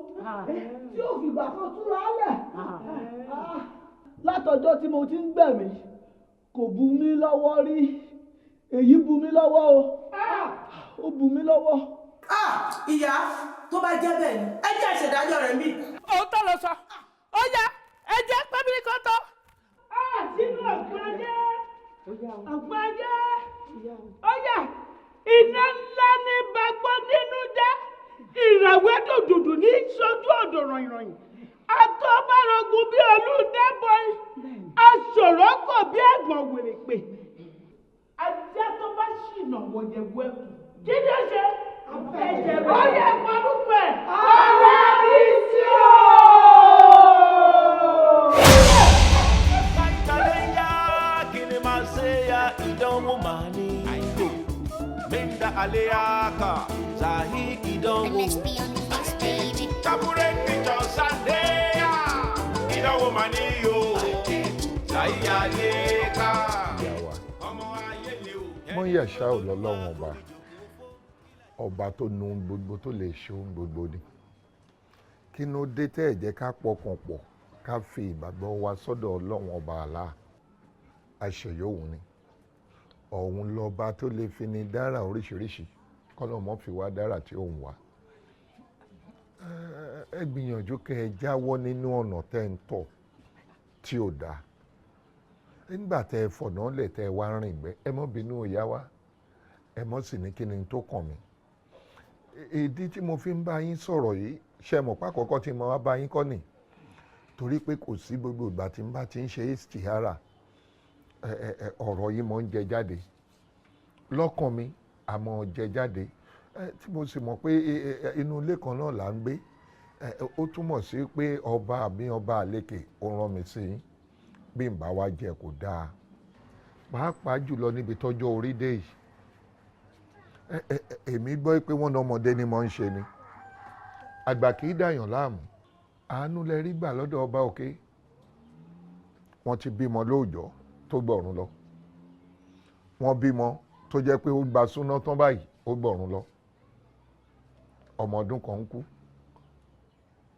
tí ò fìgbà kan túra lẹ̀. látọjọ́ tí mo ti ń gbẹ̀mí kò bu mí lọ́wọ́ rí èyí bu mí lọ́wọ́ o ó bu mí lọ́wọ́. ìyá tó bá jẹ́ bẹ́ẹ̀ ni ẹ jẹ́ ìṣèdájọ́ rẹ̀ mí. òótọ́ ló sọ ó yá ẹ jẹ́ pẹ́bìrì kan tó. sínú àgbájẹ́ ọ̀yà iná ńlá ní bàgbọ́ nínú jẹ́ ìràwé dòdòdò ní sójú ọ̀dọ̀ ròyìnròyìn àtọ́bárogun bí olùdẹ́bọ̀ aṣòro kò bí ẹ̀gbọ́n wèrèpè ajá tó bá ṣìnà wọ̀nyẹ̀wò ẹ̀kú kí ni ó ṣe ẹ̀jẹ̀ rẹ̀ ó yẹ pọ̀lúpọ̀ ẹ̀ ọ̀rẹ́ mi sí o. Saikaleya kini mazeya ìdánwò máa ní yò mẹ́ńdà àléyàkà zahi ìdánwò kakure picture sàléyà ìdánwò máa ní yò zahi àléyàkà ọmọ ayé lè o. wọ́n yẹ̀ṣá ò lọ́lọ́run ọba tó nu ohun gbogbo tó lè ṣe ohun gbogbo ni kí ló dé tẹ́ ẹ̀ jẹ́ ká pọkàn pọ̀ ká fi ìgbàgbọ́ wa sọ́dọ̀ ọlọ́run ọba àlá àṣeyọ̀wò ni òun lọ́ba tó lè fi ni dára oríṣiríṣi kọ́nà mọ́ fi wá dára tí òun wá. Ẹ gbìyànjú kẹ́ ẹ jáwọ́ nínú ọ̀nà tẹ́ ń tọ̀ tí ò dáa. Nígbà tẹ́ ẹ fọ̀nà lẹ̀ tẹ́ ẹ wá rìn gbẹ́, ẹ mọ́ bínú ìyá wa, ẹ mọ́ sì ní kí ni tó kàn mí. Ìdí tí mo fi ń bá yín sọ̀rọ̀ yìí, ṣe mọ̀ pákọ̀ọ́kọ́ tí mo wá bá yín kọ́ nì. Torí pé kò sí gbogbo ìgbà tí n bá ti ń ṣe istihara, ọ̀rọ̀ yìí mọ́ ń jẹ jáde. Lọ́kàn mi, àmọ́ jẹ jáde. Tí mo sì mọ̀ pé inú ilé kan náà là ń gbé, ó túmọ̀ sí pé ọba àbí ọba àlékè ó rán mi sí yín. Bí n bá wá jẹ kò dáa. Pàápàá jùlọ níbi tọ́jọ́ orí dé yìí. Èmi gbọ́ pé wọ́n ní ọmọdé ni mo ń ṣe ni. Àgbà kì í dàyàn láàmú. Àánú lẹ rí gbà lọ́dọ̀ ọba òkè. Wọ́n ti bímọ lóòjọ́ tó gbọ̀run lọ. Wọ́n bímọ tó jẹ́ pé ó gba súná tán báyìí ó gbọ̀run lọ. Ọmọ ọdún kan ń kú.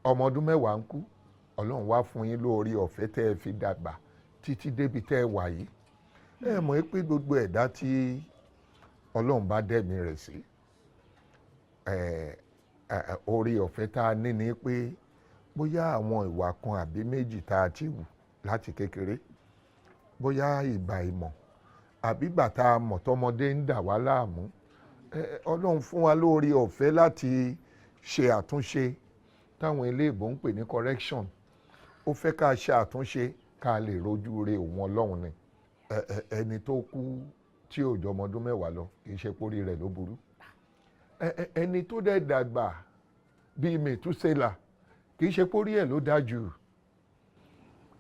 Ọmọ ọdún mẹ́wàá ń kú. Ọlọ́run wá fún yín lórí ọ̀fẹ́ tẹ́ ẹ fi dàgbà títí débi tẹ́ ẹ wà yìí. Ẹ mọ̀ pé gbogbo ẹ̀dá tí Ọlọ́run bá dẹ̀mí rẹ̀ sí, orí ọ̀fẹ́ tá a ní ni pé bóyá àwọn ìwà kan àbí méjì tá a ti wù láti kékeré, bóyá ìgbà ìmọ̀ àbí ìgbà tá a mọ̀ tọmọdé ń dà wá láàmú, Ọlọ́run fún wa lórí ọ̀fẹ́ láti ṣe àtúnṣe táwọn eléèbó ń pè ní correction. Ó fẹ́ ká ṣe àtúnṣe ká lè rojú re òun Ọlọ́run ni. Ẹni tó kú tí ò jọ ọmọ ọdún mẹ́wàá lọ kì í ṣe pórí rẹ̀ ló burú. Ẹni tó dẹ̀ dàgbà bíi mètúsẹ́là kì í ṣe pórí ẹ̀ ló dájú.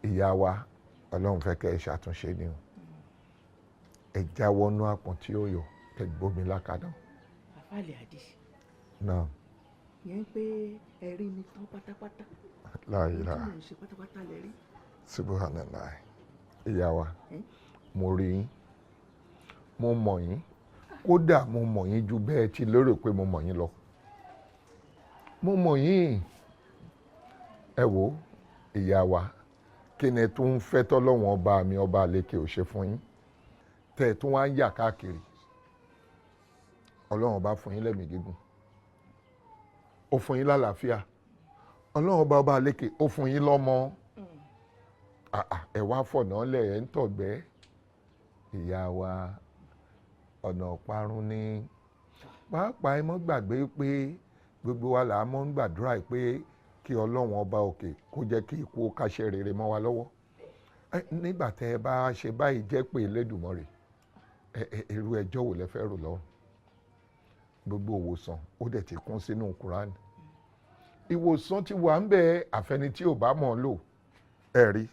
Ìyá wa, Ọlọ́run fẹ́ kẹ́ ẹ ṣàtúnṣe ni o. Ẹ jáwọ́ nú àpọ̀n tí ó yọ, ẹ gbómi lákàdá. àfàlẹ̀ àdì. Náà. Yẹn pé ẹ rí mi tán pátápátá. Láyé láà. Ohun tí mò ń ṣe pátápátá lẹ rí. Subhanallah. Ìyá wa, mo rí yín, mo mọ̀ yín, kódà mo mọ̀ yín ju bẹ́ẹ̀ ti lérò pé mo mọ̀ yín lọ. Mo mọ̀ yín. Ẹ wo ìyá wa, kí ni tó ń fẹ́ tọ́lọ́wọ́n ọba mi ọba àlékè ò ṣe fún yín tẹ́ ẹ tún wá ń yà káàkiri. Ọlọ́run ọba fún yín lẹ́mìí gígùn, ó fún yín lálàáfíà. Ọlọ́run ọba àlékè ó fún yín lọ́mọ. Ẹ wá fọ̀nà lẹ̀ ẹ̀ ń tọ̀gbẹ́. Ìyá wa, ọ̀nà ọ̀parun ni. Pàápàá ẹ mọ́ gbàgbé pé gbogbo wa là á mọ́ ń gbàdúrà pé kí Ọlọ́run ọba òkè kó jẹ́ kí ikú ó káṣẹ́ rere mọ́ wa lọ́wọ́. Nígbà tẹ́ ẹ bá ṣe báyìí jẹ́ pé Elédùmarè, irú ẹjọ́ wo lẹ fẹ́ rò lọ́rùn? Gbogbo ìwòsàn ó dẹ̀ ti kún sínú Kùránì. Ìwòsàn ti wà ń bẹ àfẹni tí ò bá mọ̀ ọ́ lò. Ẹ rí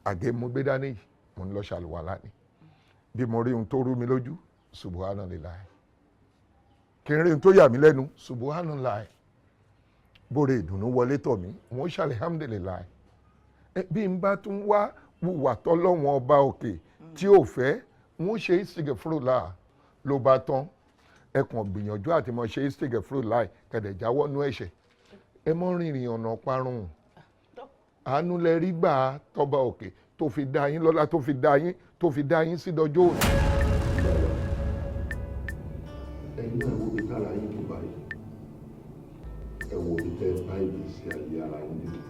àgé mo gbé dání yìí, mo ń lọ ṣàlùwàlá ni. Bí mo rí ohun tó rú mi lójú, subhanallah. Kí n rí ohun tó yà mí lẹ́nu, subhanallah. Bóre ìdùnnú wọlé tọ̀ mí, wọ́n ṣàlẹ̀ alhamdulillah. Bí n bá tún wá wùwà tọ́lọ́wọ́n ọba òkè tí ò fẹ́, wọ́n ṣe istighfirullah ló bá tán. Ẹ kàn gbìyànjú àti mọ̀ ṣe istighfirullah kẹ̀dẹ̀ jáwọ́ nú ẹ̀ṣẹ̀. Ẹ mọ́ rìnrìn ọ̀nà parun. Àánú lẹ rí gbà tọ́ba òkè tó fi dá yín lọ́lá, tó fi dá yín sí dọjọ́ òní. Ẹ̀yin náà wo bí tára yín tó báyìí. Ẹ wo bí tẹ́ bá ìgbésí ayé ara yín nínú.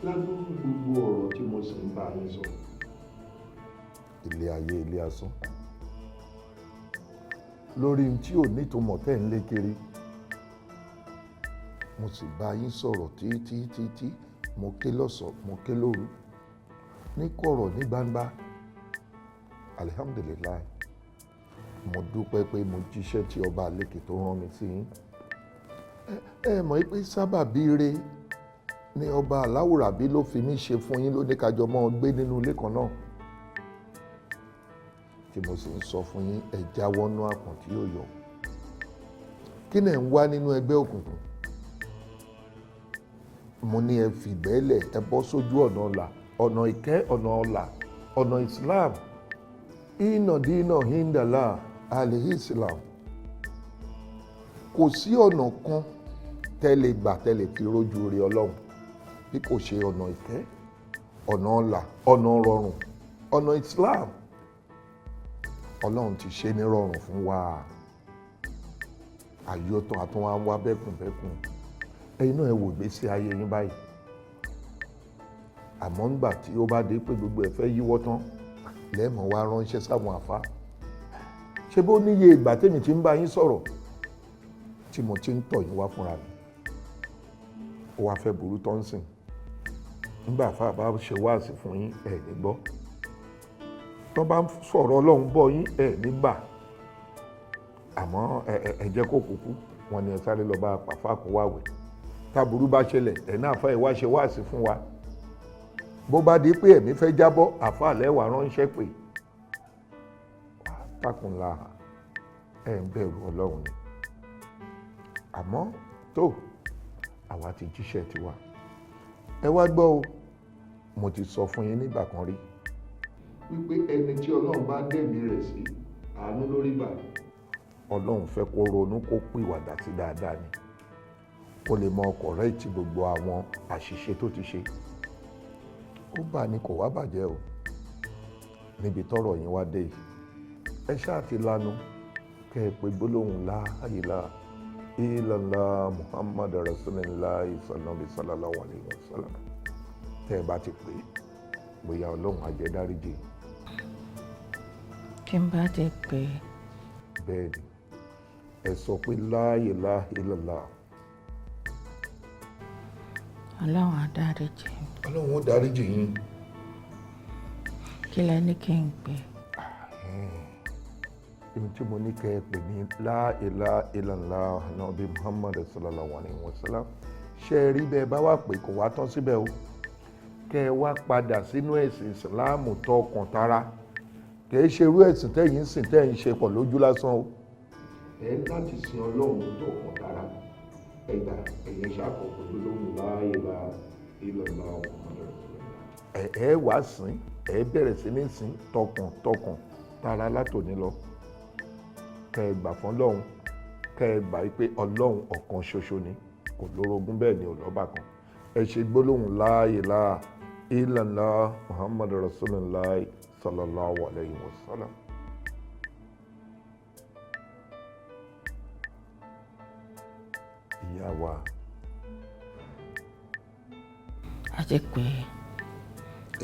Ládùúgbò gbogbo ọ̀rọ̀ tí mo sì ń bá yín sọ. Ilé ayé ilé asán. Lórí tí ò nítumọ̀ tẹ́ ń lé kiri. Mo sì bá yín sọ̀rọ̀ títí mo ké lọ́sàn mo ké lóru ní kọ̀rọ̀ ní gbangba. Alihamdulilayi, mo dúpẹ́ pé mo jíṣẹ́ tí ọba àlékè tó rán mi sí yín. Ẹ mọ̀ pé sábàbí ire ni ọba aláwùrábí ló fi mí ṣe fún yín, ló ní kájọ mọ́ gbé nínú ilé kan náà. Tí mo sì ń sọ fún yín, ẹ jáwọ́ nú àpọ̀n tí yóò yọ. Kí ni ẹ̀ ń wá nínú ẹgbẹ́ òkùnkùn? Mo ní ẹ fìgbẹ́lẹ̀, ẹ bọ́ sójú ọ̀nà ọ̀la, ọ̀nà ìkẹ́, ọ̀nà ọ̀la, ọ̀nà Islam. Iná dínà híndàlá àlè Islam. Kò sí ọ̀nà kan tẹ́lẹ̀ gbà tẹ́lẹ̀ fi rójú rí Ọlọ́run bí kò ṣe ọ̀nà ìkẹ́, ọ̀nà ọ̀la, ọ̀nà rọrùn, ọ̀nà Islam. Ọlọ́run ti ṣe ní rọrùn fún wa. Àyọ̀tọ̀ àtúnwá ń wá bẹ́kùnbẹ́kùn. Ẹ̀yin náà ẹ wò ìgbésí ayé yín báyìí. Àmọ́ ńgbà tí ó bá dé pé gbogbo ẹ̀ fẹ́ yíwọ́ tán, lẹ́ẹ̀mọ̀ wá ránṣẹ́ sáwọn àfá. Ṣé bó níye ìgbà tèmi ti ń bá yín sọ̀rọ̀ tí mo ti ń tọ̀ yín wá fúnra mi? Ó wá fẹ́ burú tó ń sìn. Nígbà àfá bá ṣe wáàsí fún yín ẹ̀ ní gbọ́. Tó bá sọ̀rọ̀ Ọlọ́run bọ́ yín ẹ̀ ní gbà. Àmọ́ ẹ jẹ́ kó kúkú, wọn ni ẹ sáré lọ bá pàfà kó wá wẹ̀. Táburú bá ṣẹlẹ̀ ẹ̀ náà fẹ́ wá ṣe wáàsí fún wa. Bó bá di pé ẹ̀mí fẹ́ jábọ́ àfà lẹ́wà ránṣẹ́ pé tákùnlá ẹ̀ ń bẹ̀rù Ọlọ́run ni. Àmọ́ tó àwa ti jíṣẹ́ tiwa. Ẹ wá gbọ́ o, mo ti sọ fún yín nígbà kan rí wípé ẹni tí Ọlọ́run bá dẹ̀mí rẹ̀ sí àánú lórí gbà. Ọlọ́run fẹ́ kó ronú kó pìwàdà sí dáadáa ni kó lè mọ kọ̀rẹ́ẹ̀tì gbogbo àwọn àṣìṣe tó ti ṣe. Ó bà ní kò wá bàjẹ́ o. Níbi tọ́rọ̀ yín wá dé yìí, ẹ ṣáà ti lanu kẹ́ ẹ pé gbólóhùn la ilaha illallah Muhammadu Rasulullah sallallahu alaihi wasallam. Tẹ́ ẹ bá ti pè é, bóyá Ọlọ́run á jẹ́ dáríjì. Kí n bá ti pè é. Bẹ́ẹ̀ ni, ẹ sọ pé la ilaha illallah. Ọlọ́run á dáríjì. Ọlọ́run ó dáríjì yín. Kí lẹ ní kí n pè? Ohun tí mo ní kẹ́ ẹ pè ní la ilaha illallah Nabi Muhammad sallallahu alaihi wasallam. Ṣé ẹ rí bẹ́ẹ̀ bá wà pé kò wá tán síbẹ̀ o? Kẹ́ ẹ wá padà sínú ẹ̀sìn ìsìláàmù tọkàn tara. Kì í ṣe irú ẹ̀sìn tẹ́yìn sìn tẹ́yìn ṣe pọ̀ lójú lásán o. Ẹ láti sin Ọlọ́run tọkàn tara. Ẹ̀dá ẹ̀yẹ ṣàkóso lóhùn la ilaha illallah ẹ wá sìn, ẹ bẹ̀rẹ̀ sí ní sìn tọkàn tara látòní lọ. Kẹ́ ẹ gbà fún Ọlọ́run, kẹ́ ẹ gbà pé Ọlọ́run ọ̀kan ṣoṣo ni, kò lórogún bẹ́ẹ̀ ni ò lọ́bàkan. Ẹ ṣe gbólóhùn la ilaha illallah Muhammadu Rasulullah sallallahu alaihi wasallam. Ìyá wa. A jẹ́ pé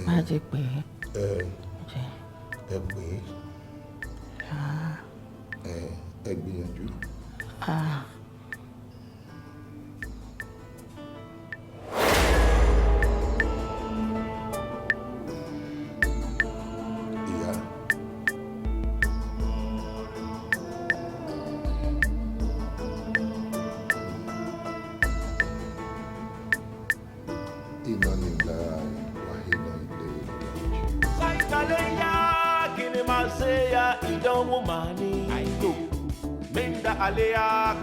má jẹ́ pé. Ẹ pè é. Ẹ gbìyànjú. Ìyá. Inna lillahi wa inna ilaihi raji'un. Saitaleya kini maseya ìdánwò màá ní. Minda aleya.